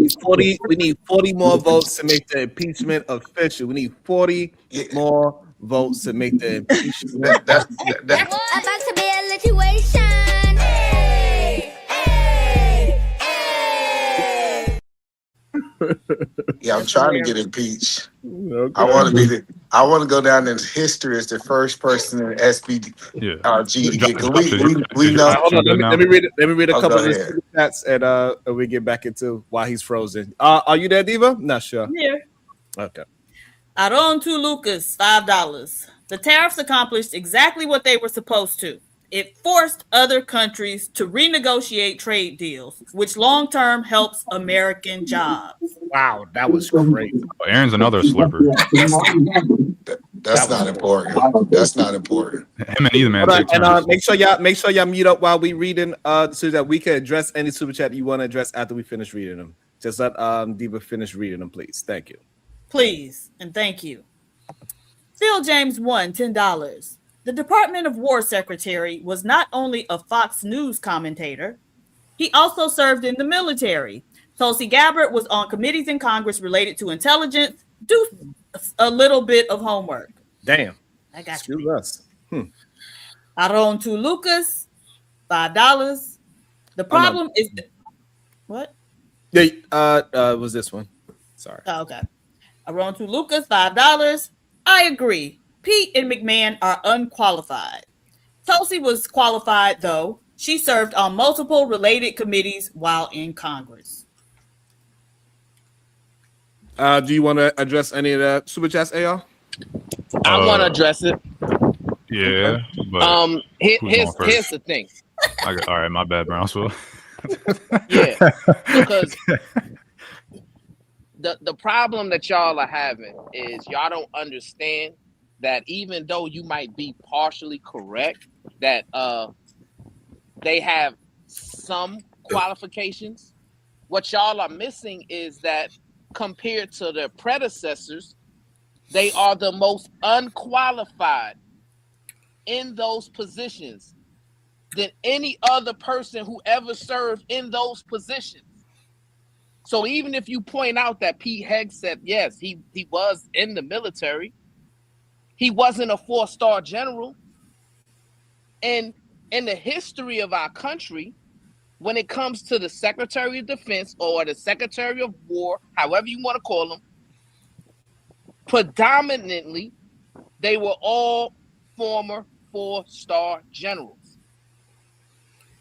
need 40 more votes to make the impeachment official. We need 40 more votes to make the impeachment. About to be a situation. Yeah, I'm trying to get impeached. Okay. I want to go down in history as the first person in SBG to get. We know. Hold on, let me read a couple of the chats and we get back into why he's frozen. Are you there, Diva? Not sure. Yeah. Okay. Aron to Lucas, $5. The tariffs accomplished exactly what they were supposed to. It forced other countries to renegotiate trade deals, which long-term helps American jobs. Wow, that was great. Aaron's another slurper. That's not important. That's not important. Him and either man. And make sure y'all mute up while we reading, so that we can address any super chat you want to address after we finish reading them. Just let Diva finish reading them, please. Thank you. Please and thank you. Phil James won $10. The Department of War Secretary was not only a Fox News commentator, he also served in the military. Tulsi Gabbard was on committees in Congress related to intelligence. Do a little bit of homework. Damn. I got Excuse you. us. Aron to Lucas, $5. The problem is what? Yeah, was this one? Sorry. Oh, okay. Aron to Lucas, $5. I agree. Pete and McMahon are unqualified. Tulsi was qualified, though. She served on multiple related committees while in Congress. Do you want to address any of the super chats, AR? I want to address it. Yeah. But here's the thing. All right, my bad, Brownsville. Yeah, because the problem that y'all are having is y'all don't understand that even though you might be partially correct, that they have some qualifications. What y'all are missing is that compared to their predecessors, they are the most unqualified in those positions than any other person who ever served in those positions. So even if you point out that Pete Hegseth, yes, he was in the military, he wasn't a 4-star general. And in the history of our country, when it comes to the Secretary of Defense or the Secretary of War, however you want to call them, predominantly, they were all former 4-star generals.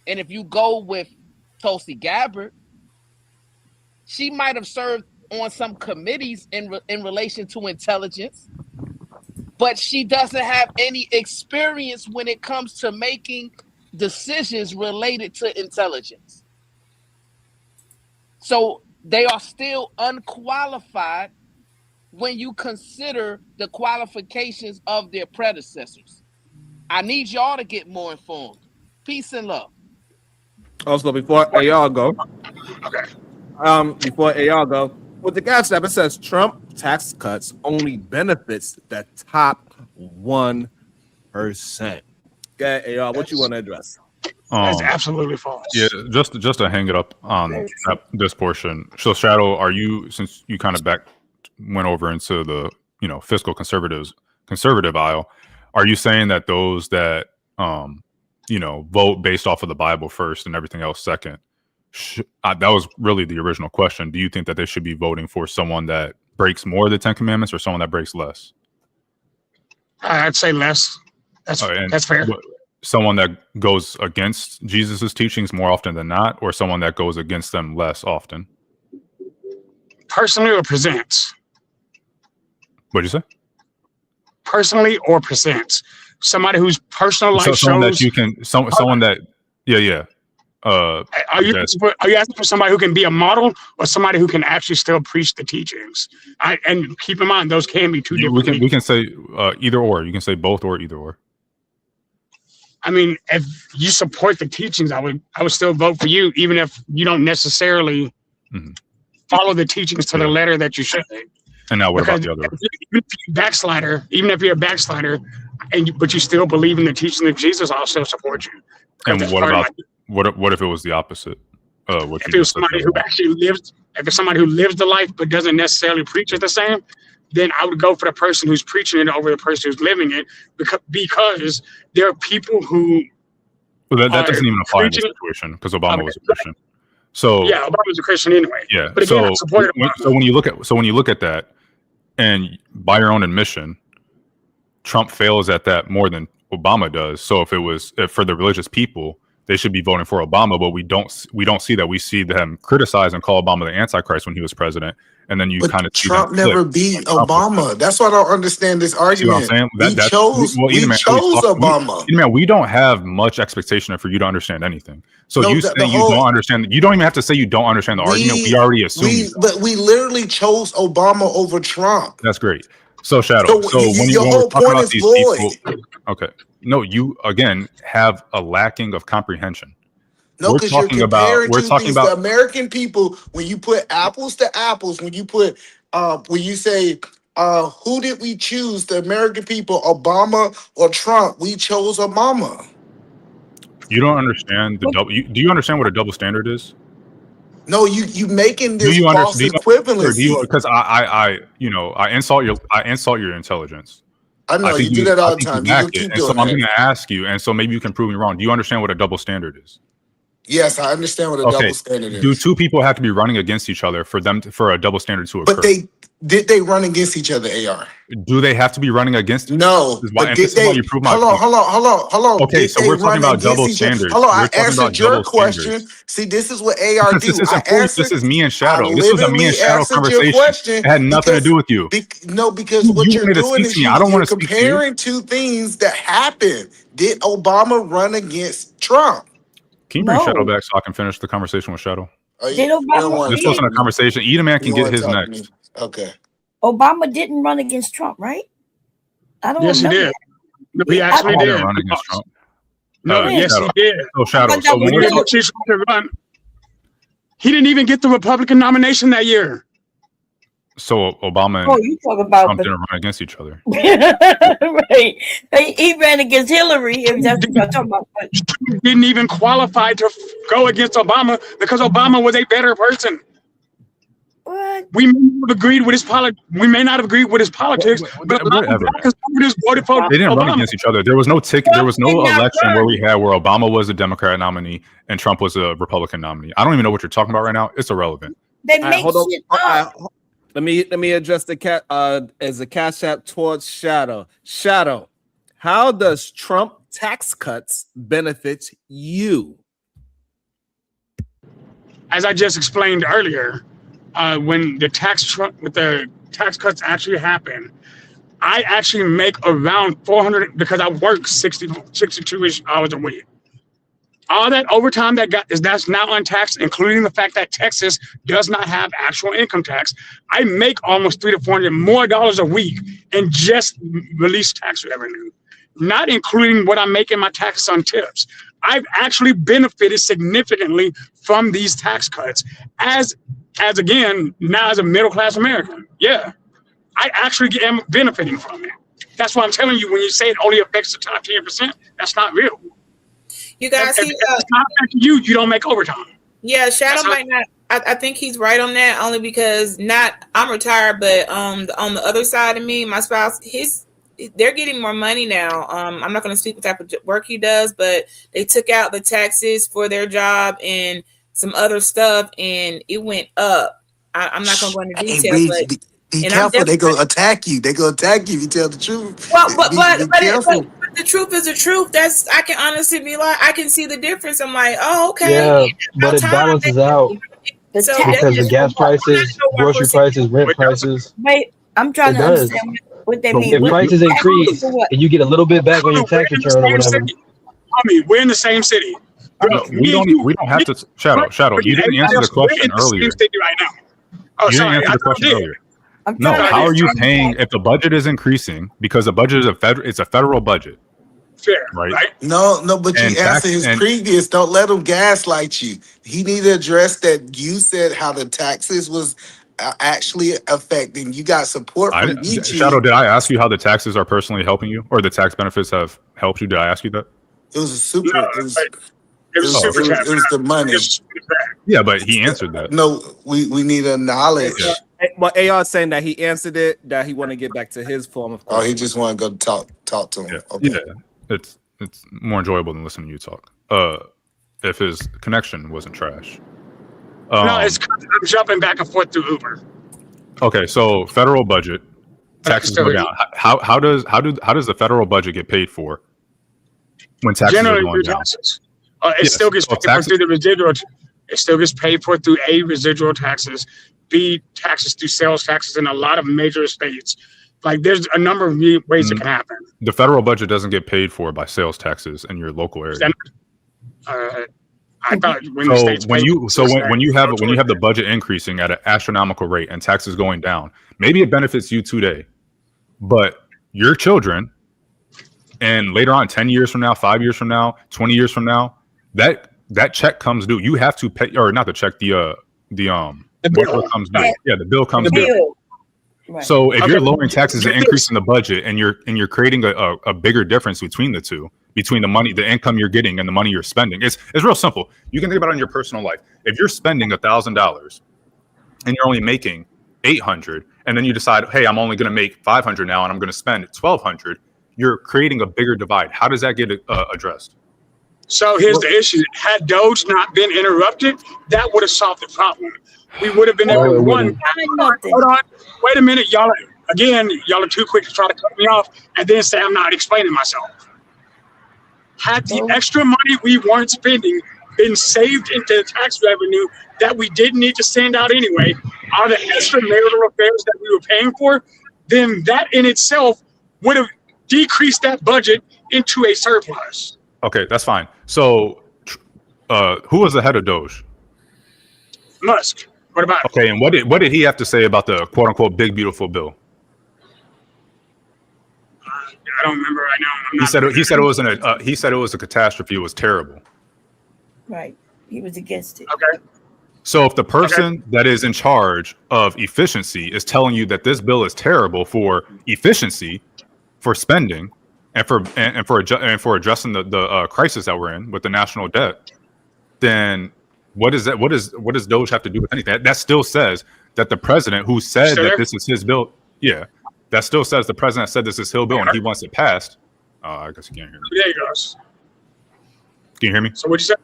And if you go with Tulsi Gabbard, she might have served on some committees in relation to intelligence, but she doesn't have any experience when it comes to making decisions related to intelligence. So they are still unqualified when you consider the qualifications of their predecessors. I need y'all to get more informed. Peace and love. Also, before AR go, with the gas app, it says Trump tax cuts only benefits the top 1%. Okay, AR, what you want to address? That's absolutely false. Yeah, just to hang it up on this portion. So, Shadow, are you, since you kind of went over into the fiscal conservative aisle. Are you saying that those that vote based off of the Bible first and everything else second? That was really the original question. Do you think that they should be voting for someone that breaks more of the 10 Commandments or someone that breaks less? I'd say less. That's fair. Someone that goes against Jesus's teachings more often than not, or someone that goes against them less often? Personally or presents? What'd you say? Personally or presents? Somebody whose personal life someone shows. That you can, someone that, yeah. Are you asking for somebody who can be a model or somebody who can actually still preach the teachings? And keep in mind, those can be two different. We can say either or. You can say both or either or. I mean, if you support the teachings, I would still vote for you, even if you don't necessarily follow the teachings to the letter that you should. And now what about the other? Even if you're a backslider, but you still believe in the teaching of Jesus, I'll still support you. And what if it was the opposite? If it was somebody who actually lives, if it's somebody who lives the life but doesn't necessarily preach it the same, then I would go for the person who's preaching it over the person who's living it, because there are people who. Well, that doesn't even apply in this situation because Obama was a Christian. So yeah, Obama was a Christian anyway. Yeah. But again, I supported Obama. So when you look at that, and by your own admission, Trump fails at that more than Obama does. So if for the religious people, they should be voting for Obama, but we don't see that. We see them criticize and call Obama the Antichrist when he was president, and then you kind of see Trump never beat Obama. That's why I don't understand this argument. See what I'm saying? We chose Obama. We don't have much expectation for you to understand anything. So you don't understand. You don't even have to say you don't understand the argument. We already assume. But we literally chose Obama over Trump. That's great. So Shadow. So when we're talking about these people, okay. No, you again have a lacking of comprehension. No, because you're comparing the American people. When you put apples to apples, when you say who did we choose, the American people, Obama or Trump? We chose Obama. You don't understand the double. Do you understand what a double standard is? No, you making this false equivalency. Because I insult your intelligence. I know you do that all the time. I'm going to ask you, and so maybe you can prove me wrong. Do you understand what a double standard is? Yes, I understand what a double standard is. Do two people have to be running against each other for a double standard to occur? But did they run against each other, AR? Do they have to be running against? No. This is why you prove my point. Hold on. Okay, so we're talking about double standards. Hold on, I answered your question. See, this is what AR do. This is me and Shadow. This was a me and Shadow conversation. It had nothing to do with you. Because what you're doing is you're comparing two things that happened. Did Obama run against Trump? Can you bring Shadow back so I can finish the conversation with Shadow? Did Obama? This wasn't a conversation. Edaman can get his next. Okay. Obama didn't run against Trump, right? I don't know. Yes, he did. He actually did. Run against Trump. No, yes, he did. Oh, Shadow. So he didn't even get the Republican nomination that year. So Obama you talk about Trump didn't run against each other. Right. He ran against Hillary. If that's what you're talking about. He didn't even qualify to go against Obama because Obama was a better person. What? We may not have agreed with his politics, but voters voted for they didn't Obama. run against each other. There was no election where Obama was a Democrat nominee and Trump was a Republican nominee. I don't even know what you're talking about right now. It's irrelevant. They make shit up. Let me address the cat as a cash app towards Shadow. Shadow, how does Trump tax cuts benefit you? As I just explained earlier, when the tax cuts actually happen, I actually make around 400 because I work 62-ish hours a week. All that overtime that's now untaxed, including the fact that Texas does not have actual income tax, I make almost $300 to $400 more a week in just released tax revenue, not including what I'm making my taxes on tips. I've actually benefited significantly from these tax cuts as again, now as a middle-class American. Yeah, I actually am benefiting from it. That's why I'm telling you, when you say it only affects the top 10%, that's not real. You guys see, it's not affecting you. You don't make overtime. Yeah, Shadow I think he's right on that, only because I'm retired, but on the other side of me, my spouse, they're getting more money now. I'm not going to speak what type of work he does, but they took out the taxes for their job and some other stuff, and it went up. I'm not going to go into detail, but be careful. They go attack you. They go attack you if you tell the truth. Well, but careful. The truth is the truth. I can honestly be like, I can see the difference. I'm like, oh, okay. Yeah, but it balances out So because the gas prices, grocery prices, rent prices. Wait, I'm trying to understand what they mean. If prices increase and you get a little bit back on your tax return or whatever. I mean, we're in the same city. No, we don't have to. Shadow, you didn't answer the question earlier. Right now. Oh, you didn't sorry. answer the question earlier. No, how are you paying if the budget is increasing because the budget is it's a federal budget? Fair, right? No, but you answer his previous. Don't let him gaslight you. He need to address that. You said how the taxes was actually affecting. You got support from YouTube. Shadow, did I ask you how the taxes are personally helping you, or the tax benefits have helped you? Did I ask you that? It was a super. No, it was the money. Yeah, but he answered that. No, we need a knowledge. Yeah. Well, AR is saying that he answered it, that he want to get back to his form of. Oh, he just want to go talk to him. Yeah. Okay. Yeah, it's more enjoyable than listening to you talk. If his connection wasn't trash. No, I'm jumping back and forth through Uber. Okay, so federal budget, taxes go down. How does the federal budget get paid for when taxes are going down? Taxes. It still gets paid for through the residual. It still gets paid for through A, residual taxes, B, taxes through sales taxes in a lot of major states. Like there's a number of ways it can happen. The federal budget doesn't get paid for by sales taxes in your local area. I thought when the states when you have the budget increasing at an astronomical rate and taxes going down, maybe it benefits you today, but your children, and later on, 10 years from now, 5 years from now, 20 years from now, that check comes due. You have to pay, or not the check, the bill comes due. Yeah, the bill comes due. Right. So if you're lowering taxes and increasing the budget, and you're creating a bigger difference between the two, between the money, the income you're getting, and the money you're spending, it's real simple. You can think about it in your personal life. If you're spending $1,000 and you're only making $800, and then you decide, hey, I'm only going to make $500 now, and I'm going to spend $1,200, you're creating a bigger divide. How does that get addressed? So here's the issue: had Doge not been interrupted, that would have solved the problem. We would have been able to run. Hold on. Wait a minute, y'all. Again, y'all are too quick to try to cut me off and then say I'm not explaining myself. Had the extra money we weren't spending been saved into tax revenue that we didn't need to send out anyway, are the extramarital affairs that we were paying for, then that in itself would have decreased that budget into a surplus. Okay, that's fine. So, who was the head of Doge? Musk. What about? Okay, and what did he have to say about the quote unquote big beautiful bill? I don't remember right now. He said it was a catastrophe. It was terrible. Right. He was against it. Okay. So if the person that is in charge of efficiency is telling you that this bill is terrible for efficiency, for spending, and for addressing the crisis that we're in with the national debt, then what is that? What does Doge have to do with anything? That still says that the president who said that this is his bill, that still says the president said this is his bill and he wants it passed. I guess you can't hear me. There he goes. Can you hear me? So what you said?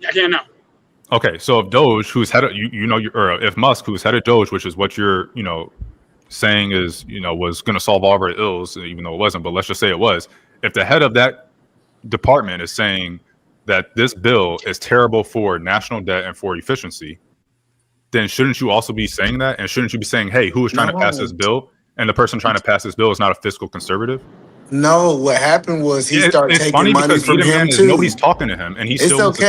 I can't know. Okay, so if Doge, who's head of, if Musk, who's head of Doge, which is what you're, saying is, was going to solve all of our ills, even though it wasn't, but let's just say it was. If the head of that department is saying that this bill is terrible for national debt and for efficiency, then shouldn't you also be saying that? And shouldn't you be saying, hey, who is trying to pass this bill? And the person trying to pass this bill is not a fiscal conservative? No, what happened was he started taking money from him too. Nobody's talking to him, and he's still. It's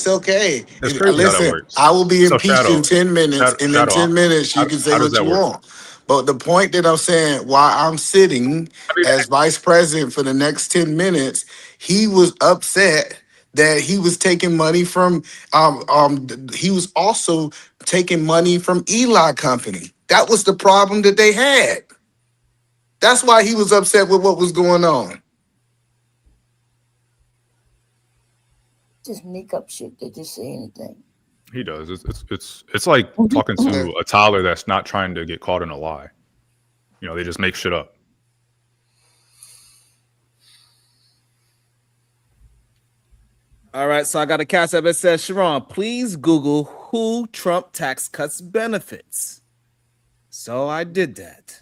okay. It's crazy. Listen, I will be impeached in 10 minutes, and in 10 minutes you can say what you want. But the point that I'm saying, while I'm sitting as vice president for the next 10 minutes, he was upset that he was taking money from. He was also taking money from Eli Company. That was the problem that they had. That's why he was upset with what was going on. Just make up shit. They just say anything. He does. It's like talking to a toddler that's not trying to get caught in a lie. You know, they just make shit up. All right, so I got a Cash App. It says, Sharon, please Google who Trump tax cuts benefits. So I did that.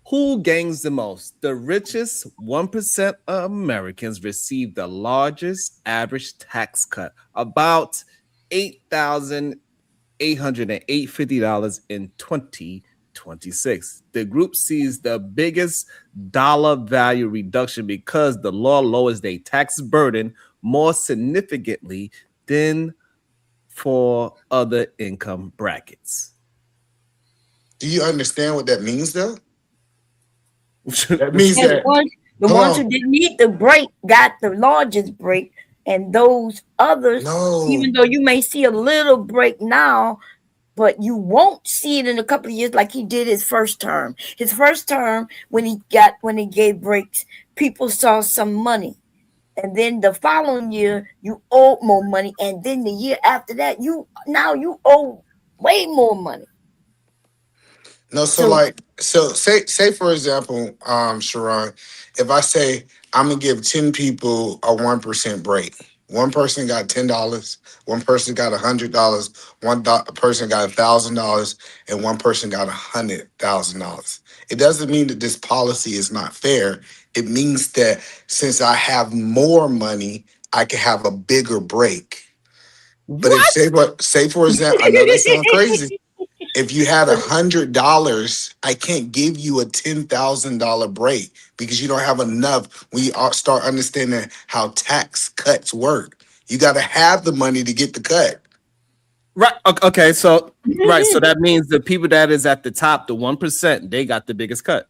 Who gains the most? The richest 1% of Americans receive the largest average tax cut, about $8,850 in 2026. The group sees the biggest dollar value reduction because the law lowers their tax burden more significantly than for other income brackets. Do you understand what that means, though? That means that the ones who didn't need the break got the largest break, and those others, even though you may see a little break now, but you won't see it in a couple of years like he did his first term. His first term, when he gave breaks, people saw some money. And then the following year, you owe more money. And then the year after that, you owe way more money. No, so say for example, Sharon, if I say I'm gonna give 10 people a 1% break, one person got $10, one person got $100, one person got $1,000, and one person got $100,000. It doesn't mean that this policy is not fair. It means that since I have more money, I can have a bigger break. But if say for example, I know that sounds crazy. If you had $100, I can't give you a $10,000 break because you don't have enough. When you start understanding how tax cuts work, you got to have the money to get the cut. Right. Okay. So So that means the people that is at the top, the 1%, they got the biggest cut.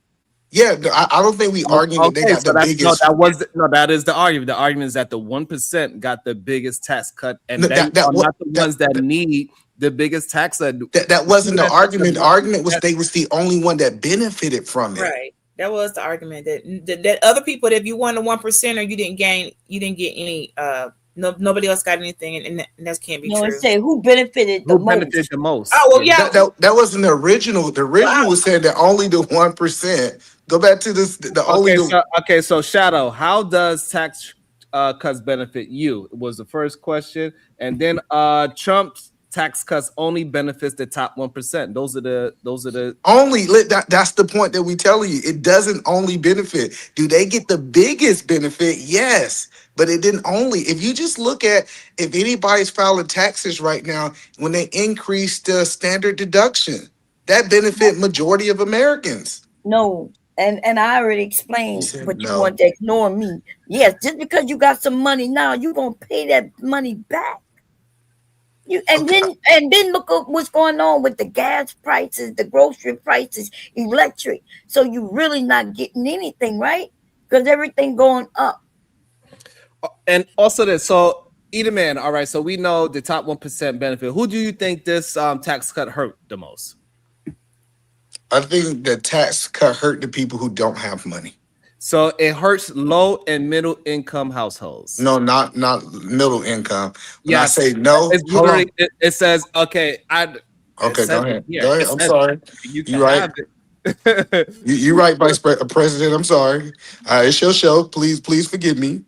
Yeah, I don't think we argue that they got the biggest. That is the argument. The argument is that the 1% got the biggest tax cut, and not the ones that need the biggest tax. That wasn't the argument. The argument was they was the only one that benefited from it. Right. That was the argument that other people, that if you won the 1% or you didn't get any. Nobody else got anything, and that can't be true. It say who benefited the most. Oh well, yeah. That wasn't the original. The original was saying that only the 1%. Go back to this. So Shadow, how does tax cuts benefit you? It was the first question, and then Trump's tax cuts only benefits the top 1%. Those are the only. That's the point that we telling you. It doesn't only benefit. Do they get the biggest benefit? Yes. But it didn't only. If you just look at if anybody's filing taxes right now, when they increase the standard deduction, that benefit majority of Americans. No, and I already explained, but you want to ignore me. Yes, just because you got some money now, you're gonna pay that money back. Then look at what's going on with the gas prices, the grocery prices, electric. So you really not getting anything, right? Because everything going up. And also Edelman, all right, so we know the top 1% benefit. Who do you think this tax cut hurt the most? I think the tax cut hurt the people who don't have money. So it hurts low and middle income households. No, not middle income. When I say no, it says, okay, go ahead. Yeah, go ahead. I'm sorry. You're right. You're right, Vice President. I'm sorry. It's your show. Please forgive me.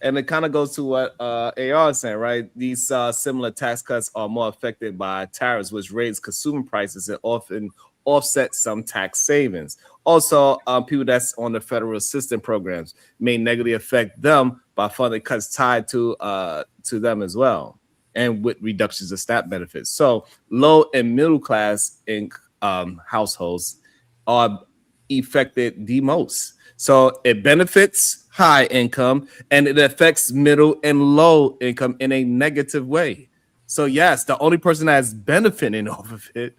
And it kind of goes to what AR is saying, right? These similar tax cuts are more affected by tariffs, which raise consumer prices and often offset some tax savings. Also, people that's on the federal assistance programs may negatively affect them by funding cuts tied to them as well, and with reductions of SNAP benefits. So low and middle class households are affected the most. So it benefits high income and it affects middle and low income in a negative way. So yes, the only person that's benefiting off of it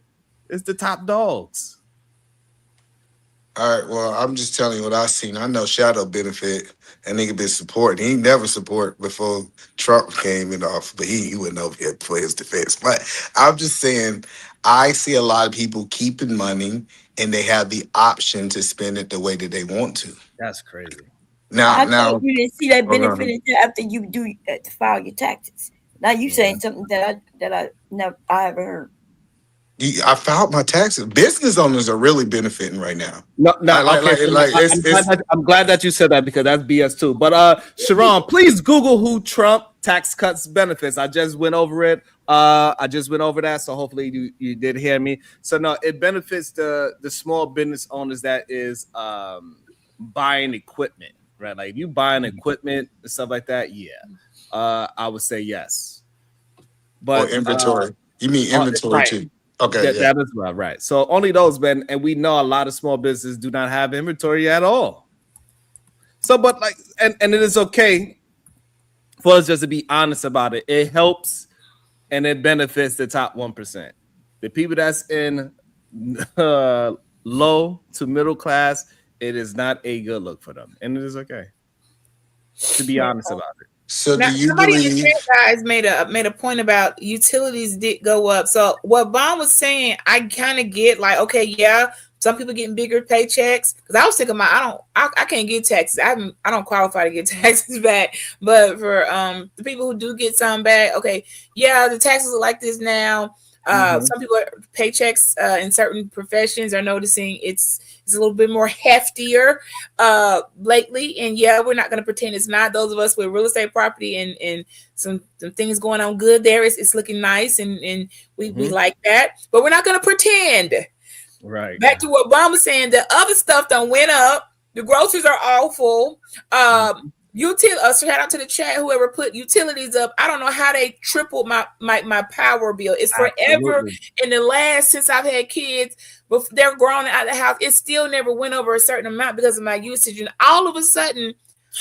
is the top dogs. All right, well, I'm just telling you what I've seen. I know Shadow benefit, and nigga been supporting. He never support before Trump came in office, but he went over here for his defense. But I'm just saying, I see a lot of people keeping money, and they have the option to spend it the way that they want to. That's crazy. Now, I thought you didn't see that hold benefit on. until after you do file your taxes. Now you saying something that I haven't heard. I filed my taxes. Business owners are really benefiting right now. No, It's I'm glad that you said that because that's BS too. But Sharon, please Google who Trump tax cuts benefits. I just went over it. I just went over that, so hopefully you did hear me. So no, it benefits the small business owners that is buying equipment, right? Like if you buying equipment and stuff like that, yeah, I would say yes. But or inventory. You mean inventory right. too? Okay, That is right. So only those, man, and we know a lot of small businesses do not have inventory at all. So, but like, and it is okay for us just to be honest about it. It helps and it benefits the top 1%. The people that's in low to middle class, it is not a good look for them, and it is okay to be honest about it. So now, do you somebody in the believe? chat, guys, made a point about utilities did go up. So what Bon was saying, I kind of get like, okay, yeah, some people getting bigger paychecks. Because I was thinking, I can't get taxes. I don't qualify to get taxes back. But for the people who do get some back, okay, yeah, the taxes are like this now. Some people paychecks in certain professions are noticing it's a little bit more heftier lately, and yeah, we're not going to pretend it's not. Those of us with real estate property and some things going on good there, it's looking nice, and we like that, but we're not going to pretend. Right. Back to what Bob was saying, the other stuff done went up. The groceries are awful. Shout out to the chat, whoever put utilities up. I don't know how they tripled my power bill. It's forever in the last, since I've had kids, but they're grown out of the house. It still never went over a certain amount because of my usage. And all of a sudden,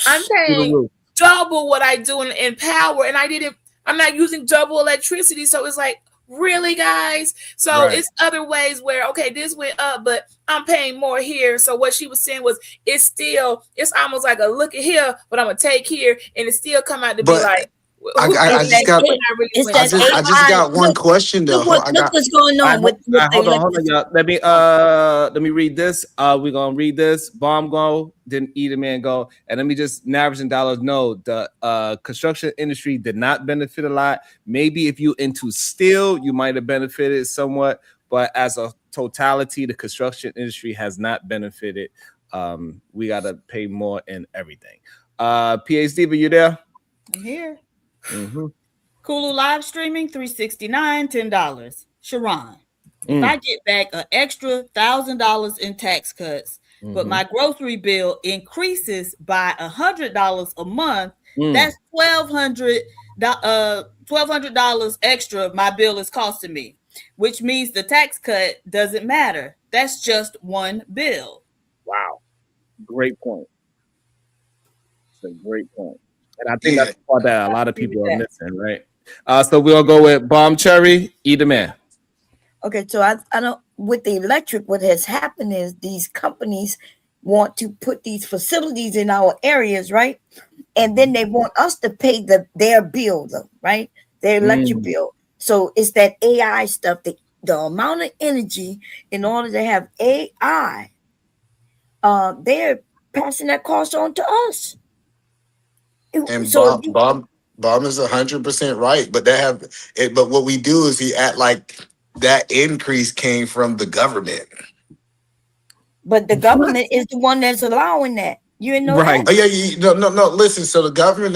I'm paying double what I do in power. And I'm not using double electricity. So it's like, really, guys? So it's other ways where, okay, this went up, but I'm paying more here. So what she was saying was, it's almost like a look at here, but I'm gonna take here, and it still come out to be like, I just got one question though. What's going on with hold on, y'all. Let me read this. We're gonna read this. Bomb go, then Eat a Man go, and let me just Navish and Dollars know the construction industry did not benefit a lot. Maybe if you into steel, you might have benefited somewhat, but as a totality, the construction industry has not benefited. We gotta pay more in everything. PhD, are you there? I'm here. Hulu live streaming $369, $10. Sharon, if I get back an extra $1,000 in tax cuts, but my grocery bill increases by $100 a month, that's $1,200 extra my bill is costing me, which means the tax cut doesn't matter. That's just one bill. Wow, great point. It's a great point. And I think that's the part that a lot of people are missing, right? So we'll go with Bomb Cherry, Eat a Man. Okay, so I know with the electric, what has happened is these companies want to put these facilities in our areas, right? And then they want us to pay their bill, though, right? Their electric bill. So it's that AI stuff, the amount of energy in order to have AI, they're passing that cost on to us. And So Bob is 100% right, but but what we do is he act like that increase came from the government. But the government is the one that's allowing that. You know, right? Oh yeah, no. Listen, so the government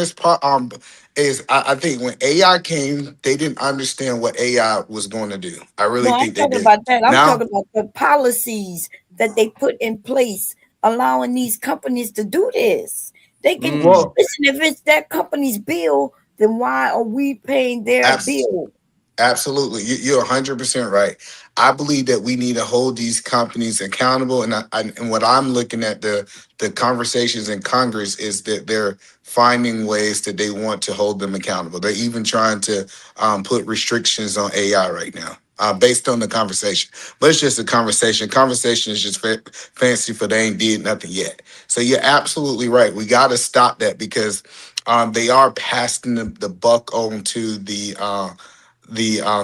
is I think when AI came, they didn't understand what AI was going to do. I really think they did. About that. I'm talking about the policies that they put in place, allowing these companies to do this. They can listen. If it's that company's bill, then why are we paying their bill? Absolutely, you're 100% right. I believe that we need to hold these companies accountable, and what I'm looking at the conversations in Congress is that they're finding ways that they want to hold them accountable. They're even trying to put restrictions on AI right now. Based on the conversation, but it's just a conversation. Conversation is just fancy for they ain't did nothing yet. So you're absolutely right. We got to stop that because they are passing the buck on to the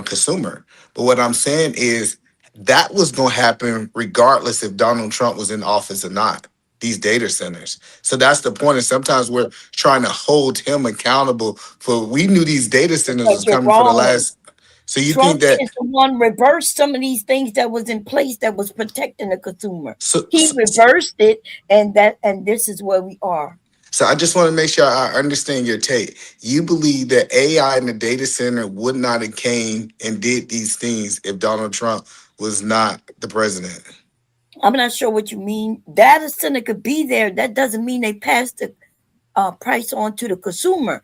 consumer. But what I'm saying is that was going to happen regardless if Donald Trump was in office or not. these data centers. So that's the point. And sometimes we're trying to hold him accountable for, we knew these data centers was You're coming for the wrong. last. So you Trump think that is the one reversed some of these things that was in place that was protecting the consumer. He reversed it, and this is where we are. So I just want to make sure I understand your take. You believe that AI in the data center would not have came and did these things if Donald Trump was not the president? I'm not sure what you mean. Data center could be there. That doesn't mean they passed the price on to the consumer.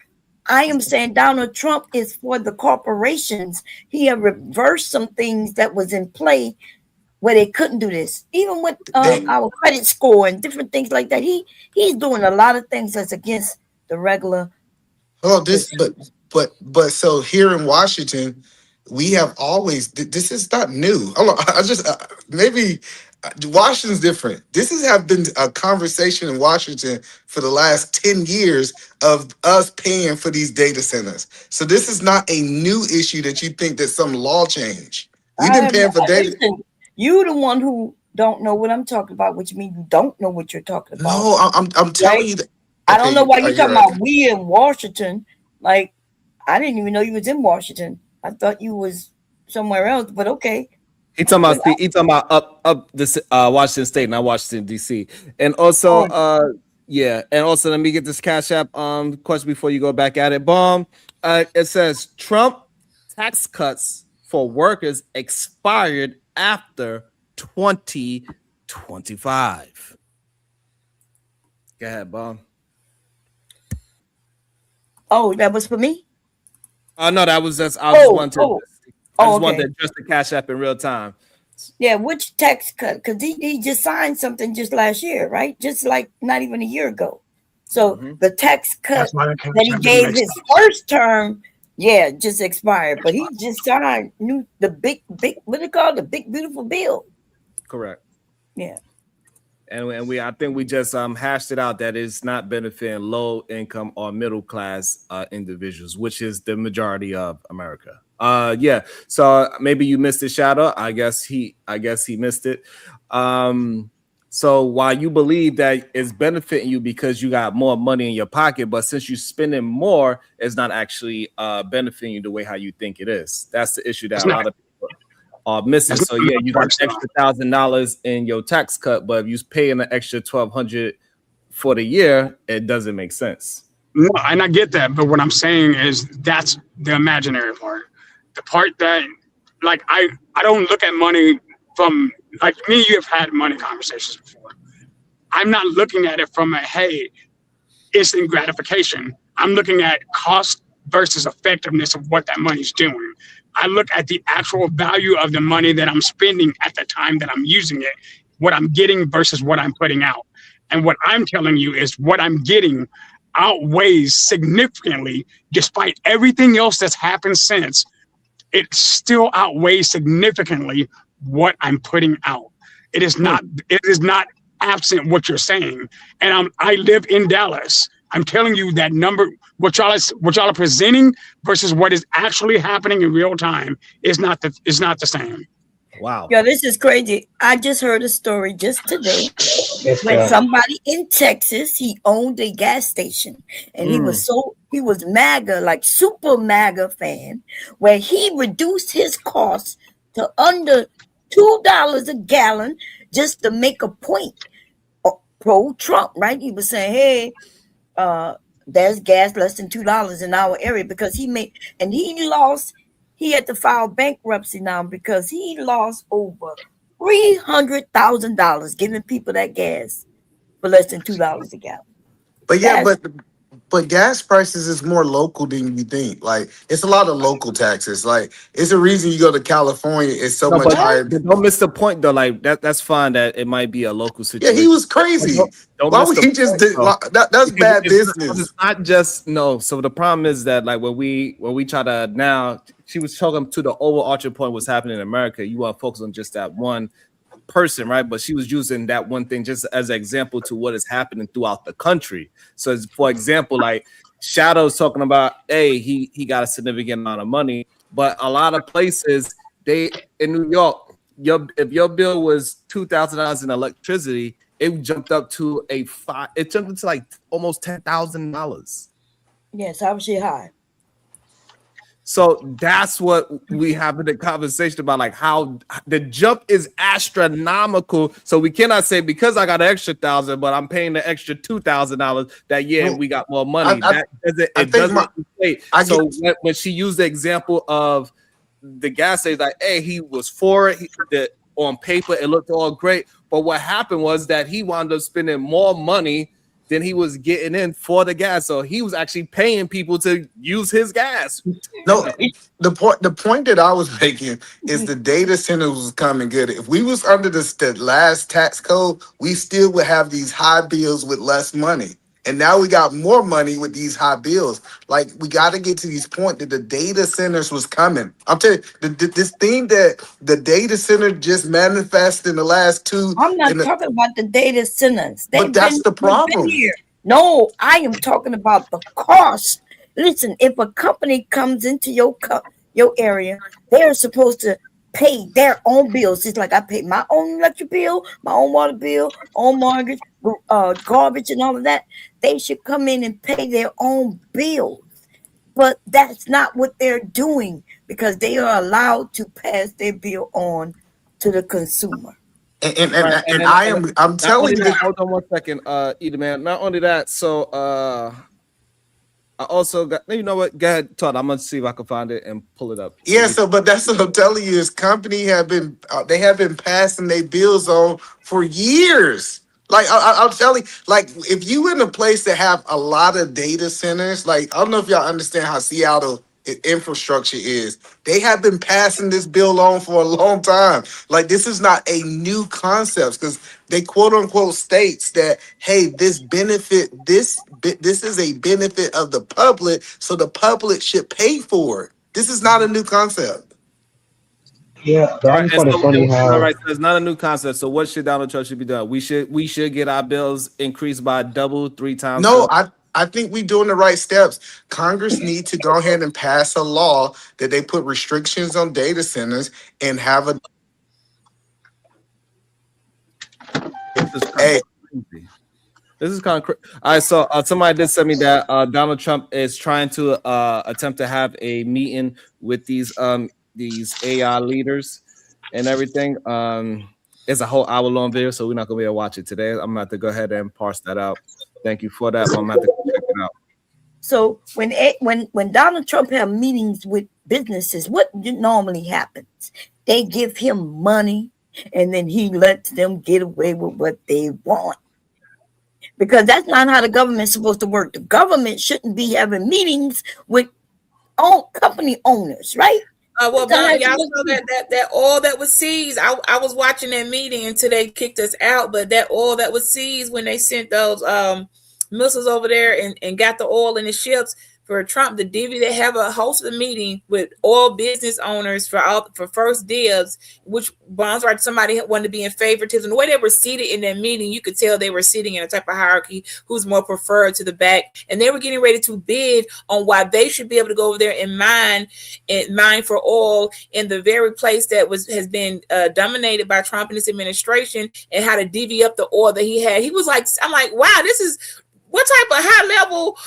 I am saying Donald Trump is for the corporations. He had reversed some things that was in play where they couldn't do this. Even with our credit score and different things like that. He's doing a lot of things that's against the regular. Oh, but so here in Washington, we have always, this is not new. I just maybe Washington's different. This has been a conversation in Washington for the last 10 years of us paying for these data centers. So this is not a new issue that you think that some law change. We've been paying for data. Listen, you the one who don't know what I'm talking about, which means you don't know what you're talking about. No, I'm telling you that. I don't know why you're talking about we in Washington. Like, I didn't even know you was in Washington. I thought you was somewhere else, but okay. He talking about up this Washington State, not Washington D.C. And also, and also let me get this Cash App question before you go back at it. Bomb. It says Trump tax cuts for workers expired after 2025. Go ahead, Bomb. Oh, that was for me? No, that was just I just wanted to address the Cash App in real time. Yeah, which tax cut? Because he just signed something just last year, right? Just like not even a year ago. So the tax cut that he gave his first term, just expired. But he just signed the big what do you call it? The big beautiful bill. Correct. Yeah. And I think we just hashed it out that it's not benefiting low income or middle class individuals, which is the majority of America. So maybe you missed it, Shadow. I guess he missed it. So while you believe that it's benefiting you because you got more money in your pocket, but since you're spending more, it's not actually benefiting you the way how you think it is. That's the issue that a lot of people are missing. So you got an extra $1,000 in your tax cut, but if you pay an extra $1,200 for the year, it doesn't make sense. No, and I get that, but what I'm saying is that's the imaginary part. The part that, like, I don't look at money from, like, me and you have had money conversations before. I'm not looking at it from instant gratification. I'm looking at cost versus effectiveness of what that money's doing. I look at the actual value of the money that I'm spending at the time that I'm using it, what I'm getting versus what I'm putting out. And what I'm telling you is what I'm getting outweighs significantly, despite everything else that's happened since, it still outweighs significantly what I'm putting out. It is not absent what you're saying. And I live in Dallas. I'm telling you that number, what y'all are presenting versus what is actually happening in real time is not the same. Wow. Yeah, this is crazy. I just heard a story just today when somebody in Texas, he owned a gas station and he was MAGA, like super MAGA fan, where he reduced his costs to under $2 a gallon just to make a point pro Trump, right? He was saying, hey, there's gas less than $2 in our area because he had to file bankruptcy now because he lost over $300,000 giving people that gas for less than $2 a gallon. But but gas prices is more local than you think. Like, it's a lot of local taxes. Like, it's a reason you go to California, it's so much higher. Don't miss the point though. Like that's fine that it might be a local situation. Yeah, he was crazy. Why would he just that's bad business. It's not just no. So the problem is that, like, when we try to, now she was talking to the overarching point what's happening in America. You want to focus on just that one person, right? But she was using that one thing just as an example to what is happening throughout the country. So for example, like Shadow's talking about, hey, he got a significant amount of money, but a lot of places, they in New York, if your bill was $2,000 in electricity, it jumped up to it jumped into like almost $10,000. Yes, obviously high. So that's what we have in the conversation about, like how the jump is astronomical. So we cannot say because I got an extra $1,000, but I'm paying the extra $2,000 that we got more money. It doesn't equate. So when she used the example of the gas station, like, hey, he was for it. On paper, it looked all great, but what happened was that he wound up spending more money than he was getting in for the gas. So he was actually paying people to use his gas. No, the point that I was making is the data centers was coming good. If we was under the last tax code, we still would have these high bills with less money. And now we got more money with these high bills. Like, we got to get to this point that the data centers was coming. I'm telling you, this thing that the data center just manifested in the last two. I'm not talking about the data centers. But that's the problem. No, I am talking about the cost. Listen, if a company comes into your area, they're supposed to pay their own bills. It's like I pay my own electric bill, my own water bill, own mortgage, garbage and all of that. They should come in and pay their own bills. But that's not what they're doing because they are allowed to pass their bill on to the consumer. I'm telling you. Hold on 1 second, Either Man. Not only that, so I also got, you know what? Go ahead, Todd. I'm gonna see if I can find it and pull it up. Yeah, but that's what I'm telling you. Is company have been passing their bills on for years. Like I'll tell you, like if you in a place that have a lot of data centers, like I don't know if y'all understand how Seattle infrastructure is. They have been passing this bill on for a long time. Like this is not a new concept because they quote unquote states that, hey, this is a benefit of the public, so the public should pay for it. This is not a new concept. Yeah, that's funny how. All right, so it's not a new concept. So what should Donald Trump should be done? We should get our bills increased by double, 3 times. No, I think we're doing the right steps. Congress needs to go ahead and pass a law that they put restrictions on data centers and have a. This is kind of crazy. I saw somebody did send me that Donald Trump is trying to attempt to have a meeting with these AI leaders and everything. It's a whole hour-long video, so we're not gonna be able to watch it today. I'm gonna have to go ahead and parse that out. Thank you for that. I'm gonna have to check it out. So when Donald Trump have meetings with businesses, what normally happens? They give him money, and then he lets them get away with what they want. Because that's not how the government's supposed to work. The government shouldn't be having meetings with all company owners, right? Well, y'all know that oil that was seized. I was watching that meeting until they kicked us out. But that oil that was seized when they sent those missiles over there and got the oil in the ships for Trump, the DV, they have a hosted meeting with oil business owners for first dibs, which bonds right somebody wanted to be in favoritism. The way they were seated in that meeting, you could tell they were sitting in a type of hierarchy who's more preferred to the back, and they were getting ready to bid on why they should be able to go over there and mine for oil in the very place that has been dominated by Trump and his administration, and how to divvy up the oil that he had. He was like, I'm like, wow, this is what type of high level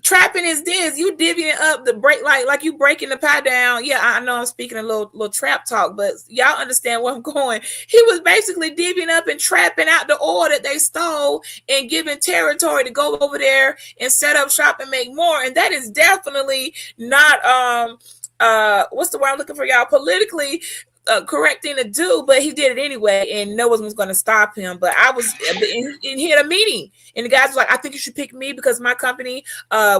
trapping is this? You divvying up the break like you breaking the pie down. Yeah, I know I'm speaking a little trap talk, but y'all understand where I'm going. He was basically divvying up and trapping out the oil that they stole and giving territory to go over there and set up shop and make more. And that is definitely not what's the word I'm looking for, y'all? Politically correct thing to do, but he did it anyway, and no one was going to stop him. But I was in here at a meeting, and the guys was like, "I think you should pick me because my company,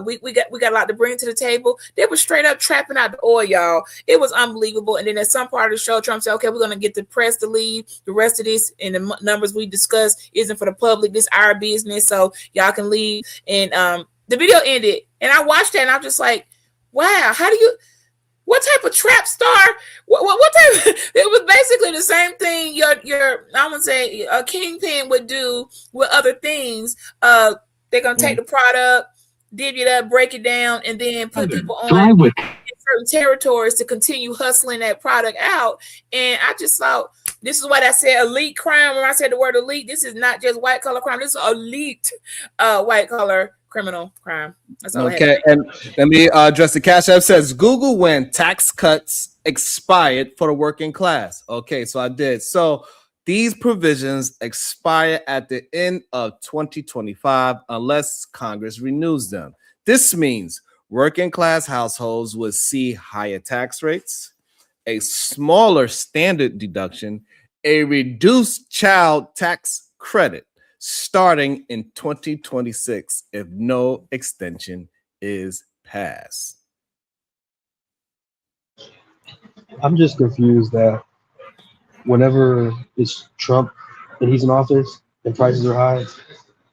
we got a lot to bring to the table." They were straight up trapping out the oil, y'all. It was unbelievable. And then at some part of the show, Trump said, "Okay, we're going to get the press to leave. The rest of this and the numbers we discussed isn't for the public. This is our business, so y'all can leave." And the video ended, and I watched that, and I'm just like, "Wow, how do you?" What type of trap star? What type? It was basically the same thing your I would say a kingpin would do with other things. They're gonna take the product, divvy it up, break it down, and then put people on certain territories to continue hustling that product out. And I just thought, This is what I said, elite crime. When I said the word elite, this is not just white collar crime. This is elite white collar criminal crime. That's all Okay, and let me address the Cash App. Says Google when tax cuts expired for the working class. Okay, so I did. So these provisions expire at the end of 2025 unless Congress renews them. This means working class households will see higher tax rates, a smaller standard deduction, a reduced child tax credit starting in 2026 if no extension is passed. I'm just confused that whenever it's Trump and he's in office and prices are high,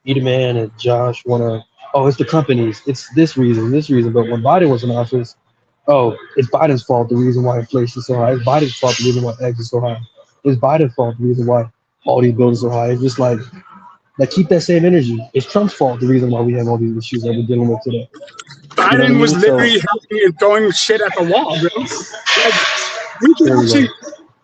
Edelman and Josh want to, oh, it's the companies, it's this reason. But when Biden was in office, oh, it's Biden's fault the reason why inflation is so high. It's Biden's fault the reason why eggs are so high. It's Biden's fault the reason why all these buildings are high. It's just like keep that same energy. It's Trump's fault the reason why we have all these issues that we're dealing with today. Biden was literally helping and throwing shit at the wall, bro. Like, we can actually,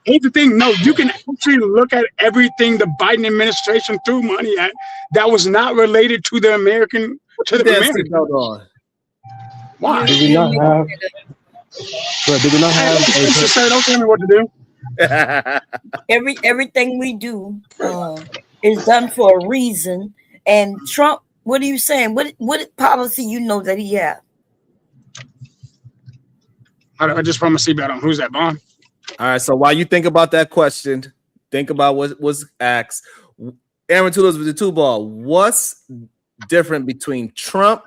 here's the thing, no, you can actually look at everything the Biden administration threw money at that was not related to the American, to the American. Why? Did we not have? Did we not have? Don't tell me what to do. Everything we do is done for a reason. And Trump, what are you saying? What policy you know that he has? I just put my seatbelt on. Who's that, Bond? All right. So while you think about that question, think about what was asked. Aaron Tulos with the two ball. What's different between Trump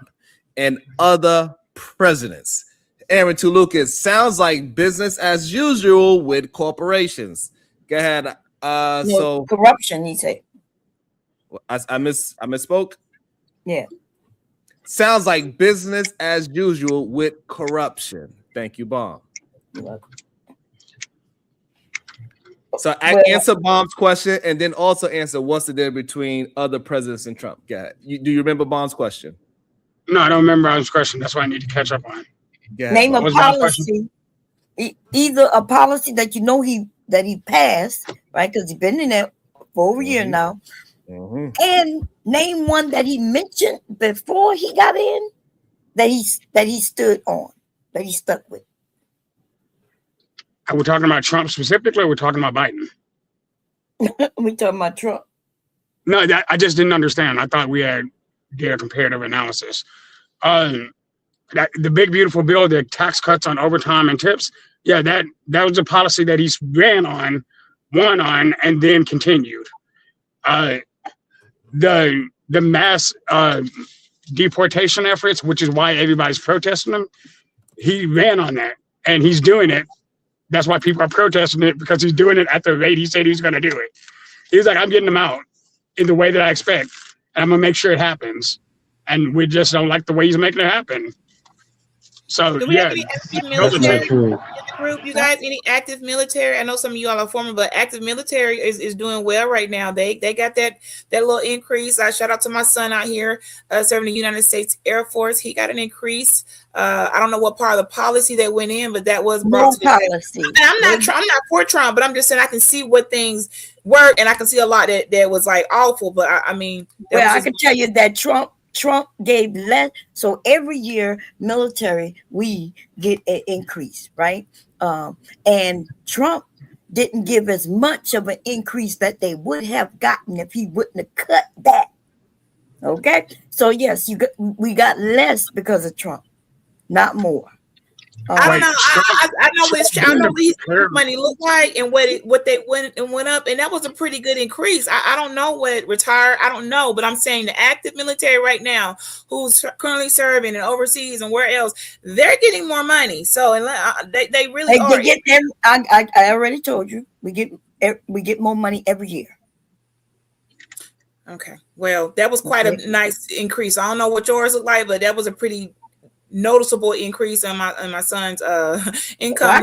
and other presidents? Aaron Tulucas, sounds like business as usual with corporations. Go ahead. So corruption, he said. I misspoke. Yeah. Sounds like business as usual with corruption. Thank you, Bomb. So answer Bomb's question and then also answer what's the difference between other presidents and Trump. Go ahead. Do you remember Bomb's question? No, I don't remember Bomb's question. That's why I need to catch up on. Name a policy, either a policy that you know he passed, right? Because he's been in there for over a year now. And name one that he mentioned before he got in that he stood on, that he stuck with. Are we talking about Trump specifically, or we're talking about Biden? We talking about Trump. No, I just didn't understand. I thought we did a comparative analysis. The big beautiful bill, the tax cuts on overtime and tips. Yeah, that was a policy that he's won on, and then continued. The mass deportation efforts, which is why everybody's protesting him, he ran on that, and he's doing it. That's why people are protesting it, because he's doing it at the rate he said he's going to do it. He's like, I'm getting them out in the way that I expect, and I'm going to make sure it happens. And we just don't like the way he's making it happen. So, yeah. Group, you guys, any active military? I know some of you all are former, but active military is doing well right now. They got that little increase. I shout out to my son out here serving the United States Air Force. He got an increase. I don't know what part of the policy that went in, but that was brought to policy. I'm not for Trump, but I'm just saying I can see what things work, and I can see a lot that was like awful. But I mean, I can tell you that Trump gave less, so every year military we get an increase, right? And Trump didn't give as much of an increase that they would have gotten if he wouldn't have cut that. Okay, so yes, we got less because of Trump, not more. I don't know. I know what his money looked like and what they went up, and that was a pretty good increase. I don't know what retired. I don't know, but I'm saying the active military right now, who's currently serving and overseas and where else, they're getting more money. So they really are. I already told you we get more money every year. Okay, well, that was quite a nice increase. I don't know what yours look like, but that was a pretty noticeable increase in my son's income. I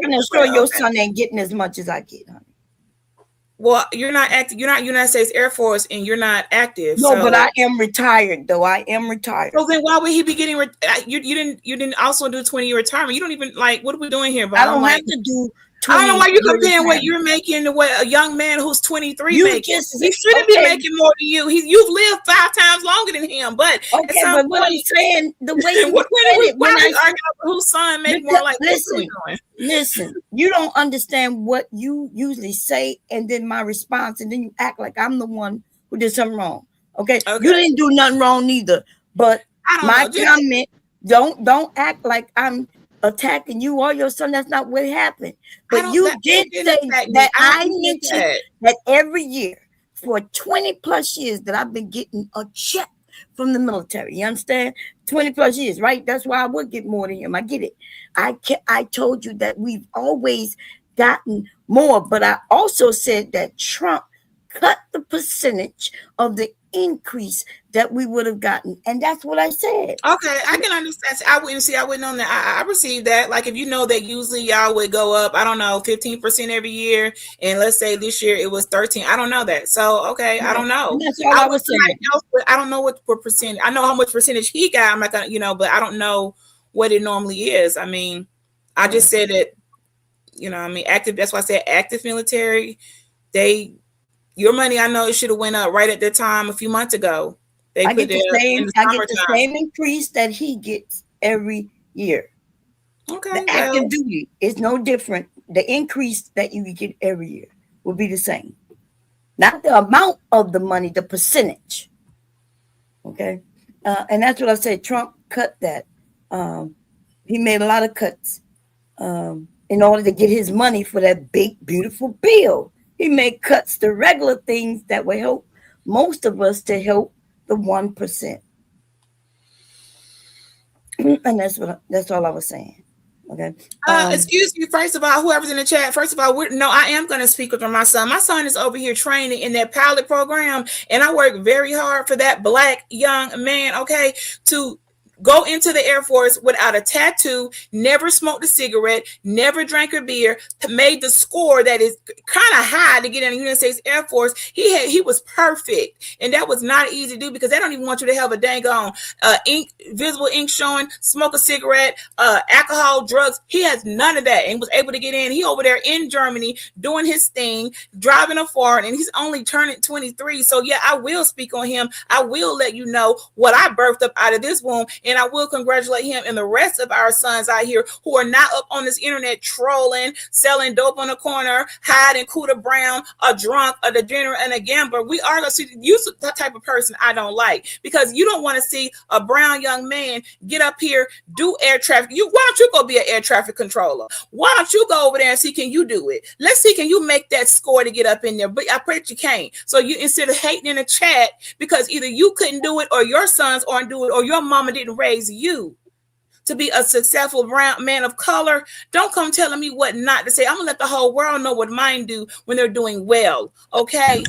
can assure your son ain't getting as much as I get, honey. Well, you're not active. You're not United States Air Force, and you're not active. No, but I am retired, though. I am retired. So then, why would he be getting? You didn't also do 20-year retirement. You don't even like. What are we doing here? But I don't have to do I don't know why you're comparing what you're making to what a young man who's 23 making. He shouldn't be making more than you. You've lived 5 times longer than him. But okay, but what I'm saying, the way you whose son make more like listen, you don't understand what you usually say, and then my response, and then you act like I'm the one who did something wrong. Okay. You didn't do nothing wrong neither. But my comment, don't act like I'm attacking you or your son. That's not what happened. But you did say that I mentioned that every year for 20 plus years that I've been getting a check from the military. You understand? 20 plus years, right? That's why I would get more than him. I get it. I told you that we've always gotten more, but I also said that Trump cut the percentage of the increase that we would have gotten, and that's what I said. Okay, I can understand. I wouldn't know that. I received that. Like, if you know that usually y'all would go up, I don't know, 15% every year, and let's say this year it was 13. I don't know that. So okay, I don't know. That's all I was saying. I don't know what percent. I know how much percentage he got. I'm not gonna, but I don't know what it normally is. I mean, I just said that, active. That's why I said active military. Your money, I know it should have went up right at the time a few months ago. I get the same increase that he gets every year. Okay. The active duty is no different. The increase that you get every year will be the same. Not the amount of the money, the percentage. Okay. And that's what I said. Trump cut that. He made a lot of cuts in order to get his money for that big, beautiful bill. He made cuts to regular things that will help most of us to help the 1%. And that's all I was saying. Okay. Excuse me. First of all, whoever's in the chat. First of all, I am going to speak with my son. My son is over here training in that pilot program, and I work very hard for that black young man. Okay, to go into the Air Force without a tattoo, never smoked a cigarette, never drank a beer, made the score that is kind of high to get in the United States Air Force. He was perfect, and that was not easy to do because they don't even want you to have a dang on visible ink showing, smoke a cigarette, alcohol, drugs. He has none of that and was able to get in. He over there in Germany doing his thing, driving a foreign, and he's only turning 23. So yeah, I will speak on him. I will let you know what I birthed up out of this womb. And I will congratulate him and the rest of our sons out here who are not up on this internet trolling, selling dope on the corner, hiding Cooter Brown, a drunk, a degenerate, and a gambler. We are going to see you the type of person I don't like, because you don't want to see a brown young man get up here, do air traffic. Why don't you go be an air traffic controller? Why don't you go over there and see, can you do it? Let's see, can you make that score to get up in there? But I pray that you can't. So you, instead of hating in the chat because either you couldn't do it or your sons aren't do it or your mama didn't raise you to be a successful brown man of color, don't come telling me what not to say. I'm gonna let the whole world know what mine do when they're doing well. Okay.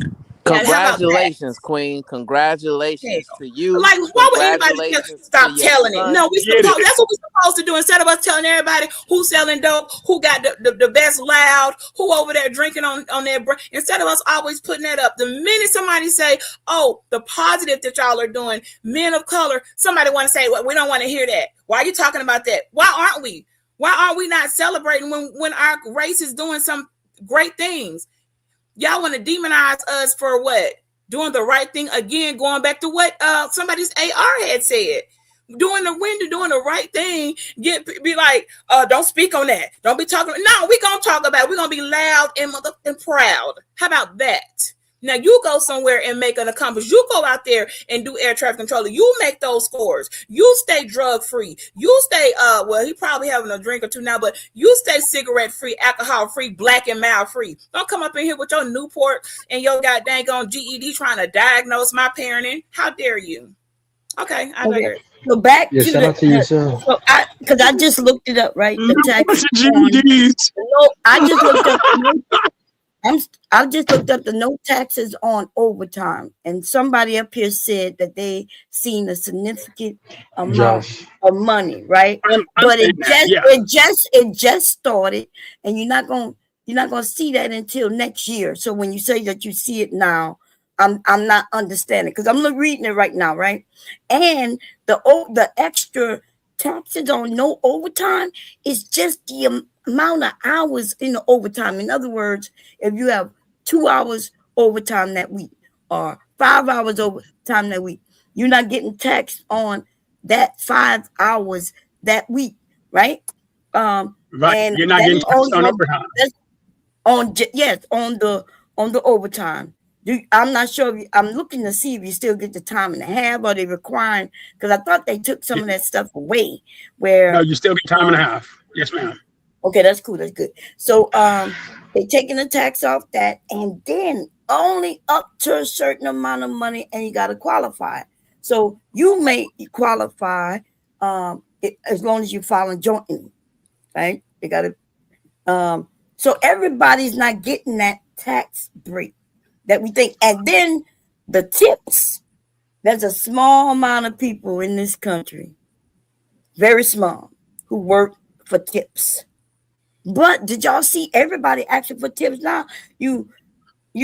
Congratulations, Queen. Congratulations to you. Like, why would anybody just stop telling it? No, that's what we're supposed to do. Instead of us telling everybody who's selling dope, who got the best loud, who over there drinking on their breath, instead of us always putting that up. The minute somebody say, oh, the positive that y'all are doing, men of color, somebody want to say, well, we don't want to hear that. Why are you talking about that? Why aren't we? Why are we not celebrating when our race is doing some great things? Y'all want to demonize us for what? Doing the right thing again, going back to what somebody's AR had said. Doing the right thing, be like, don't speak on that. Don't be talking. No, we're gonna talk about it. We're gonna be loud and proud. How about that? Now you go somewhere and make an accomplishment. You go out there and do air traffic control. You make those scores. You stay drug free. You stay well, he probably having a drink or two now, but you stay cigarette free, alcohol free, black and mild free. Don't come up in here with your Newport and your goddamn on GED trying to diagnose my parenting. How dare you? Okay, I digress. So back to shout out to yourself. So because I just looked it up, right? The tax. No, I just looked up. I just looked up the no taxes on overtime, and somebody up here said that they seen a significant amount of money, right? But it just started, and you're not gonna see that until next year. So when you say that you see it now, I'm not understanding, because I'm reading it right now, right? And the extra taxes on no overtime is just the amount of hours in the overtime. In other words, if you have 2 hours overtime that week or 5 hours overtime that week, you're not getting taxed on that 5 hours that week, right? Right. And You're not getting taxed on overtime. On the overtime. I'm not sure. I'm looking to see if you still get the time and a half, or they requiring, because I thought they took some of that stuff away. Where No, you still get time and a half. Yes, ma'am. Okay, that's cool. That's good. So they taking the tax off that, and then only up to a certain amount of money, and you got to qualify. So you may qualify as long as you're filing jointly, right? They got to. So everybody's not getting that tax break that we think. And then the tips. There's a small amount of people in this country, very small, who work for tips. But did y'all see everybody asking for tips now? You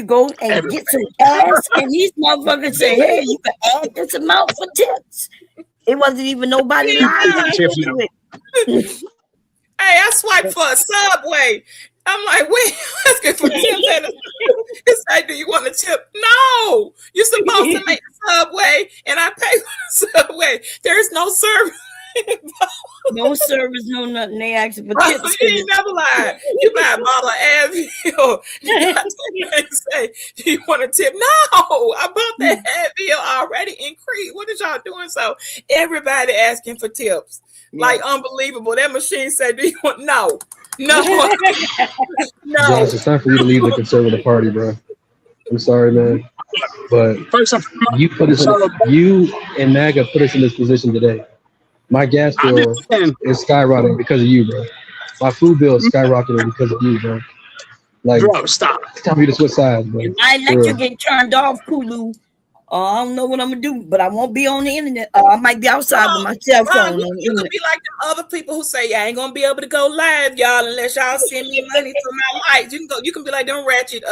go and get some gas, and these motherfuckers say, hey, you can add this amount for tips. It wasn't even nobody lying. Hey, I swiped for a Subway. I'm like, wait, let's get for tips. It's like, do you want a tip? No, you're supposed to make the Subway, and I pay for the Subway. There is no service. No service, no nothing. They asking for tips. You ain't never lied. You buy a bottle of Advil. You say, do you want a tip? No, I bought that Advil already increased. What is y'all doing? So everybody asking for tips. Like unbelievable. That machine said, do you want? No. Josh, it's time for you to leave the conservative party, bro. I'm sorry, man, but you and MAGA put us in this position today. My gas bill is skyrocketing because of you, bro. My food bill is skyrocketing because of you, bro. Like, bro, stop. It's time for you to switch sides, bro. I let you get turned off, Kulu. I don't know what I'm gonna do, but I won't be on the internet. I might be outside with my cell phone. You could be like them other people who say, I ain't gonna be able to go live, y'all, unless y'all send me money for my lights. You can be like them ratchet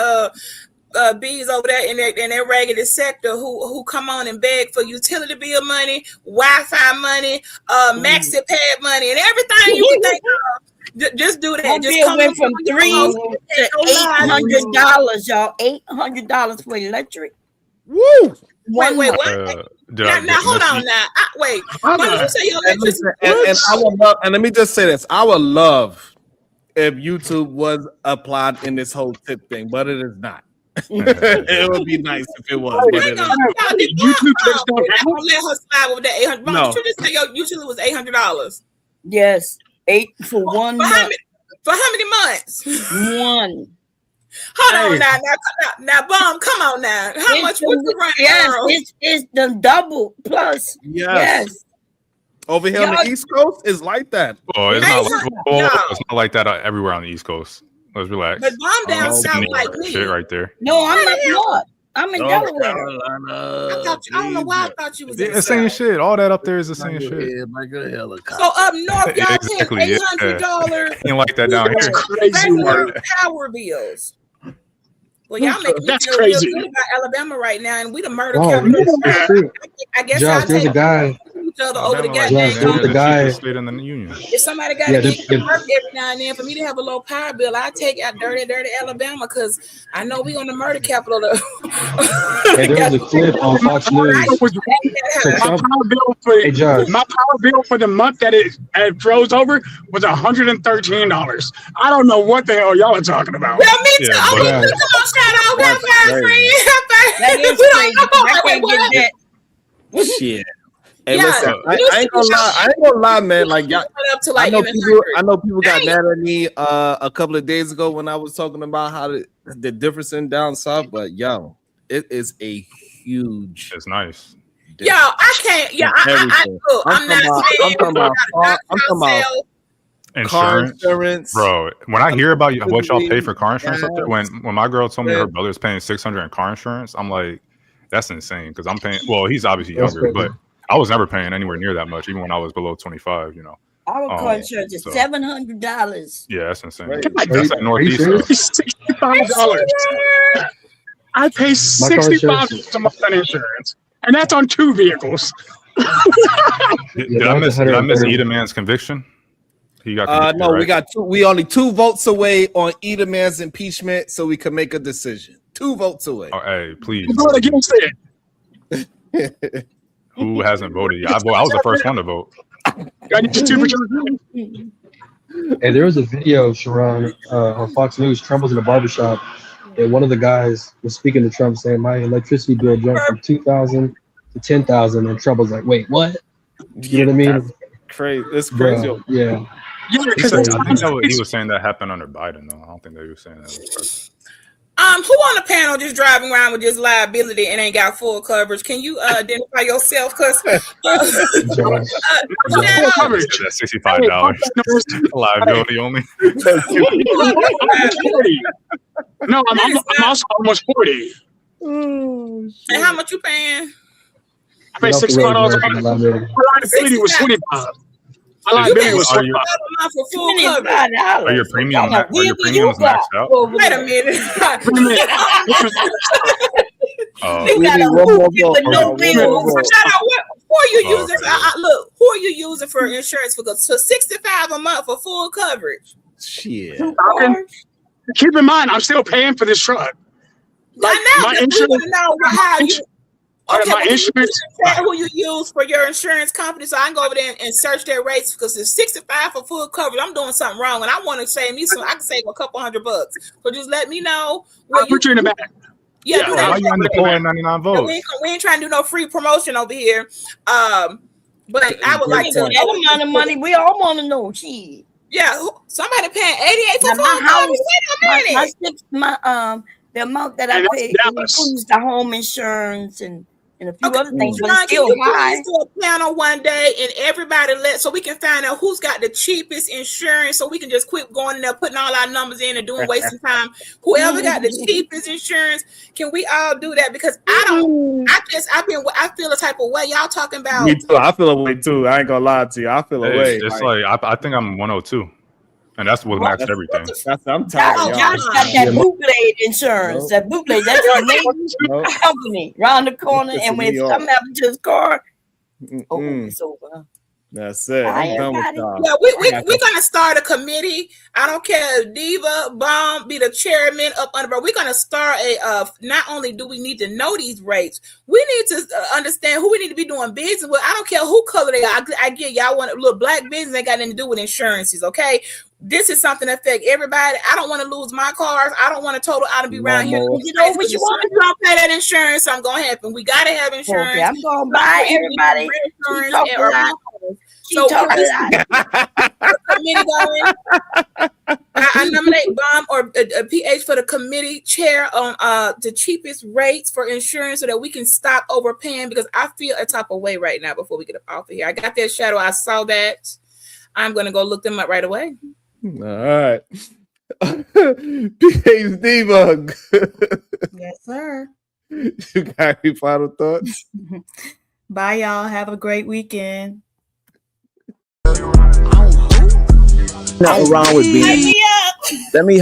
bees over there in their raggedy sector who come on and beg for utility bill money, Wi-Fi money, maxi pad money, and everything you can think of. Just do that. Just went from $300 to $800, y'all. $800 for electric. Woo! Wait, what? Now hold on. Now, wait. You say your electricity? And I would love, and let me just say this: I would love if YouTube was applied in this whole tip thing, but it is not. It would be nice if it was. But it YouTube don't let her slide with that $800. No. You just say your usually was $800. Yes, 8 for 1 month. For how many months? 1. Hold on now, Bomb, come on now. How much would you run? Yes, it's the double plus. Yes. Over here on the East Coast, it's like that. Oh, it's not like that everywhere on the East Coast. Let's relax. But Bomb down south like me. Shit right there. No, I'm not North. I'm in Delaware. I don't know why I thought you was in the same shit. All that up there is the same shit. So up north, y'all paying $800. Ain't like that down here. Crazy power bills. Well, y'all make me feel real good about Alabama right now, and we the murder capital. I guess Josh, there's a guy. Over the state in the union. If somebody got to get to work every now and then, for me to have a low power bill, I take out dirty Alabama, because I know we on the murder capital. Hey, there was a clip on Fox News. My power bill for the month that it froze over was $113. I don't know what the hell y'all are talking about. Well, me too. Shout out that free. That is crazy. I can't get that. Shit. Hey, listen, I ain't gonna lie, man. Like, y'all, I know people got mad at me a couple of days ago when I was talking about how the difference in down south, but yo, it is a huge. It's nice. Yo, I can't. Yeah, I'm talking about car insurance, bro. When I hear about what y'all pay for car insurance up there, when my girl told me her brother's paying $600 in car insurance, I'm like, that's insane, because I'm paying. Well, he's obviously younger, but I was never paying anywhere near that much, even when I was below 25. You know, our car insurance is $700. Yeah, that's insane. That's at Northeast. $65. I pay $65 a month on insurance, and that's on 2 vehicles. Did I miss Eda Man's conviction? He got no, right? we got two. We only 2 votes away on either man's impeachment, so we can make a decision. 2 votes away. Oh, hey, please. Vote against it. Who hasn't voted yet? I was the first one to vote. And there was a video, Sharon, on Fox News. Trump was in a barbershop, and one of the guys was speaking to Trump, saying, "My electricity bill jumped from $2,000 to $10,000," and Trump was like, "Wait, what?" You know what I mean? That's crazy. It's crazy. Bro, yeah. Yeah, I because think he was saying that happened under Biden, though. I don't think that he was saying that was first. Who on the panel just driving around with just liability and ain't got full coverage? Can you identify yourself? Cause That's $65 liability only. No, I'm also almost 40. And how much you paying? I paid $65. My liability was $25. My liability was $25. For full coverage. Are your premiums maxed out? Wait a minute. We need one more vote. Who are you using? Look, who are you using for insurance? For $65 a month for full coverage. Shit. Keep in mind, I'm still paying for this truck. Like, my insurance. Okay, my insurance. Who you use for your insurance company, so I can go over there and search their rates because it's $65 for full coverage. I'm doing something wrong, and I want to save me some. I can save a couple $100. So just let me know. I'll put you in the back. Yeah, why you on the 99 votes? We ain't trying to do no free promotion over here. But I would like to. That amount of money, we all want to know. Gee. Yeah, somebody paying $88 for full coverage. Wait a minute. The amount that I pay includes the home insurance and a few other things, but it's still high. To a panel one day and everybody so we can find out who's got the cheapest insurance, so we can just quit going in there putting all our numbers in and doing wasting time. Whoever got the cheapest insurance, can we all do that? Because I feel a type of way y'all talking about. Me too. I feel a way too. I ain't gonna lie to you. I feel a way. It's like I think I'm 102. And that's what maxed everything. I'm tired. Josh got that bootleg insurance. That bootleg, that's a main company around the corner. And when something happens to his car, it's over. That's it. I'm done with y'all. Yeah, we're gonna start a committee. I don't care if Diva Bomb be the chairman up under, but we're gonna start not only do we need to know these rates, we need to understand who we need to be doing business with. I don't care who color they are. I get y'all want a little black business, ain't got nothing to do with insurances, okay? This is something that affects everybody. I don't want to lose my cars. I don't want to total out and be around here. You know what you want? You don't pay that insurance, something gonna happen. We gotta have insurance. Okay, I'm gonna buy everybody insurance. So committee going. I nominate Bomb or PH for the committee chair on the cheapest rates for insurance so that we can stop overpaying, because I feel a type of way right now before we get up off of here. I got that shadow. I saw that. I'm gonna go look them up right away. All right. PH Diva. Yes, sir. You got any final thoughts? Bye, y'all. Have a great weekend. Nothing wrong with being. Let me